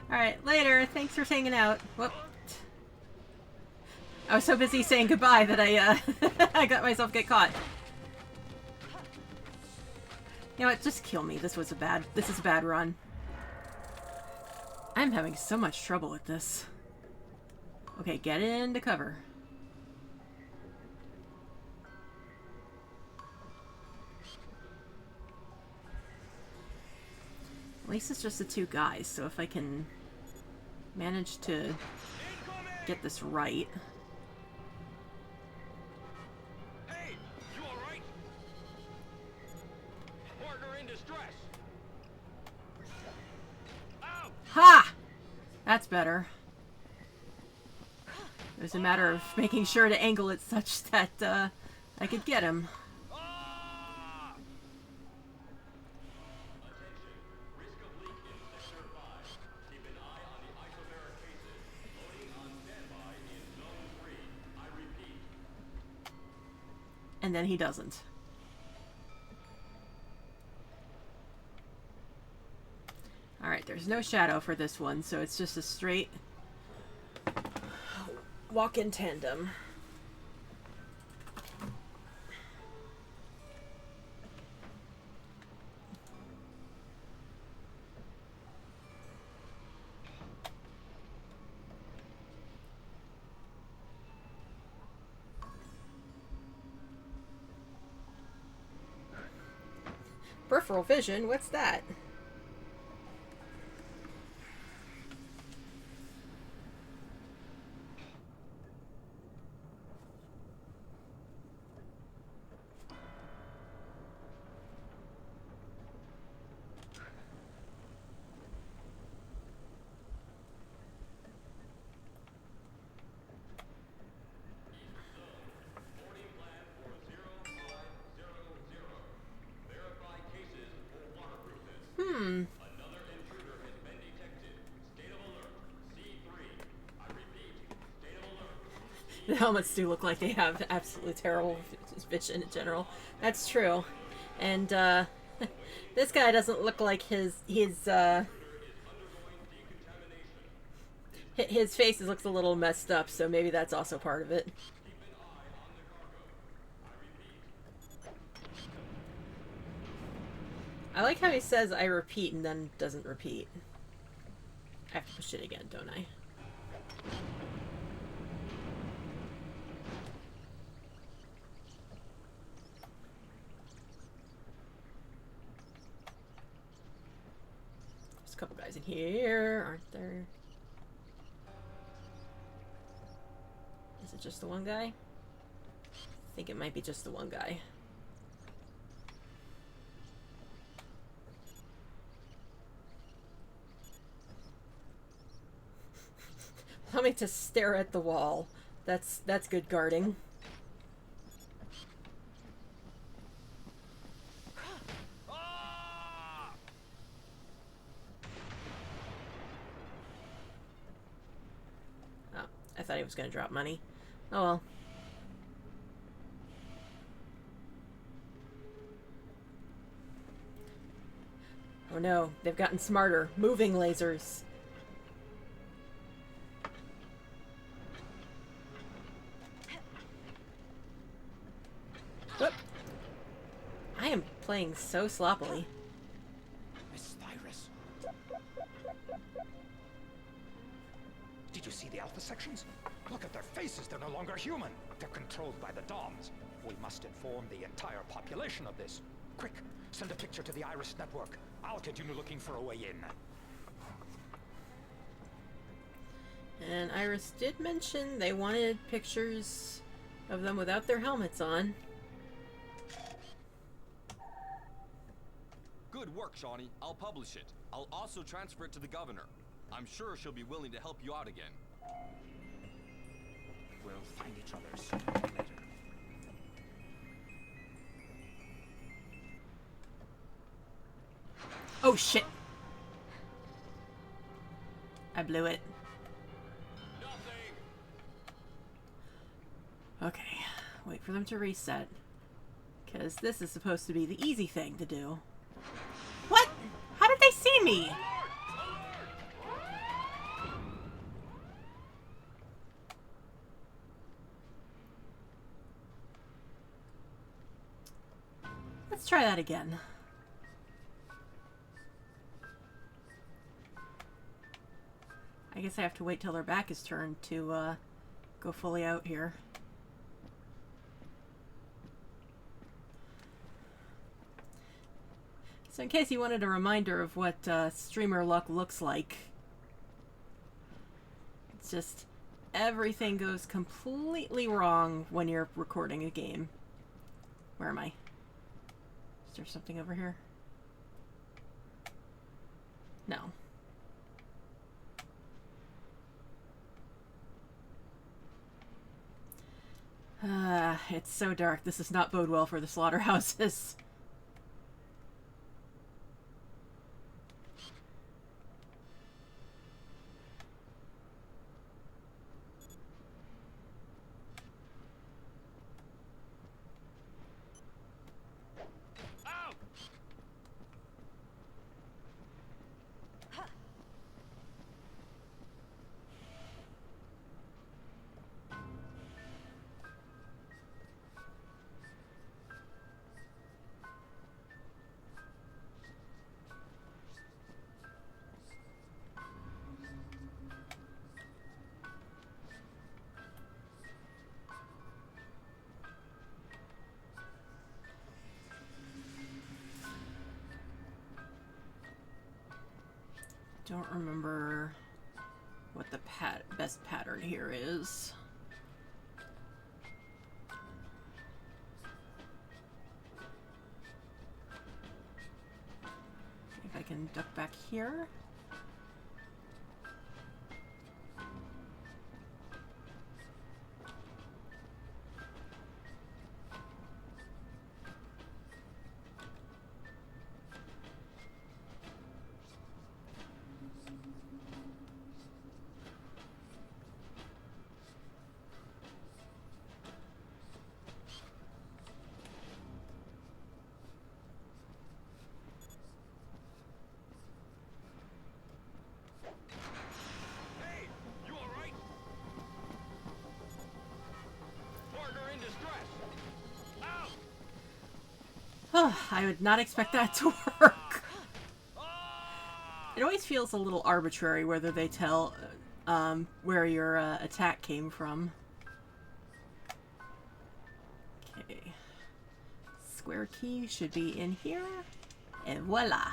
Alright, later. Thanks for hanging out. Whoop. I was so busy saying goodbye that I I got myself get caught. You know what? Just kill me. This is a bad run. I'm having so much trouble with this. Okay, get into cover. At least it's just the two guys, so if I can manage to get this right. in distress. Ow! Ha! That's better. It was a matter of making sure to angle it such that I could get him. And then he doesn't. Alright, there's no shadow for this one, so it's just a straight walk in tandem. Peripheral vision? What's that? The helmets do look like they have absolutely terrible vision in general. That's true. And this guy doesn't look like his face looks a little messed up, so maybe that's also part of it. I like how he says "I repeat" and then doesn't repeat. I have to push it again, don't I? There's a couple guys in here, aren't there? Is it just the one guy? I think it might be just the one guy. Allow me to stare at the wall. That's good guarding. Oh, I thought he was gonna drop money. Oh well. Oh no, they've gotten smarter. Moving lasers. Whoop. I am playing so sloppily. Miss Iris. Did you see the Alpha sections? Look at their faces, they're no longer human. They're controlled by the DOMs. We must inform the entire population of this. Quick, send a picture to the Iris network. I'll continue looking for a way in. And Iris did mention they wanted pictures of them without their helmets on. Good work, Shawnee. I'll publish it. I'll also transfer it to the governor. I'm sure she'll be willing to help you out again. We'll find each other sooner or later. Oh shit! I blew it. Okay, wait for them to reset. Because this is supposed to be the easy thing to do. What? How did they see me? Let's try that again. I guess I have to wait till their back is turned to go fully out here. So in case you wanted a reminder of what streamer luck looks like, it's just everything goes completely wrong when you're recording a game. Where am I? Is there something over here? No. It's so dark. This does not bode well for the slaughterhouses. Don't remember what the best pattern here is. If I can duck back here. I would not expect that to work. It always feels a little arbitrary whether they tell where your attack came from. Okay. Square key should be in here. And voila.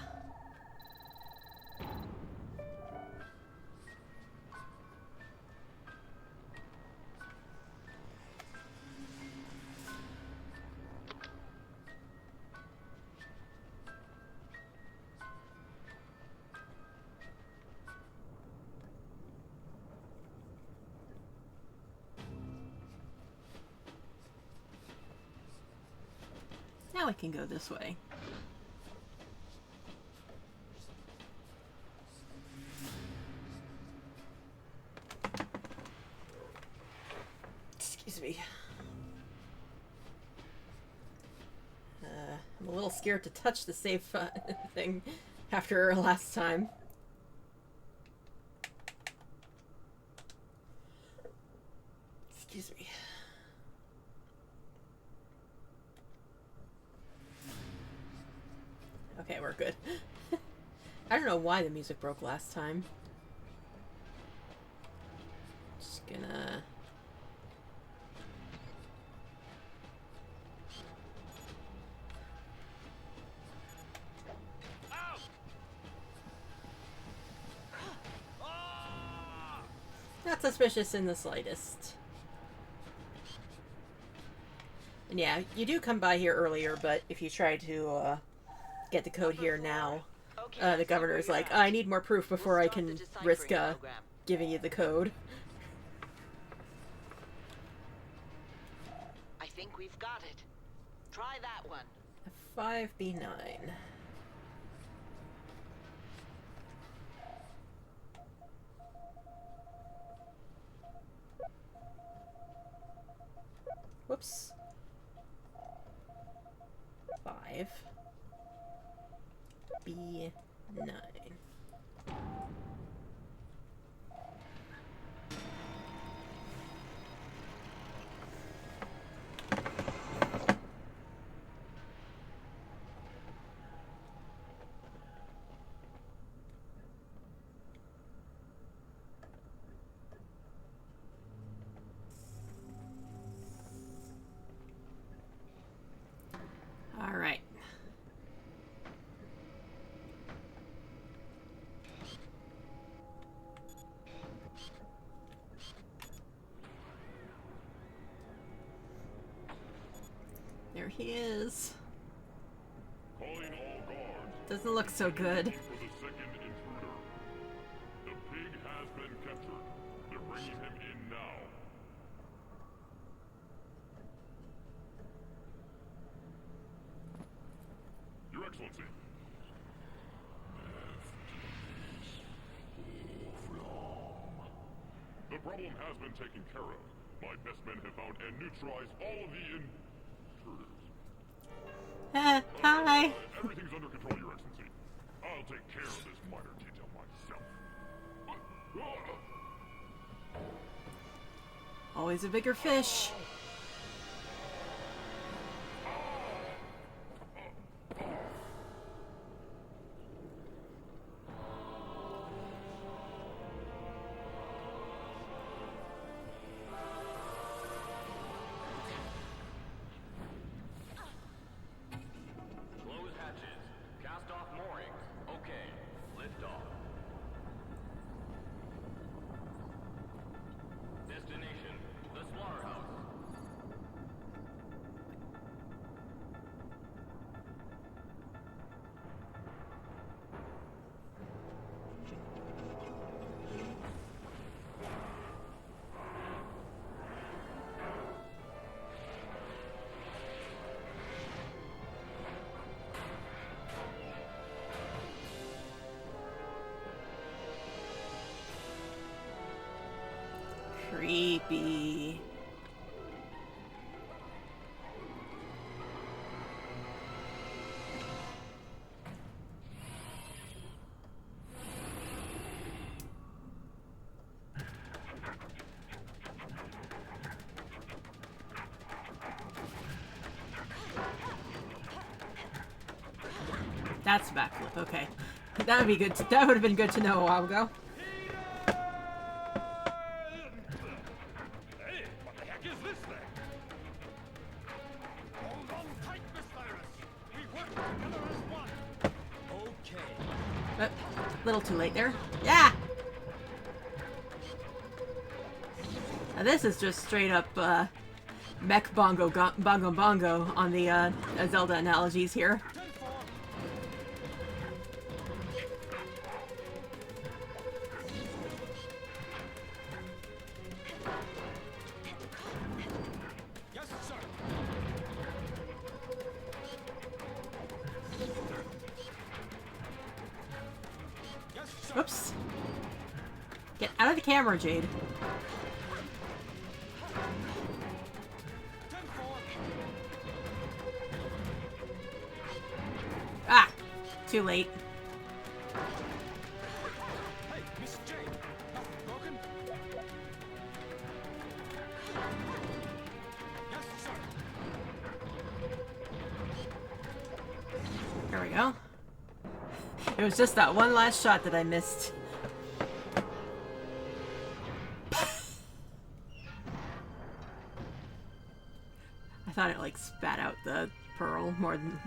Now I can go this way. Excuse me. I'm a little scared to touch the save thing after last time. Excuse me. Okay, we're good. I don't know why the music broke last time. Just gonna... Not suspicious in the slightest. And yeah, you do come by here earlier, but if you try to get the code here now, the governor's like, I need more proof before I can risk giving you the code. I think we've got it. Try that one. 5B9. Whoops. 5B9. All right. There he is. Doesn't look so good. For the second intruder. casualty. The problem has been taken care of. My best men have found and neutralized all of the intruders. Hi. Everything's under control, Your Excellency. I'll take care of this minor detail myself. Always a bigger fish. Close hatches. Cast off moorings. Okay. Lift off. Destination, the slaughterhouse. Creepy. That's a backflip. Okay, that would be good. That would have been good to know a while ago. Hey, what the heck is this thing? Hold on tight, Miss Cyrus. We work together as one. Okay. Little too late there. Yeah. Now this is just straight up mech bongo bongo on the Zelda analogies here. Yes, sir. Yes, sir. Whoops. Get out of the camera, Jade. Ah! Too late. Hey, Miss Jade. Nothing broken? Yes, sir. There we go. It was just that one last shot that I missed. I thought it like spat out the pearl more than...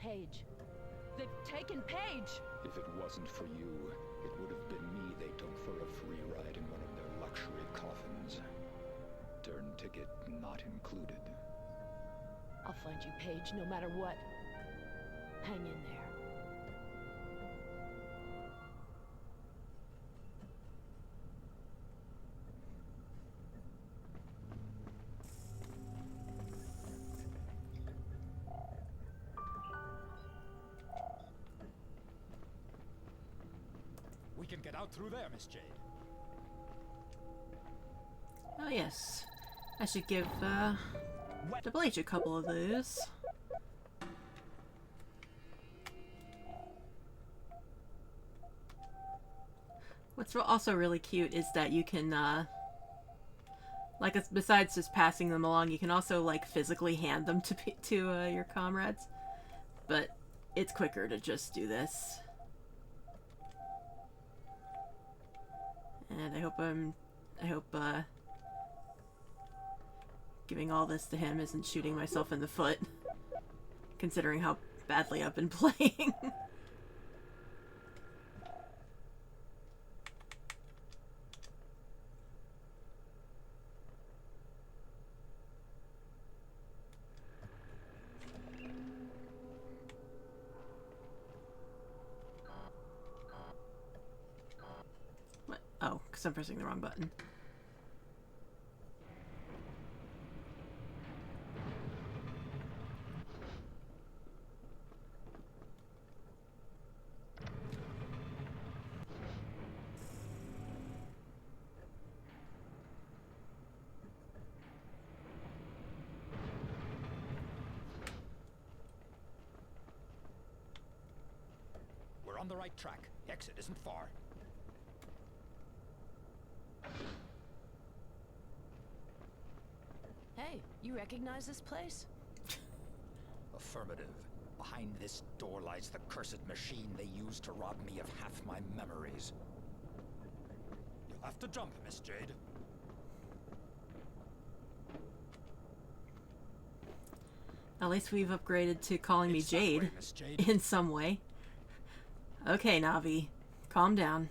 Paige. They've taken Paige! If it wasn't for you, it would have been me they took for a free ride in one of their luxury coffins. Turn ticket not included. I'll find you, Paige, no matter what. Hang in there. We can get out through there, Miss Jade. Oh yes. I should give Double H a couple of those. What's also really cute is that you can like besides just passing them along, you can also like physically hand them to your comrades. But it's quicker to just do this. And I hope giving all this to him isn't shooting myself in the foot, considering how badly I've been playing. I'm pressing the wrong button. We're on the right track. Exit isn't far. Hey, you recognize this place? Affirmative. Behind this door lies the cursed machine they used to rob me of half my memories. You'll have to jump, Miss Jade. At least we've upgraded to calling me Jade, way, Miss Jade. in some way. Okay, Navi. Calm down.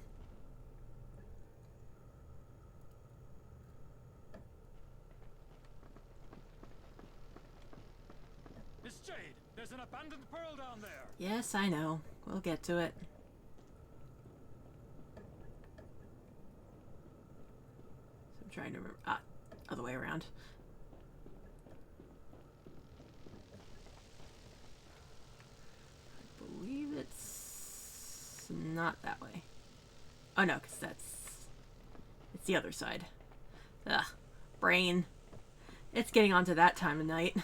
Miss Jade, there's an abandoned pearl down there. Yes, I know. We'll get to it. So I'm trying to remember. Ah, other way around. I believe it's not that way. Oh no, because it's the other side. Ugh, brain. It's getting onto that time of night.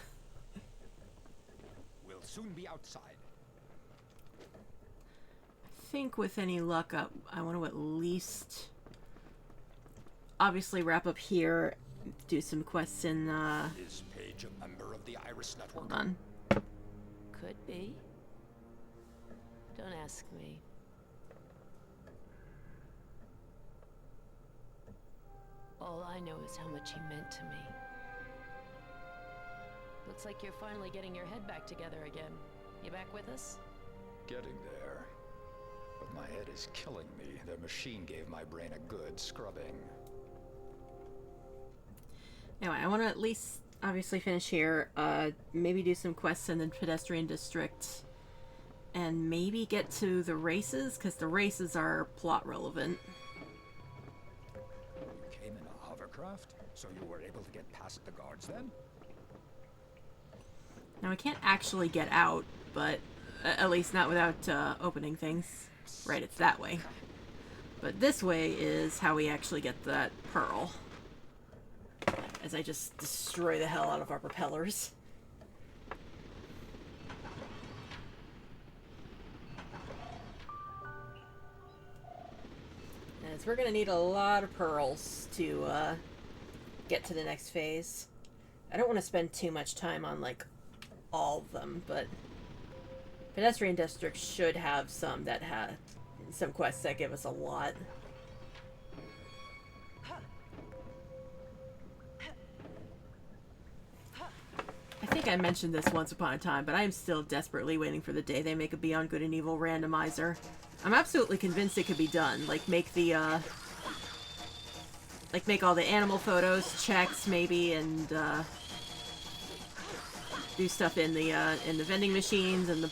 We'll soon be outside. I think with any luck, I want to at least obviously wrap up here, do some quests in, Is Paige a member of the Iris Network? hold on. Could be. Don't ask me. All I know is how much he meant to me. Looks like you're finally getting your head back together again. You back with us? Getting there. But my head is killing me. The machine gave my brain a good scrubbing. Anyway, I want to at least obviously finish here. Maybe do some quests in the pedestrian district. And maybe get to the races, because the races are plot relevant. You came in a hovercraft? So you were able to get past the guards then? Now, I can't actually get out, but at least not without opening things. Right, it's that way. But this way is how we actually get that pearl. As I just destroy the hell out of our propellers. As we're gonna need a lot of pearls to get to the next phase. I don't want to spend too much time on, like, all of them, but pedestrian district should have some that have some quests that give us a lot. I think I mentioned this once upon a time, but I am still desperately waiting for the day they make a Beyond Good and Evil randomizer. I'm absolutely convinced it could be done. Like, make the, make all the animal photos checks, maybe, and, do stuff in the vending machines and the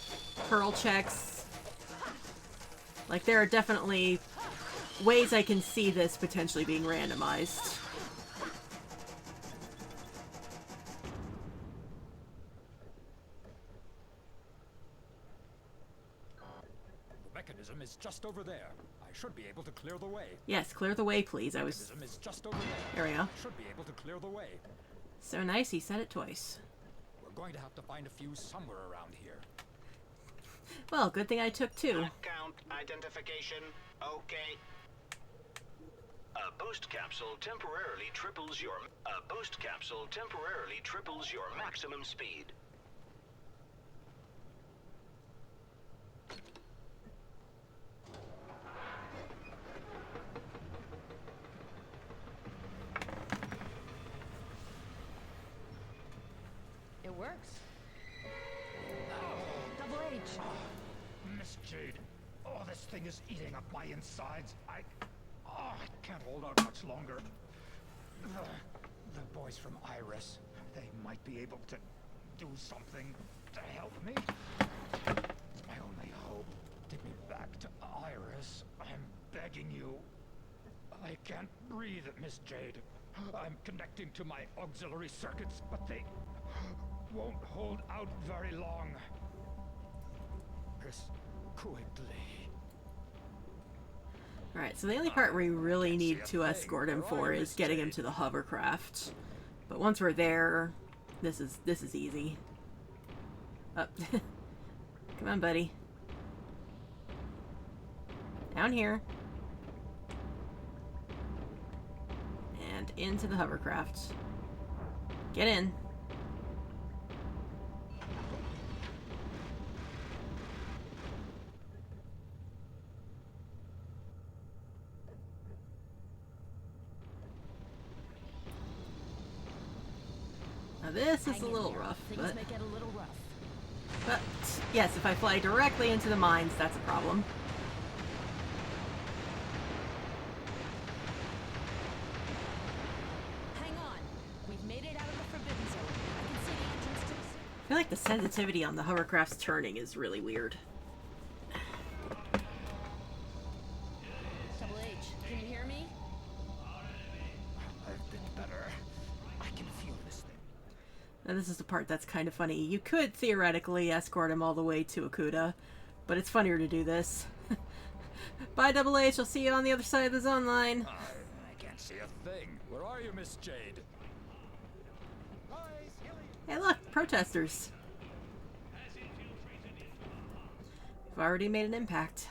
pearl checks. Like, there are definitely ways I can see this potentially being randomized. The mechanism is just over there. I should be able to clear the way. Yes, clear the way, please. I was... Mechanism is just over there. There we go. I should be able to clear the way. So nice, he said it twice. We're going to have to find a few somewhere around here. Well, good thing I took two. Count identification. Okay. A boost capsule temporarily triples your maximum speed. It works. Double H. Miss Jade, oh, this thing is eating up my insides. I can't hold out much longer. The boys from Iris, they might be able to do something to help me. It's my only hope. Take me back to Iris. I'm begging you. I can't breathe, Miss Jade. I'm connecting to my auxiliary circuits, but they won't hold out very long. Miss, quickly. Alright, so the only part we really need to escort him for is getting him to the hovercraft. But once we're there, this is easy. Up. Come on, buddy. Down here. And into the hovercraft. Get in. Now this is a little rough, Things may get a little rough. but yes, if I fly directly into the mines, that's a problem. Hang on. We've made it out of the Forbidden Zone. I can see the entrance to the city. I feel like the sensitivity on the hovercraft's turning is really weird. Double H, can you hear me? I've been better. I can feel this thing. Now this is the part that's kind of funny. You could theoretically escort him all the way to Akuta, but it's funnier to do this. Bye, Double H. I'll see you on the other side of the zone line. I can't see a thing. Where are you, Miss Jade? Hey, look, protesters. We've already made an impact.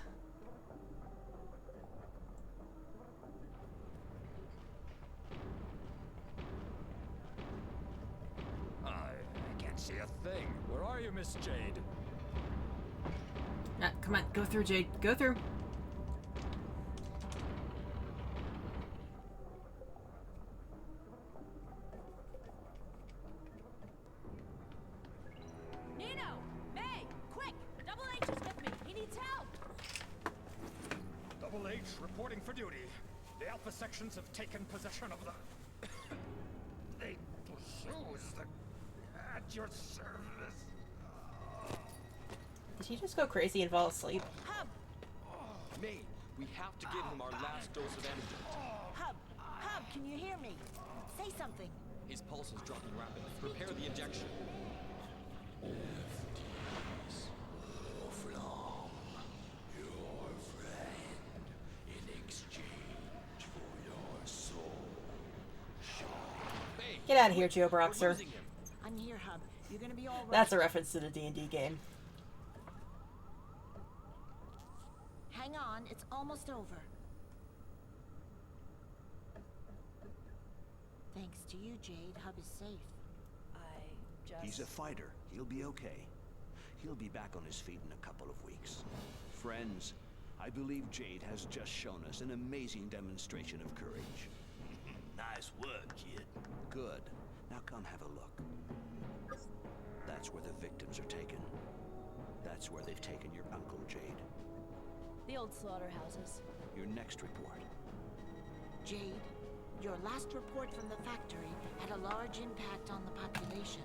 I can't see a thing. Where are you, Miss Jade? Come on, go through, Jade. Go through. Nino! May! Quick! Double H is with me. He needs help. Double H reporting for duty. The Alpha sections have taken possession of the... they shoes at your service. Did he just go crazy and fall asleep? Hub! May, we have to give him our last dose of antidote. Hub, can you hear me? Say something. His pulse is dropping rapidly. Prepare the injection. Get out of here, Joe Broxer. I'm here, Hub. You're gonna be all right. That's a reference to the D&D game. Hang on, it's almost over. Thanks to you, Jade, Hub is safe. He's a fighter. He'll be okay. He'll be back on his feet in a couple of weeks. Friends, I believe Jade has just shown us an amazing demonstration of courage. Nice work, kid. Good. Now come have a look. That's where the victims are taken. That's where they've taken your uncle, Jade. The old slaughterhouses. Your next report. Jade, your last report from the factory had a large impact on the population.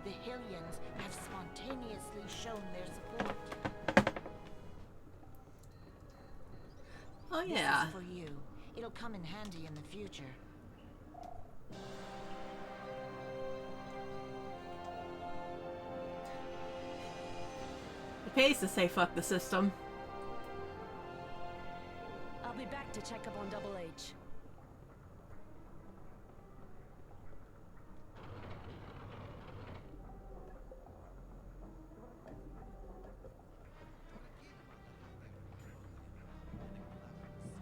The Hylians have spontaneously shown their support. Oh yeah. This is for you. It'll come in handy in the future. It pays to say fuck the system. I'll be back to check up on Double H.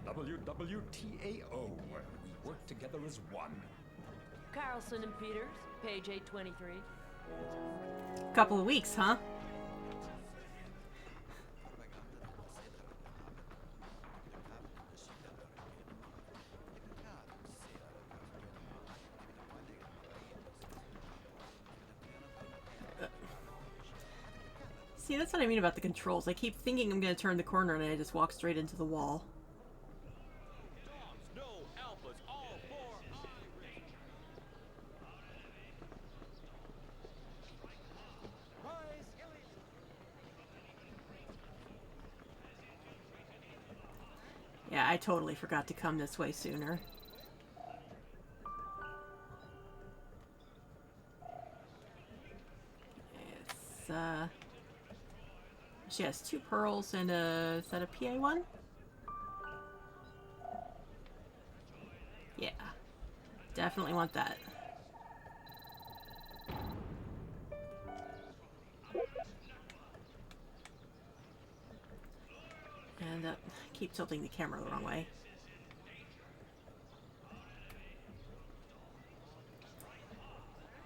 WWTAO. We work together as one. Carlson and Peters, page 823. Couple of weeks, huh? See, that's what I mean about the controls. I keep thinking I'm going to turn the corner and I just walk straight into the wall. Yeah, I totally forgot to come this way sooner. It's, she has 2 pearls and a... Is that a PA1? Yeah. Definitely want that. And keep tilting the camera the wrong way.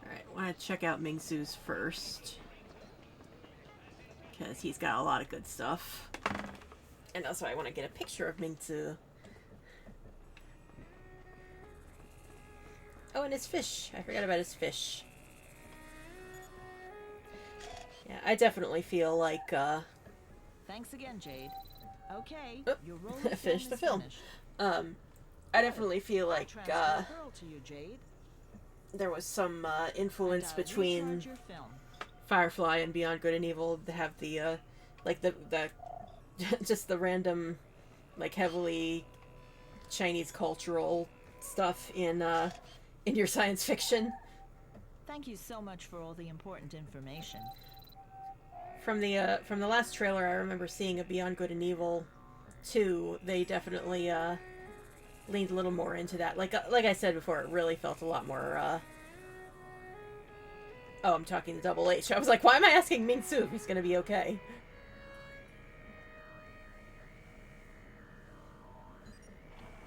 Alright, want to check out Mingsu's first. Because he's got a lot of good stuff. And also I want to get a picture of Mingsu. Oh, and his fish. I forgot about his fish. Yeah, I definitely feel like, Thanks again, Jade. Okay, oh, your role of finish the film. finished. I definitely feel like, Transfer the pearl to you, Jade. there was some, influence And I'll between recharge your film. Firefly and Beyond Good and Evil to have the, like, the just the random, like, heavily Chinese cultural stuff in your science fiction. Thank you so much for all the important information. From the last trailer, I remember seeing a Beyond Good and Evil 2. They definitely leaned a little more into that. Like I said before, it really felt a lot more. Oh, I'm talking to Double H. I was like, why am I asking Mingsu if he's gonna be okay?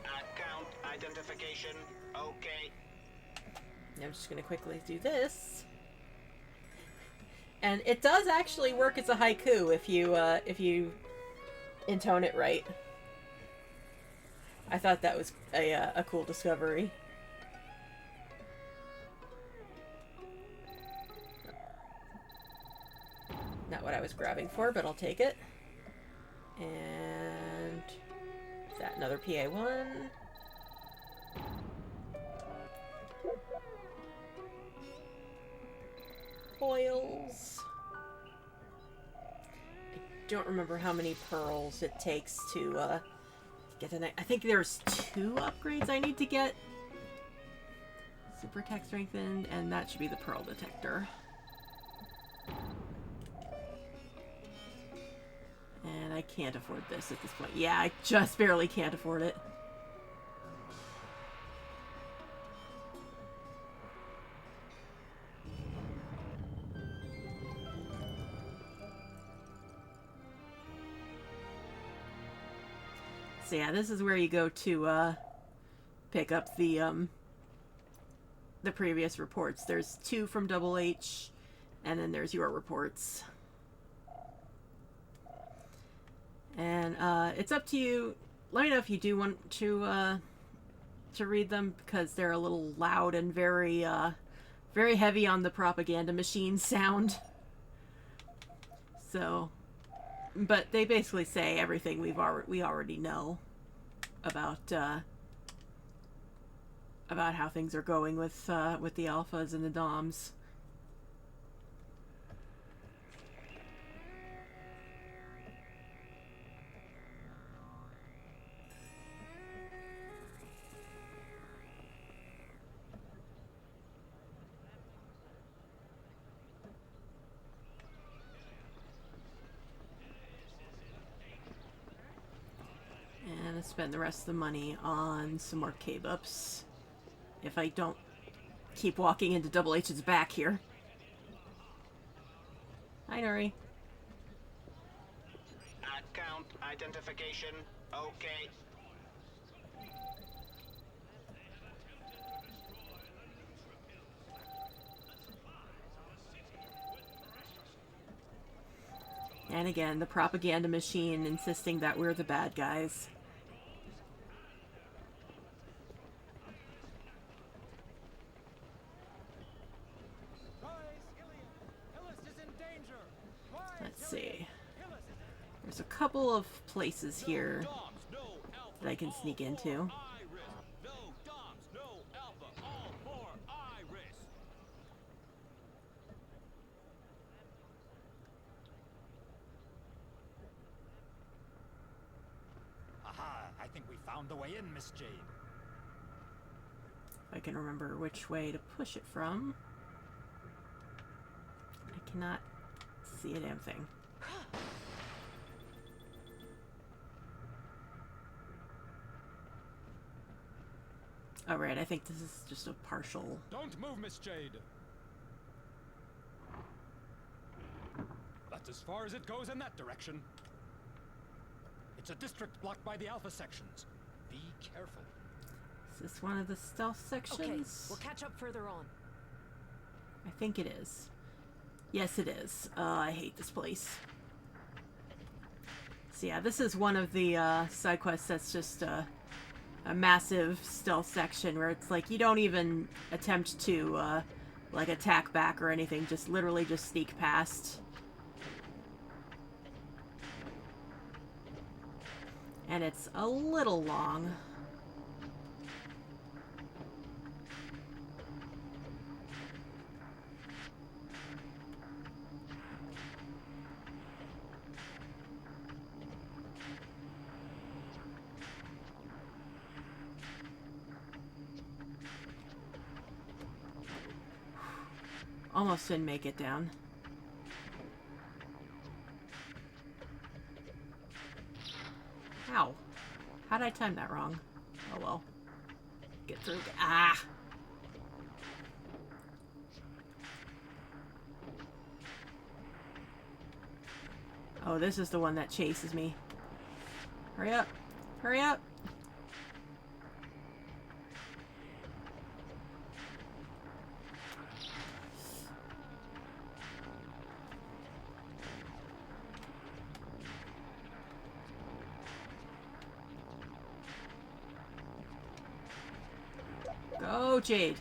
Account identification. Okay. I'm just gonna quickly do this. And it does actually work as a haiku if you intone it right. I thought that was a cool discovery. Not what I was grabbing for, but I'll take it. And is that another PA1? Oils. I don't remember how many pearls it takes to get the I think there's 2 upgrades I need to get. Super tech strengthened, and that should be the pearl detector. And I can't afford this at this point. Yeah, I just barely can't afford it. So yeah, this is where you go to pick up the previous reports. There's 2 from Double H, and then there's your reports. And it's up to you. Let me know if you do want to read them, because they're a little loud and very very heavy on the propaganda machine sound. So, but they basically say everything we already know about how things are going with the alphas and the doms. And I spend the rest of the money on some more K-Bups. If I don't keep walking into Double H's back here. Hi, Nuri. Account identification. Okay. And again, the propaganda machine insisting that we're the bad guys. Let's see. There's a couple of places here that I can sneak into. Aha! I think we found the way in, Miss Jade. If I can remember which way to push it from. I cannot see a damn thing. Oh, right, I think this is just a partial... Don't move, Miss Jade. That's as far as it goes in that direction. It's a district blocked by the Alpha sections. Be careful. Is this one of the stealth sections? Okay, we'll catch up further on. I think it is. Yes, it is. I hate this place. So yeah, this is one of the side quests that's just a massive stealth section where it's like you don't even attempt to like attack back or anything, just literally just sneak past. And it's a little long. Almost didn't make it down. Ow. How'd I time that wrong? Oh well. Get through. Ah! Oh, this is the one that chases me. Hurry up. Hurry up. Go, Jade.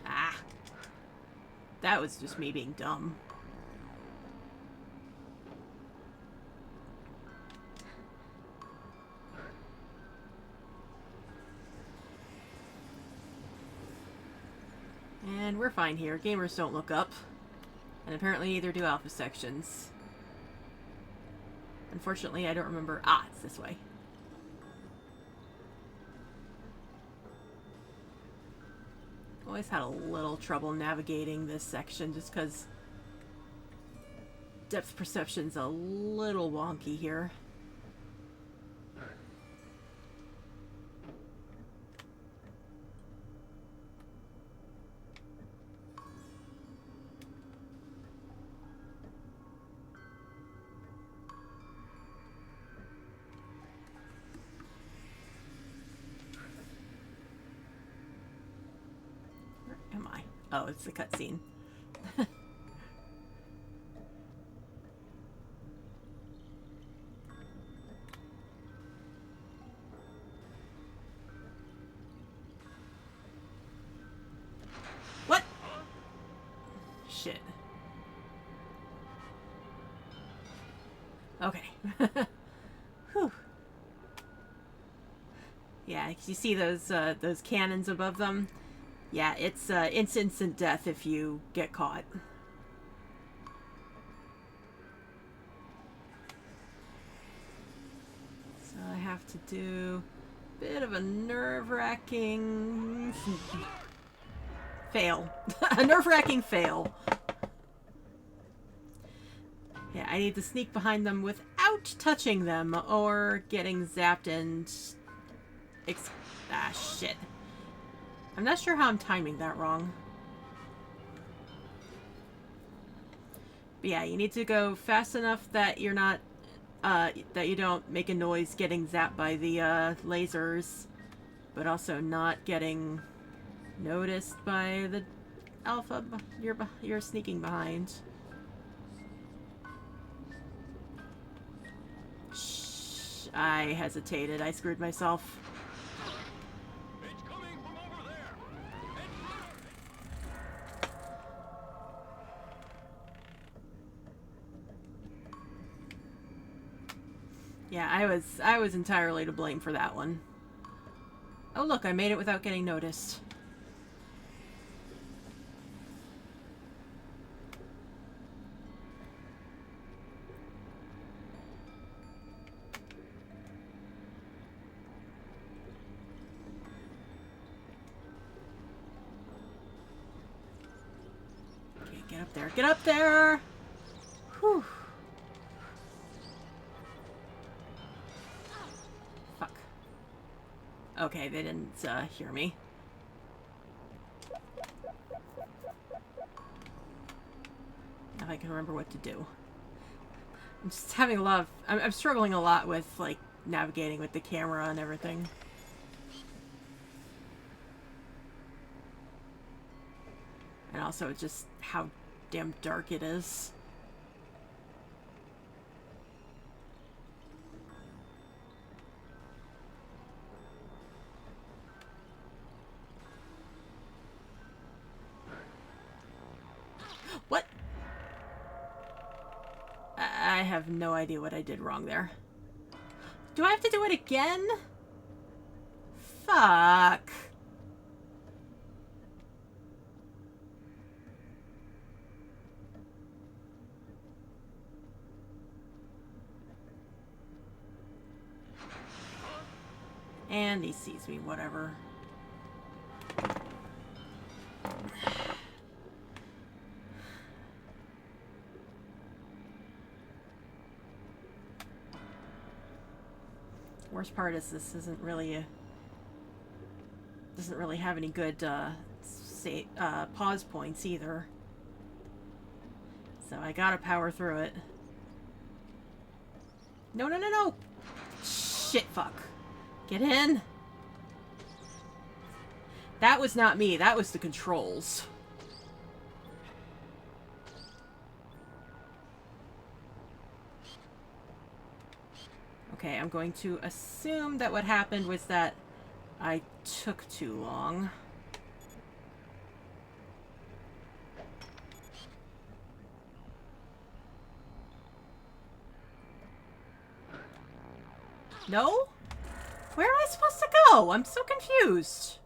Ah. That was just me being dumb. And we're fine here. Gamers don't look up. And apparently neither do alpha sections. Unfortunately, I don't remember... Ah, it's this way. Always had a little trouble navigating this section just because depth perception's a little wonky here. Am I? Oh, it's the cutscene. What? Shit. Okay. Whew. Yeah, you see those cannons above them? Yeah, it's instant death if you get caught. So I have to do a bit of a nerve-wracking fail. A nerve-wracking fail. Yeah, I need to sneak behind them without touching them or getting zapped and... ah, shit. I'm not sure how I'm timing that wrong. But yeah, you need to go fast enough that you're not, that you don't make a noise getting zapped by the, lasers, but also not getting noticed by the alpha you're sneaking behind. Shh, I hesitated. I screwed myself. Yeah, I was entirely to blame for that one. Oh look, I made it without getting noticed. Okay, get up there. Get up there! Whew. Fuck. Okay, they didn't hear me. Now I can remember what to do. I'm just having a lot of... I'm struggling a lot with, like, navigating with the camera and everything. And also just how damn dark it is. What? I have no idea what I did wrong there. Do I have to do it again? Fuck. And he sees me, whatever. Worst part is this isn't really a... doesn't really have any good pause points either. So I gotta power through it. No, no, no, no! Shit, fuck. Get in! That was not me, that was the controls. Okay, I'm going to assume that what happened was that I took too long. No? Where am I supposed to go? I'm so confused.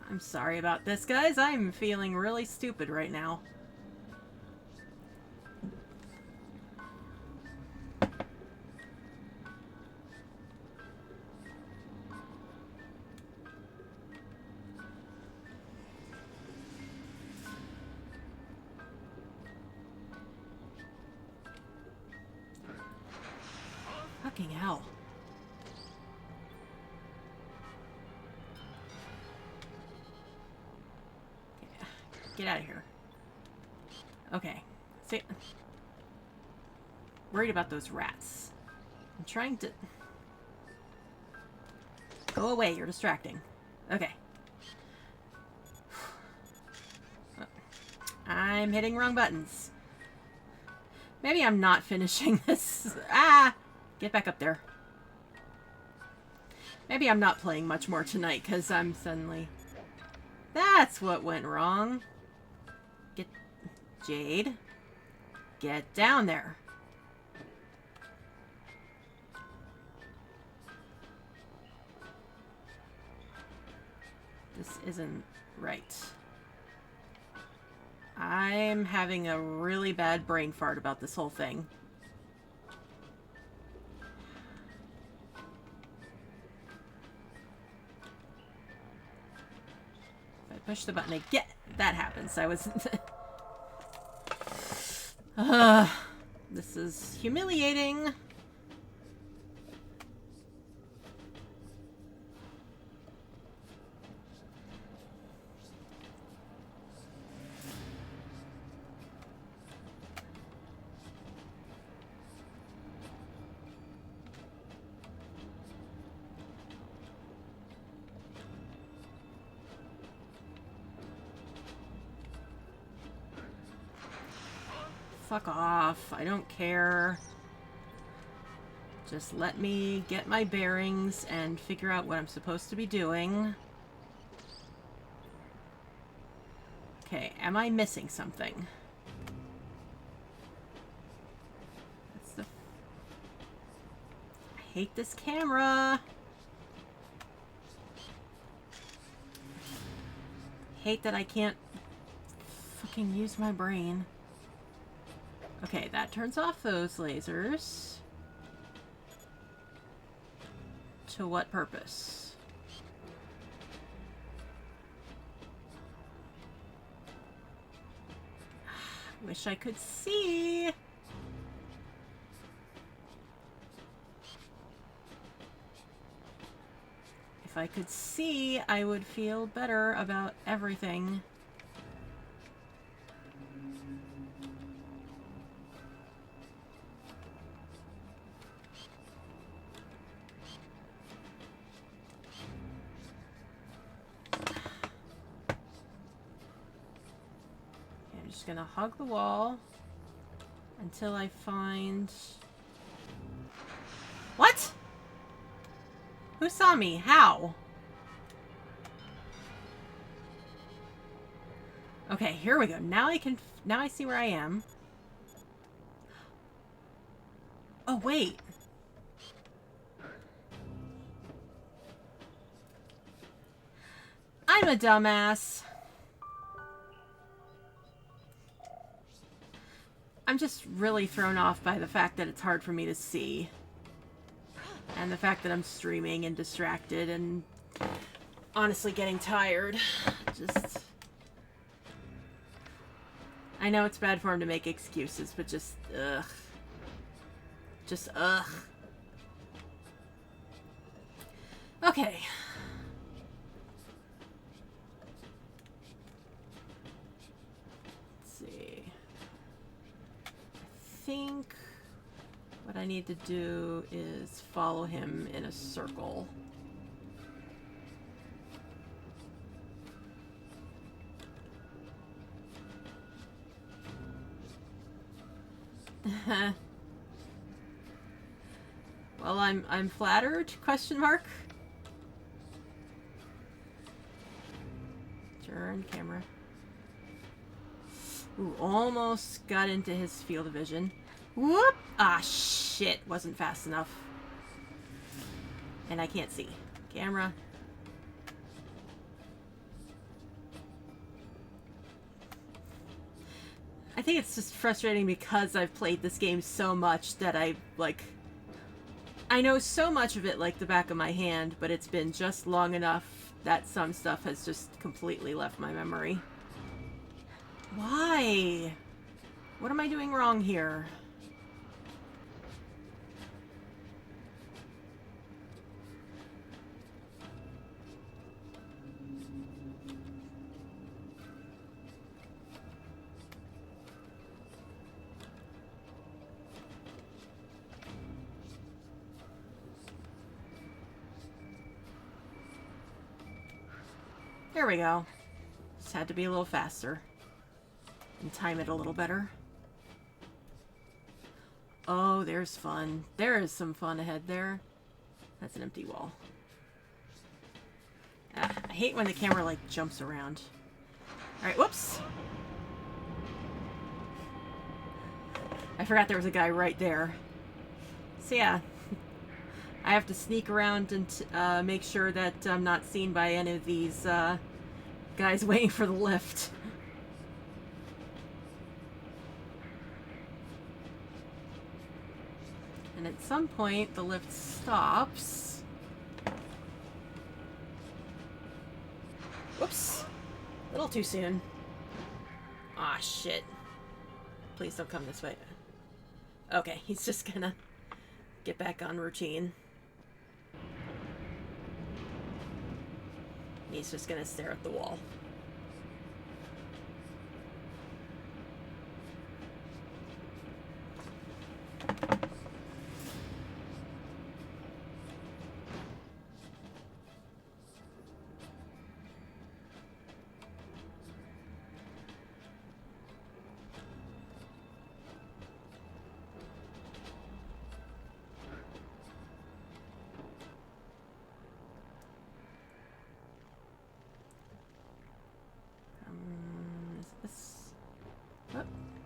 I'm sorry about this, guys. I'm feeling really stupid right now. Fucking hell. Get out of here. Okay. See, worried about those rats. I'm trying to... Go away, you're distracting. Okay. I'm hitting wrong buttons. Maybe I'm not finishing this. Ah! Get back up there. Maybe I'm not playing much more tonight because I'm suddenly... That's what went wrong. Get... Jade. Get down there. This isn't right. I'm having a really bad brain fart about this whole thing. Push the button again. That happens. I was... this is humiliating. Fuck off. I don't care. Just let me get my bearings and figure out what I'm supposed to be doing. Okay, am I missing something? hate this camera. Hate that I can't fucking use my brain. Okay, that turns off those lasers. To what purpose? Wish I could see. If I could see, I would feel better about everything. I'm just gonna hug the wall until I find... What? Who saw me? How? Okay, here we go. Now I see where I am. Oh, wait. I'm a dumbass. I'm just really thrown off by the fact that it's hard for me to see. And the fact that I'm streaming and distracted and honestly getting tired. Just... I know it's bad form to make excuses, but just, ugh. Just, ugh. Okay. Let's see. I think what I need to do is follow him in a circle. Well, I'm flattered, question mark. Turn camera. Ooh, almost got into his field of vision. Whoop! Ah, shit. Wasn't fast enough. And I can't see. Camera. I think it's just frustrating because I've played this game so much that I know so much of it like the back of my hand, but it's been just long enough that some stuff has just completely left my memory. Why? What am I doing wrong here? There we go. Just had to be a little faster. And time it a little better. Oh, there's fun. There is some fun ahead there. That's an empty wall. Ah, I hate when the camera, like, jumps around. Alright, whoops! I forgot there was a guy right there. So yeah. I have to sneak around and make sure that I'm not seen by any of these guys waiting for the lift. And at some point, the lift stops. Whoops. A little too soon. Aw, shit. Please don't come this way. Okay, he's just gonna get back on routine. He's just gonna stare at the wall.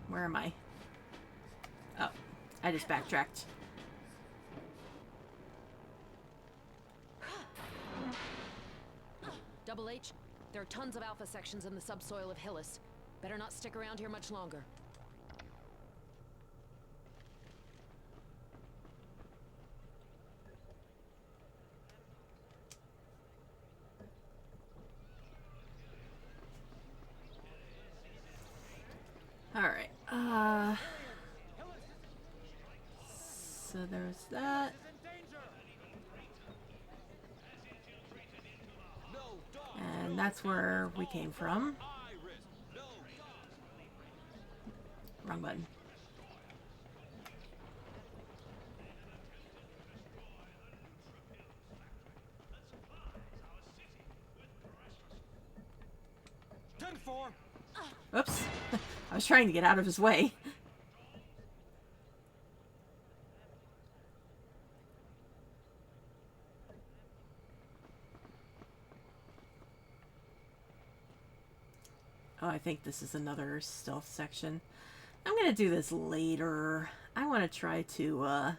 Where am I? Oh, I just backtracked. Double H, there are tons of Alpha sections in the subsoil of Hillis. Better not stick around here much longer. Alright, so there's that. And that's where we came from. Wrong button. Oops. I was trying to get out of his way. Oh, I think this is another stealth section. I'm gonna do this later. I want to try to, I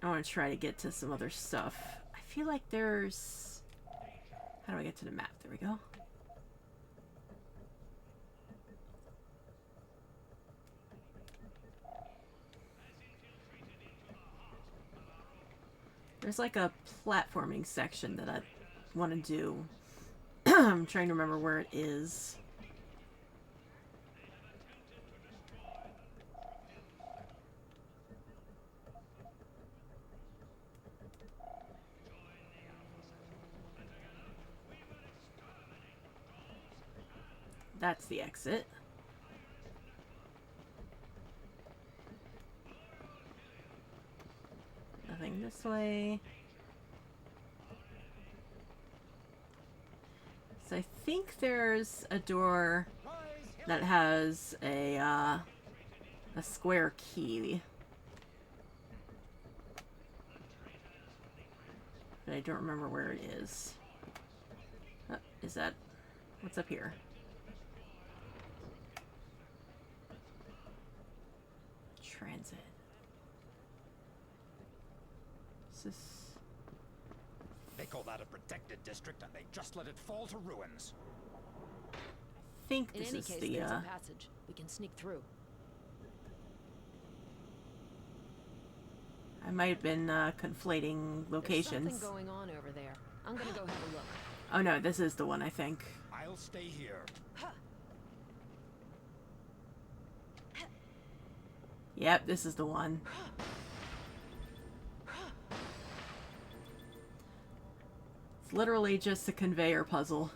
want to try to get to some other stuff. I feel like there's... How do I get to the map? There we go. There's like a platforming section that I want to do. I'm trying to remember where it is. That's the exit. Nothing this way. So I think there's a door that has a square key. But I don't remember where it is. Is that... What's up here? Transit. Is this... They call that a protected district, and they just let it fall to ruins. I think this In any is case, the, there's a passage. We can sneak through. I might have been conflating locations. There's something going on over there. I'm gonna go have a look. Oh no, this is the one, I think. I'll stay here. Yep, this is the one. It's literally just a conveyor puzzle.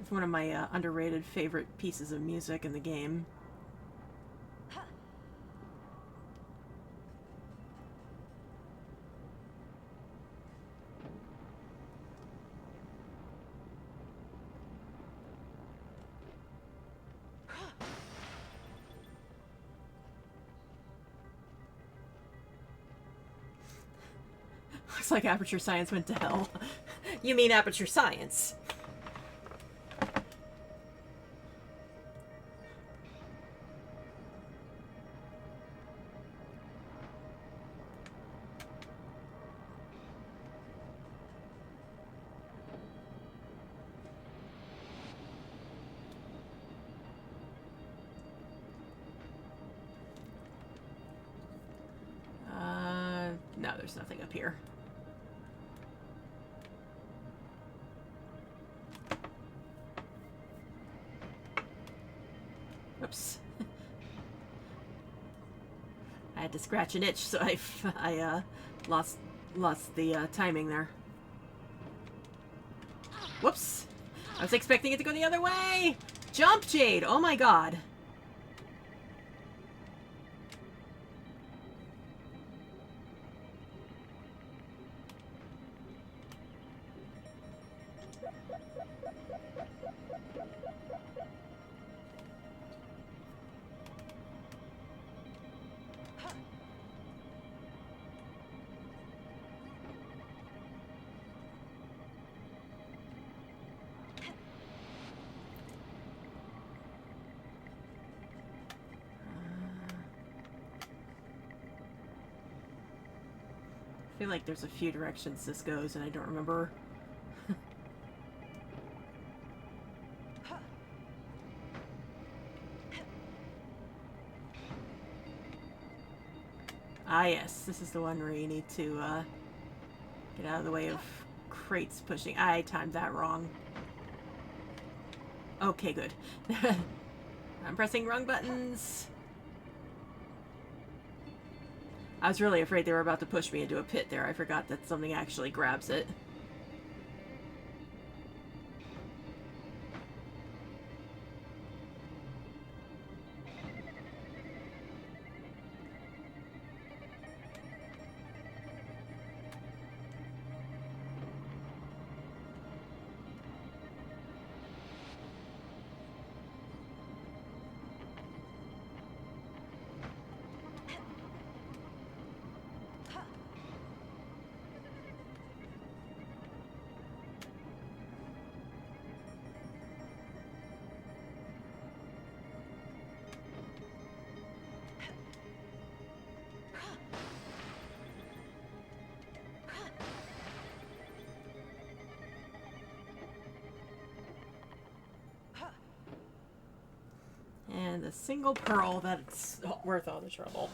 It's one of my underrated favorite pieces of music in the game. Looks like Aperture Science went to hell. You mean Aperture Science? No, there's nothing up here. Oops. I had to scratch an itch, so I lost the timing there. Whoops! I was expecting it to go the other way! Jump, Jade! Oh my god. feel like there's a few directions this goes, and I don't remember. Ah, yes, this is the one where you need to get out of the way of crates pushing. I timed that wrong. Okay, good. I'm pressing wrong buttons. I was really afraid they were about to push me into a pit there. I forgot that something actually grabs it. And a single pearl that's worth all the trouble.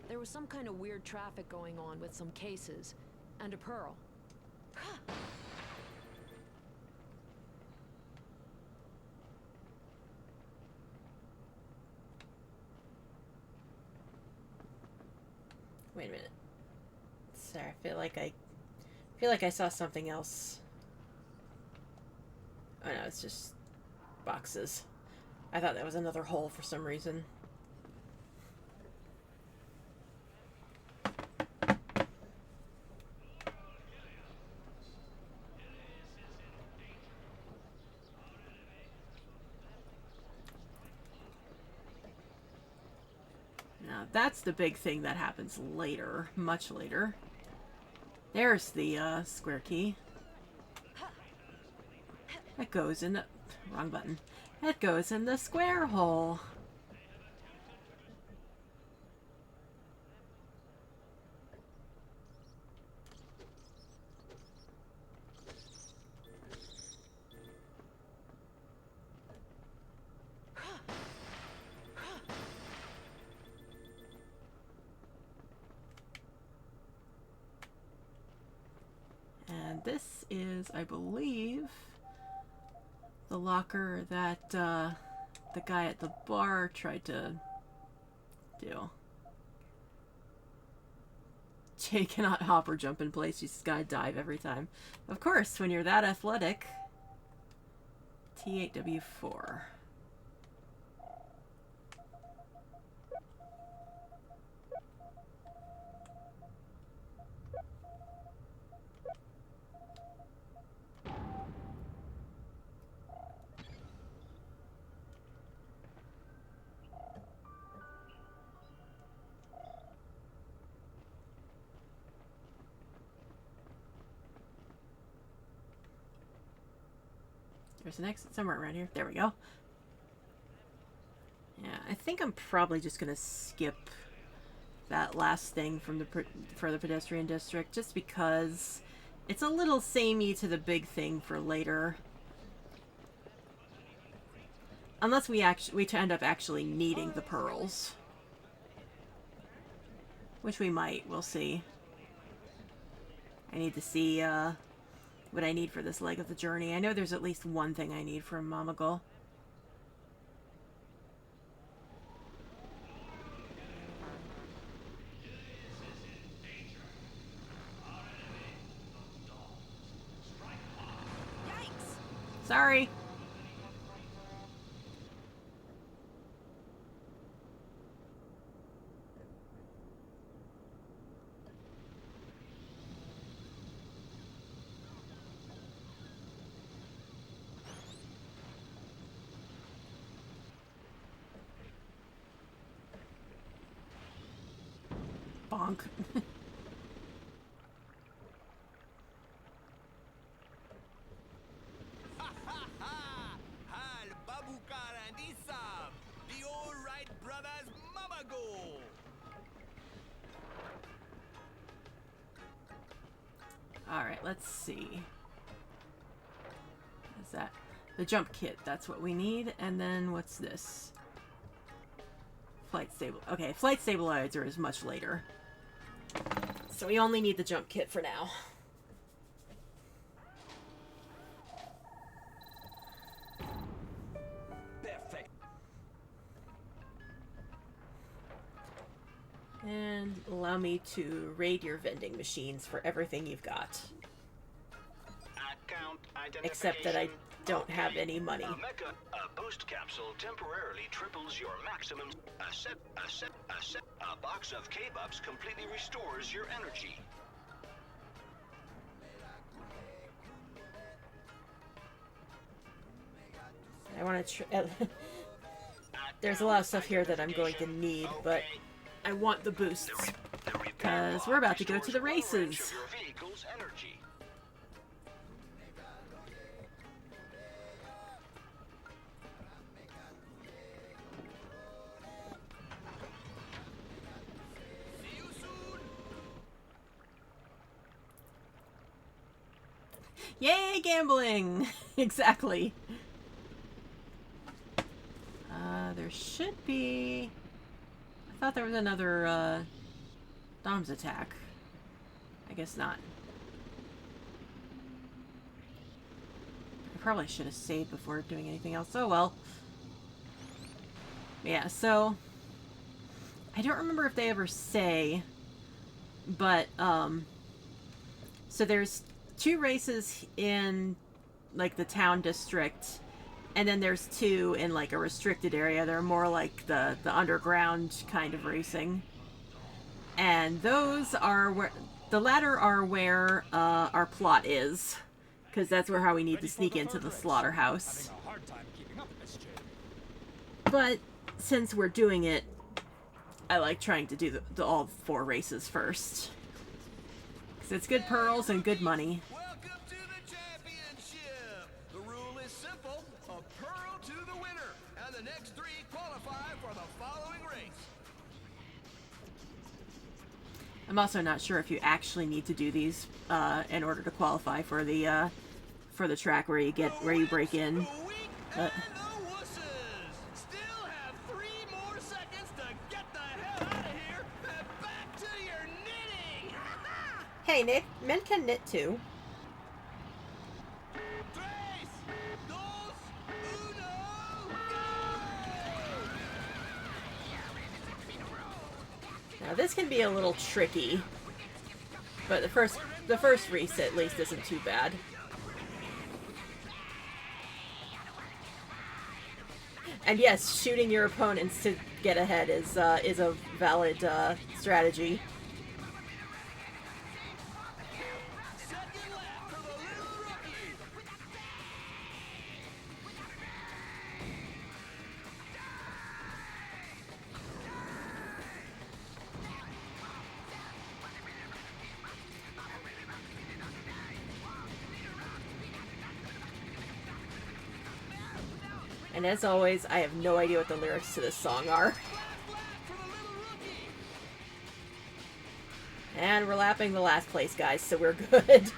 There was some kind of weird traffic going on with some cases, and a pearl. Wait a minute. Sorry, I feel like I saw something else. Oh no, it's just boxes. I thought that was another hole for some reason. Now that's the big thing that happens later, much later. There's the square key. That goes in the... wrong button. That goes in the square hole. And this is, I believe, the locker that the guy at the bar tried to do. Jay cannot hop or jump in place. She's gotta dive every time. Of course, when you're that athletic. T8W4. There's an exit somewhere around here. There we go. Yeah, I think I'm probably just gonna skip that last thing from the pedestrian district, just because it's a little samey to the big thing for later. Unless we end up actually needing the pearls, which we might. We'll see. I need to see what I need for this leg of the journey. I know there's at least one thing I need from Mama Gull. Sorry. Bonk. Alright, let's see. What is that? The jump kit, that's what we need. And then what's this? Flight stable. Okay, flight stabilizer is much later. So we only need the jump kit for now. Perfect. And allow me to raid your vending machines for everything you've got. Except that I don't have any money. A boost capsule temporarily triples your maximum. A box of K-Bups completely restores your energy. I want to there's a lot of stuff here that I'm going to need, but I want the boosts. Because we're about to go to the races. Yay, gambling! Exactly. There should be... I thought there was another, Dom's attack. I guess not. I probably should have saved before doing anything else. Oh well. Yeah, so... I don't remember if they ever say, but, so there's 2 races in, like, the town district, and then there's 2 in, like, a restricted area. They're more like the underground kind of racing. And those are where... The latter are where, our plot is. Because that's where how we need to sneak into the slaughterhouse. But, since we're doing it, I like trying to do all 4 races first. Because it's good pearls and good money. I'm also not sure if you actually need to do these in order to qualify for the track where you break in. But hey, Nick, men can knit too. Now this can be a little tricky, but the first race at least isn't too bad. And yes, shooting your opponents to get ahead is a valid strategy. And as always, I have no idea what the lyrics to this song are. And we're lapping the last place, guys, so we're good.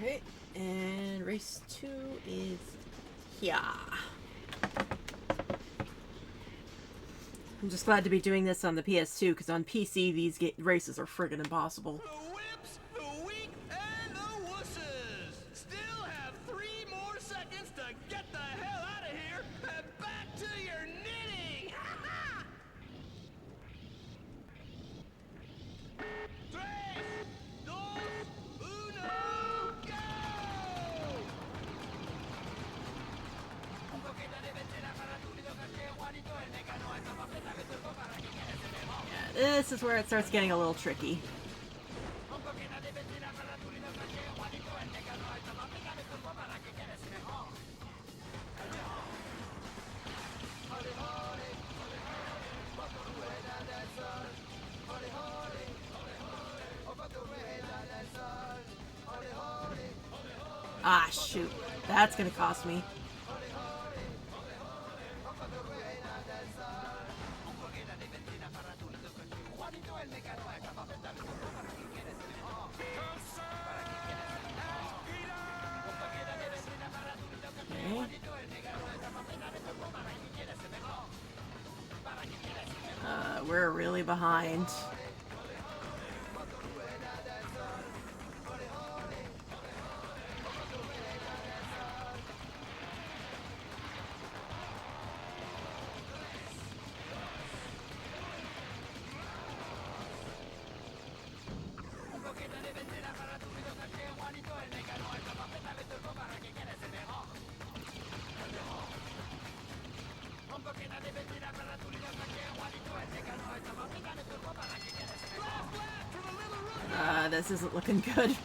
Okay, and race 2 is here. I'm just glad to be doing this on the PS2, because on PC these races are friggin' impossible. This is where it starts getting a little tricky. Ah, shoot. That's gonna cost me. Okay. We're really behind. This isn't looking good.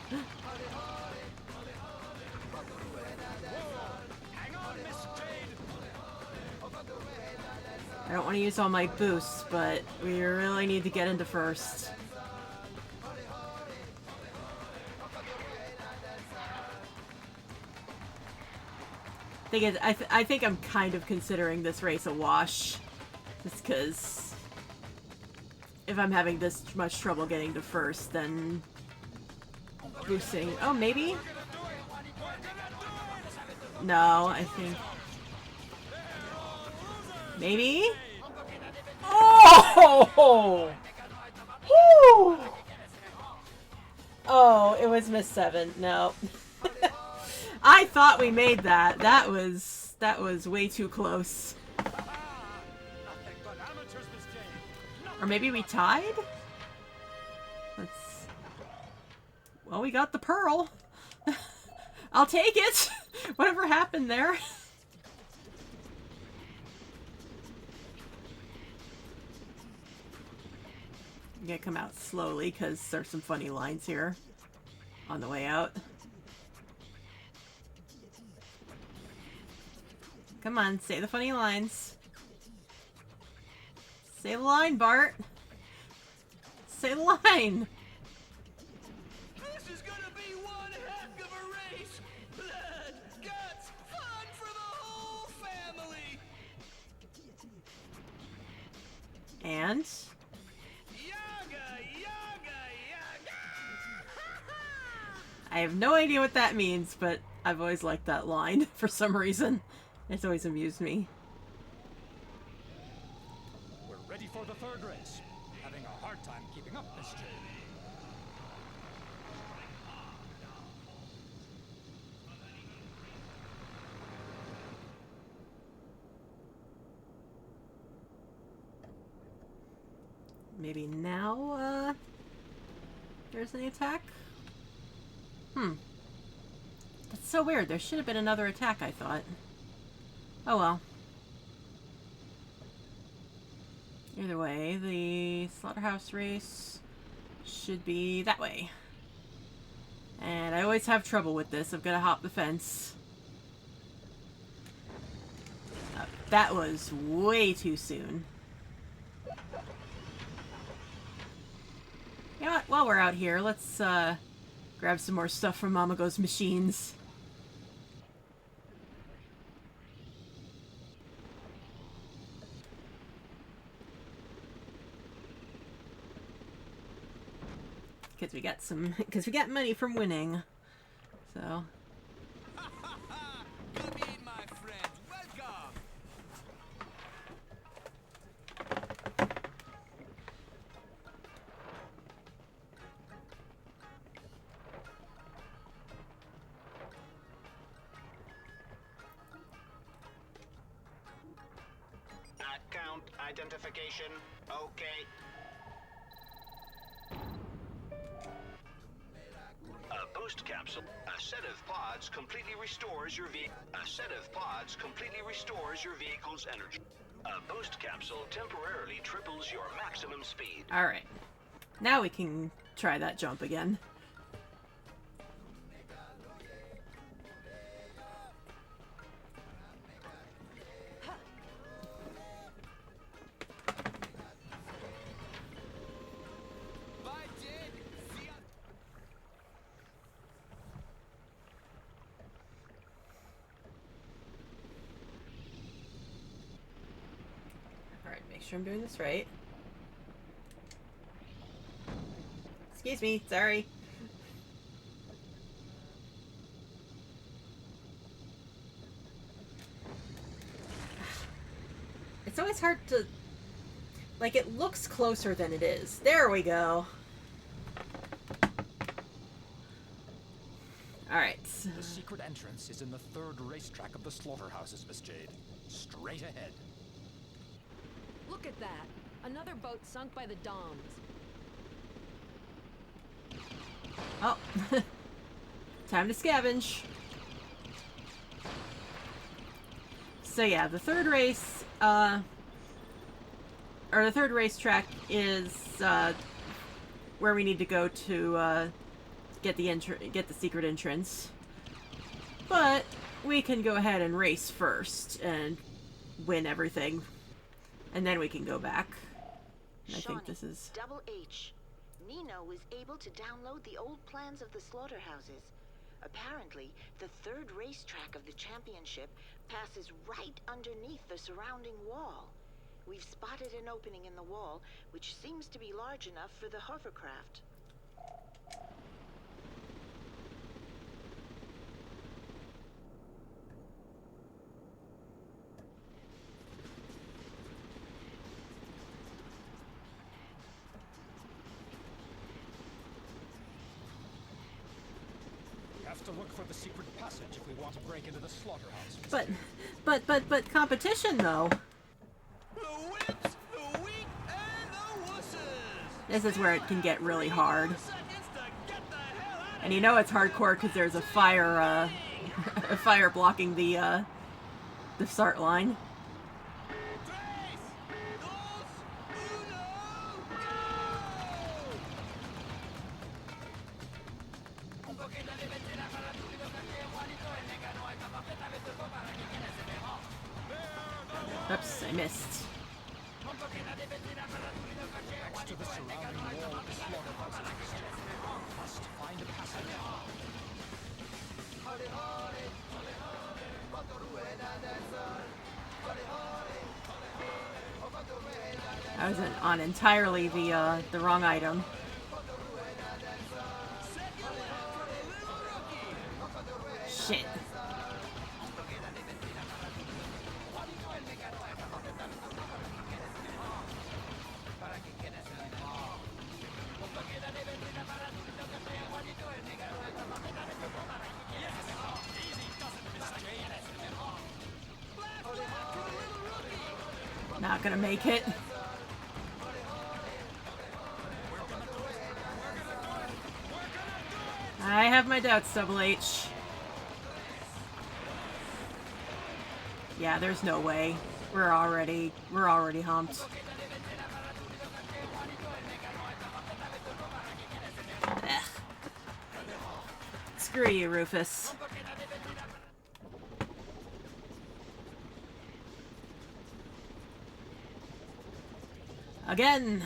I don't want to use all my boosts, but we really need to get into first. I think I'm kind of considering this race a wash, just because if I'm having this much trouble getting to first, then boosting. Oh, maybe? No, I think. Maybe? Oh! Woo! Oh, it was Miss 7. No. I thought we made that. That was way too close. Or maybe we tied? Well, we got the pearl. I'll take it. Whatever happened there. I'm gonna come out slowly because there's some funny lines here on the way out. Come on, say the funny lines. Say the line, Bart. Say the line. This is gonna be one heck of a race. Blood, guts, fun for the whole family. And? Yaga, yaga, yaga. I have no idea what that means, but I've always liked that line for some reason. It's always amused me. We're ready for the third race. Having a hard time keeping up, Miss J. Maybe now, there's an attack? That's so weird. There should have been another attack, I thought. Oh well. Either way, the slaughterhouse race should be that way. And I always have trouble with this. I've got to hop the fence. That was way too soon. You know what? While we're out here, let's grab some more stuff from Mamago's machines. Because we got money from winning. So. Come in, my friends. Welcome. Account identification. Okay. A boost capsule. A set of pods completely restores your A set of pods completely restores your vehicle's energy. A boost capsule temporarily triples your maximum speed. Alright. Now we can try that jump again. Alright, make sure I'm doing this right. Excuse me, sorry. It's always hard to... Like, it looks closer than it is. There we go. Alright. The secret entrance is in the third racetrack of the slaughterhouses, Miss Jade. Straight ahead. Look at that. Another boat sunk by the Doms. Oh. Time to scavenge. So yeah, the third race, or the third racetrack is, where we need to go to, get the secret entrance. But we can go ahead and race first and win everything. And then we can go back. I think this is... Double H. Nino was able to download the old plans of the slaughterhouses. Apparently, the third racetrack of the championship passes right underneath the surrounding wall. We've spotted an opening in the wall, which seems to be large enough for the hovercraft. To look for the secret passage if we want to break into the slaughterhouse. But competition though. The whips, the wheat, and the wusses. This is where it can get really hard. And you know it's hardcore because there's a fire, a fire blocking the start line. Oops, I missed. Next to the surrounding wall of the slaughterhouses, must find a passage. I was on entirely the wrong item. Shit. Not gonna make it. I have my doubts, Double H. Yeah, there's no way. We're already humped. Ugh. Screw you, Rufus. Again.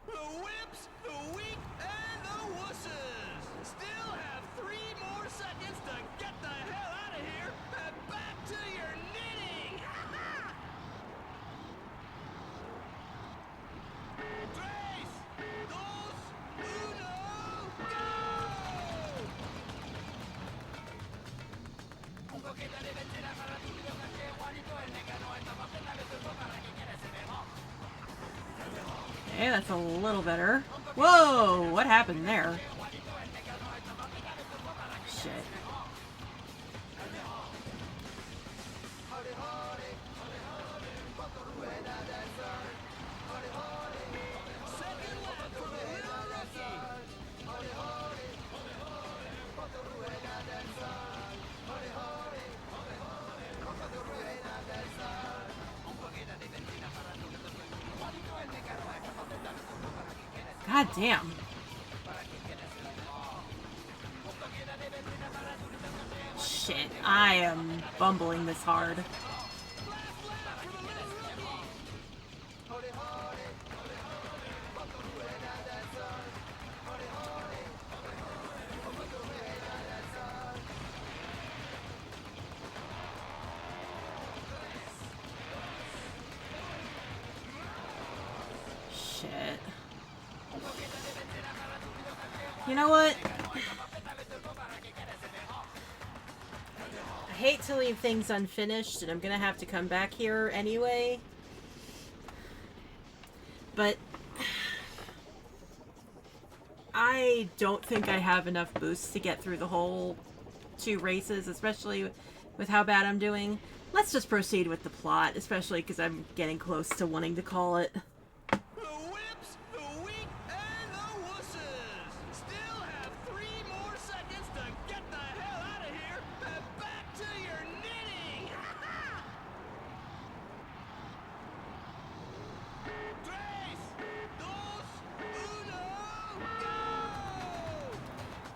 The whips, the wheat, and the wusses. Still have 3 more seconds to get the hell out of here and back to your knitting. Tres, dos, uno, go! Okay, that's a little better. Whoa! What happened there? Shit. God damn. Shit, I am bumbling this hard. Shit. You know what? I hate to leave things unfinished, and I'm gonna have to come back here anyway. But I don't think I have enough boosts to get through the whole 2 races, especially with how bad I'm doing. Let's just proceed with the plot, especially because I'm getting close to wanting to call it.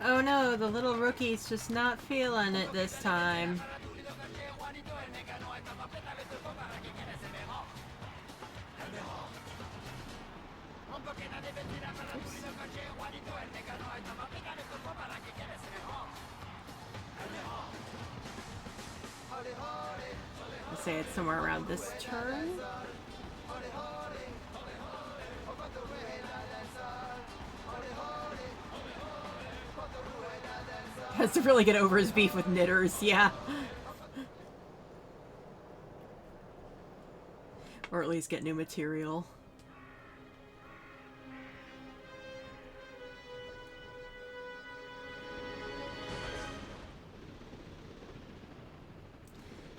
Oh no, the little rookie's just not feeling it this time. I'll say it's somewhere around this turn. Has to really get over his beef with knitters, yeah. Or at least get new material.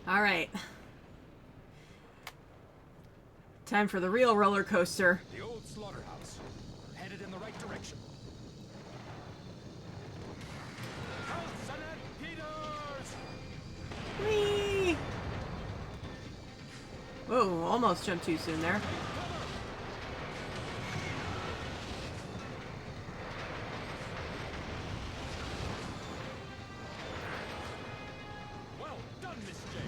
Alright. Time for the real roller coaster. The old slaughterhouse. We're headed in the right direction. Whee! Whoa, almost jumped too soon there. Well done, Miss Jade.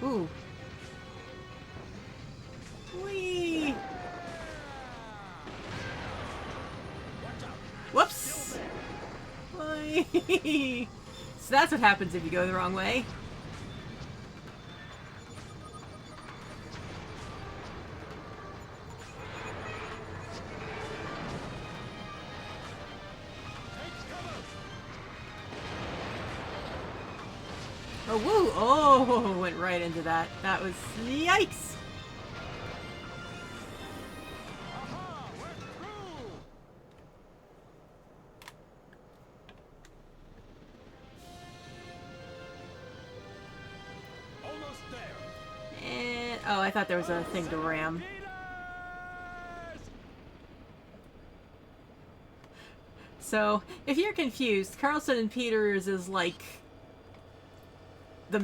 Ooh. Whee! Whoops! Whee! So that's what happens if you go the wrong way. Oh, woo! Oh, went right into that. That was... Yikes! Almost there. And... Oh, I thought there was a thing to ram. So, if you're confused, Carlson and Peters is like... the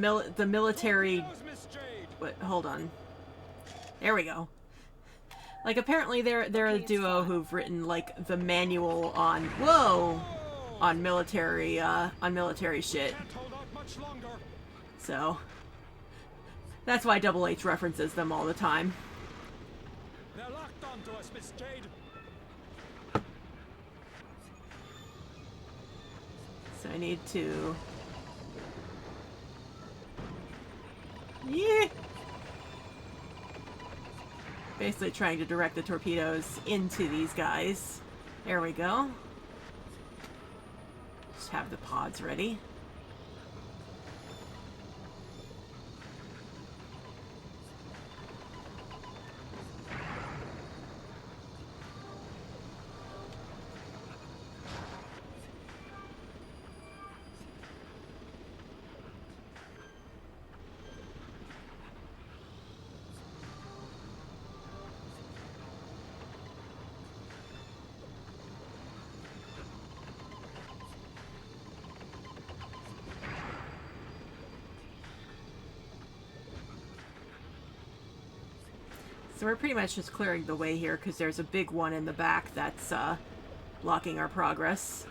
military... Wait, hold on. There we go. Like, apparently they're a duo who've written, like, the manual on... Whoa! On military shit. So... That's why Double H references them all the time. They're locked onto us, Miss Jade. So I need to... Yeah! Basically trying to direct the torpedoes into these guys. There we go. Just have the pods ready. So we're pretty much just clearing the way here because there's a big one in the back that's blocking our progress.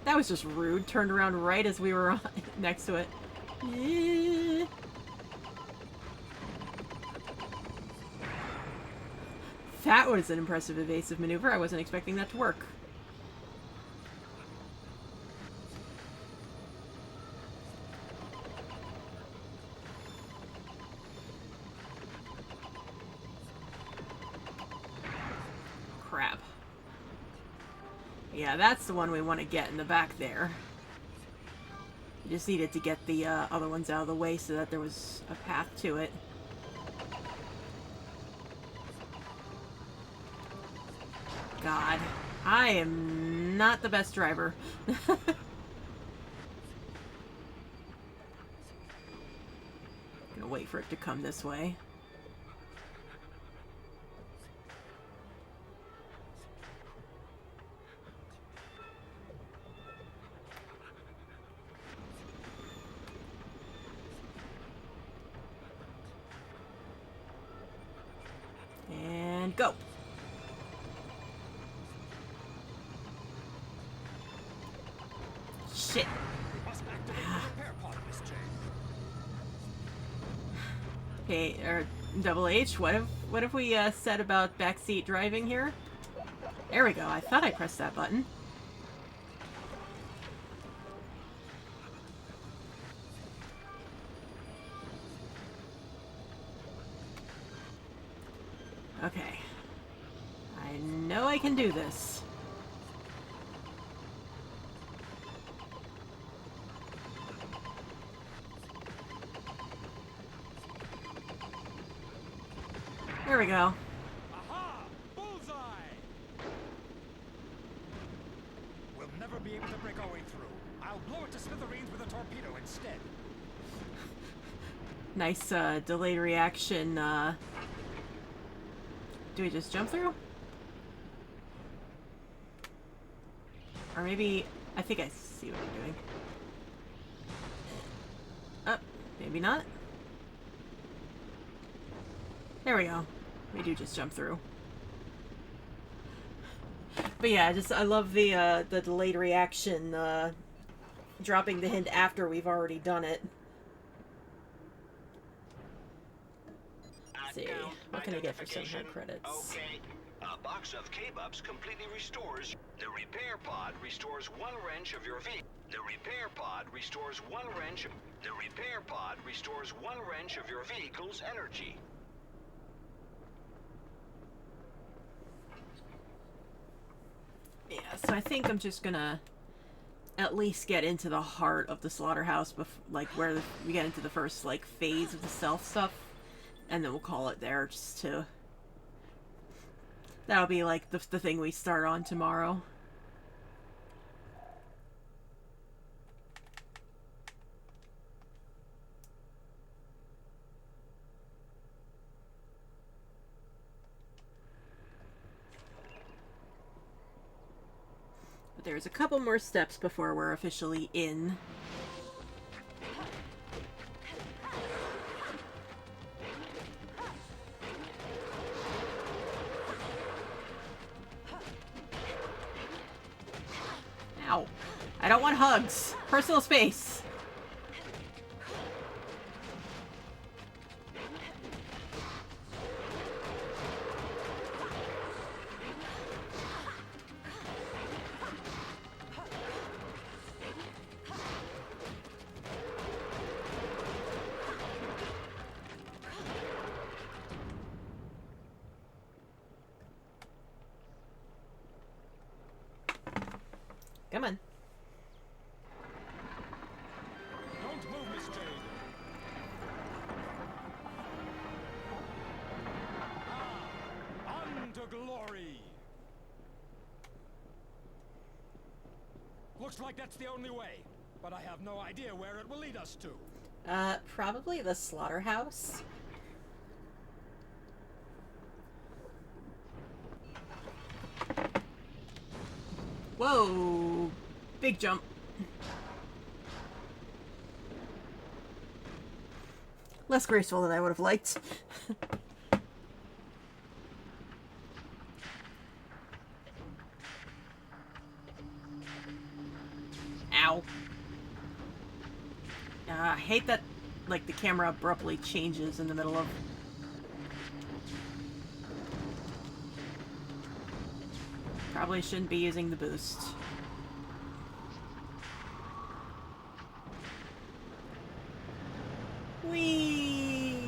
That was just rude. Turned around right as we were next to it. Yeah. That was an impressive evasive maneuver. I wasn't expecting that to work. Crap. Yeah, that's the one we want to get in the back there. We just needed to get the other ones out of the way so that there was a path to it. God, I am not the best driver. Gonna wait for it to come this way. And go. Shit. Okay, or Double H, what if we said about backseat driving here? There we go. I thought I pressed that button. Okay. I know I can do this. There we go. Aha! Bullseye! We'll never be able to break our way through. I'll blow it to smithereens with a torpedo instead. Nice delayed reaction. Do we just jump through? Or maybe... I think I see what I'm doing. Oh, maybe not. There we go. We do just jump through. But yeah, I love the delayed reaction, dropping the hint after we've already done it. Let's see, what can I get for some head credits? Okay. A box of K-Bups completely restores. The repair pod restores 1 wrench of your vehicle. The repair pod restores 1 wrench. The repair pod restores 1 wrench of your vehicle's energy. Yeah, so I think I'm just gonna at least get into the heart of the slaughterhouse, like where we get into the first like phase of the stealth stuff, and then we'll call it there. Just to that'll be like the thing we start on tomorrow. There's a couple more steps before we're officially in. Ow. I don't want hugs. Personal space. Come on. Don't move, Miss Jade. On to glory. Looks like that's the only way, but I have no idea where it will lead us to. Probably the slaughterhouse. Whoa! Big jump. Less graceful than I would have liked. Ow. I hate that, like, the camera abruptly changes in the middle of... Probably shouldn't be using the boost. Whee!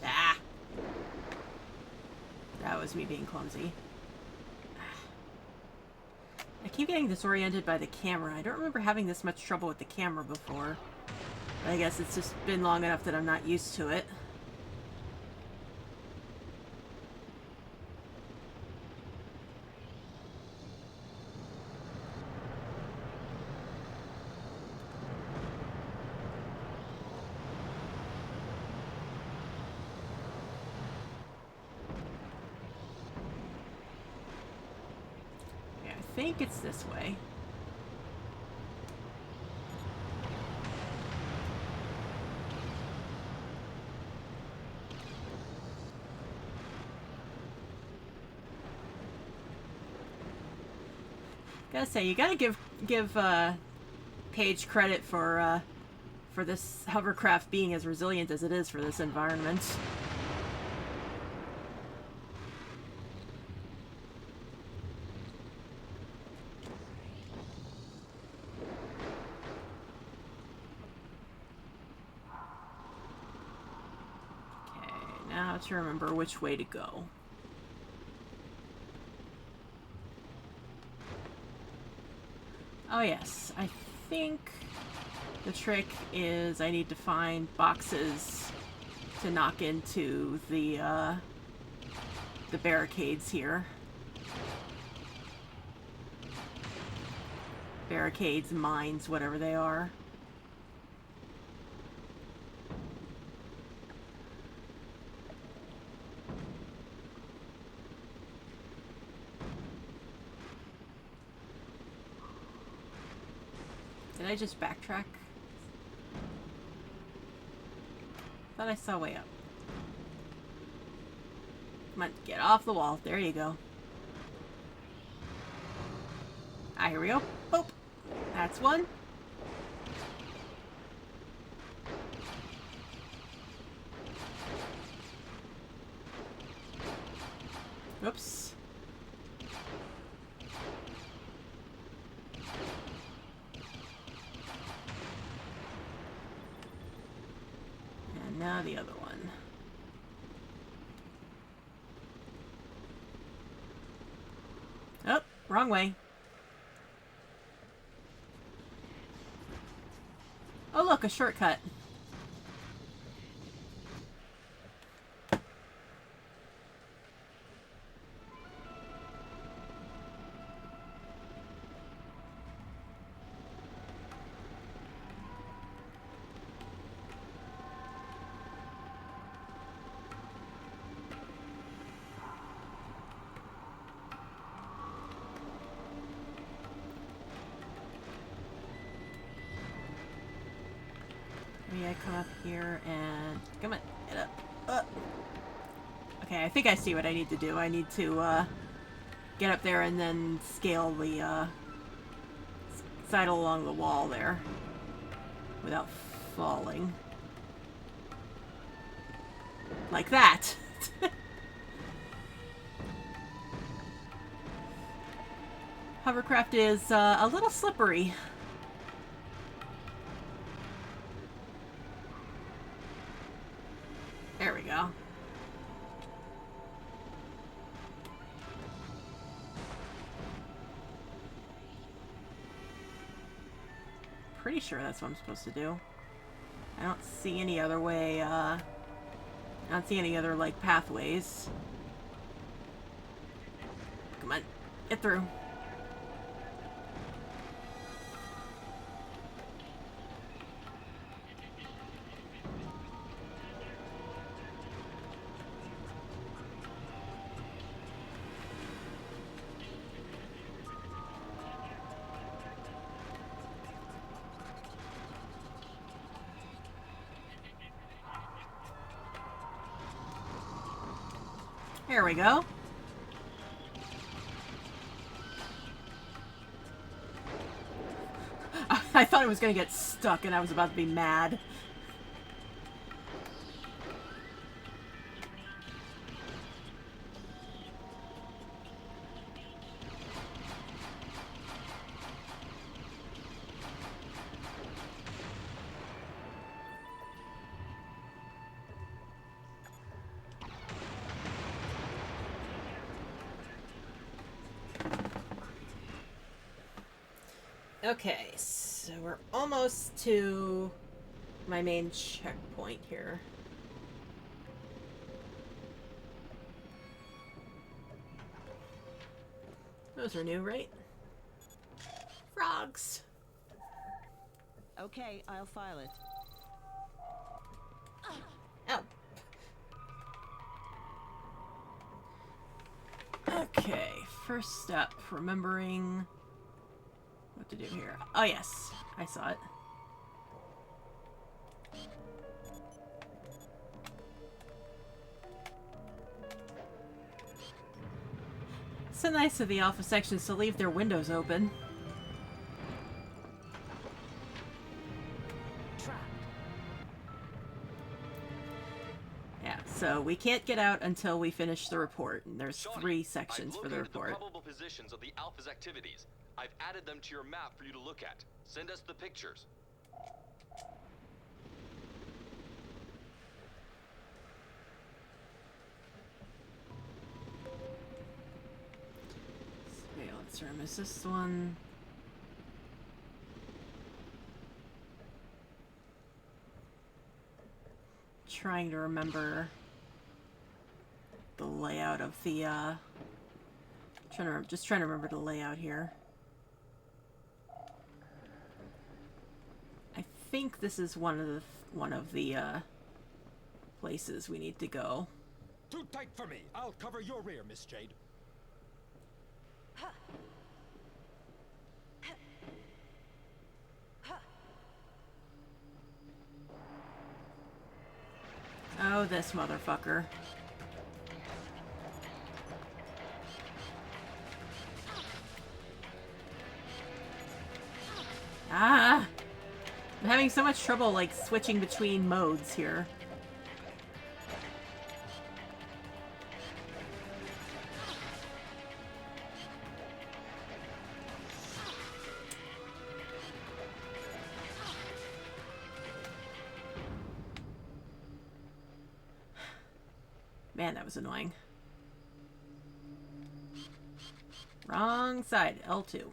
Ah! That was me being clumsy. I keep getting disoriented by the camera. I don't remember having this much trouble with the camera before. But I guess it's just been long enough that I'm not used to it. Yeah, I think it's this way. Gotta say, you gotta give Paige credit for this hovercraft being as resilient as it is for this environment. Okay, now to remember which way to go. Oh yes, I think the trick is I need to find boxes to knock into the barricades here. Barricades, mines, whatever they are. Did I just backtrack? Thought I saw way up. Come on, get off the wall. There you go. Ah, here we go. Boop. That's one. Oops. And now the other one. Oh, wrong way. Oh look, a shortcut. Maybe I come up here and... Come on, get up. Okay, I think I see what I need to do. I need to get up there and then scale the side along the wall there without falling. Like that! Hovercraft is a little slippery. There we go. Pretty sure that's what I'm supposed to do. I don't see any other way, I don't see any other, like, pathways. Come on, get through. There we go. I thought it was going to get stuck and I was about to be mad. Okay, so we're almost to my main checkpoint here. Those are new, right? Frogs! Okay, I'll file it. Oh. Okay, first step, remembering what to do here. Oh yes, I saw it. So nice of the Alpha sections to leave their windows open. Yeah, so we can't get out until we finish the report, and there's 3 sections for the report. I've located the probable positions of the Alpha's activities. I've added them to your map for you to look at. Send us the pictures. Surveillance room. Is this one? Trying to remember the layout of the just trying to remember the layout here. I think this is one of the places we need to go. Too tight for me. I'll cover your rear, Miss Jade. Oh, this motherfucker. Ah! I'm having so much trouble, like, switching between modes here. Man, that was annoying. Wrong side, L2.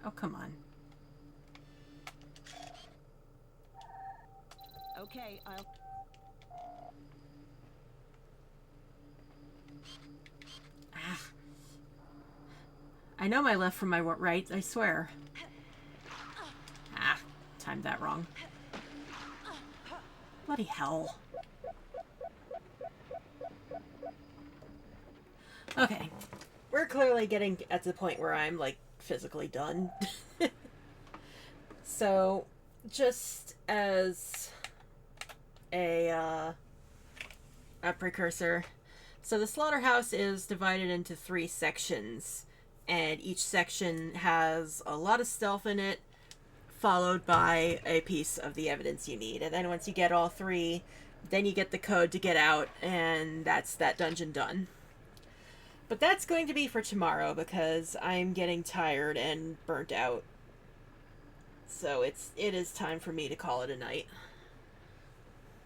Oh, come on. Okay, I'll... Ah. I know my left from my right, I swear. Ah, timed that wrong. Bloody hell. Okay. We're clearly getting at the point where I'm, like, physically done. So, just as a precursor. So the slaughterhouse is divided into 3 sections, and each section has a lot of stealth in it, followed by a piece of the evidence you need. And then once you get all 3, then you get the code to get out, and that's that dungeon done. But that's going to be for tomorrow, because I'm getting tired and burnt out. So it is time for me to call it a night.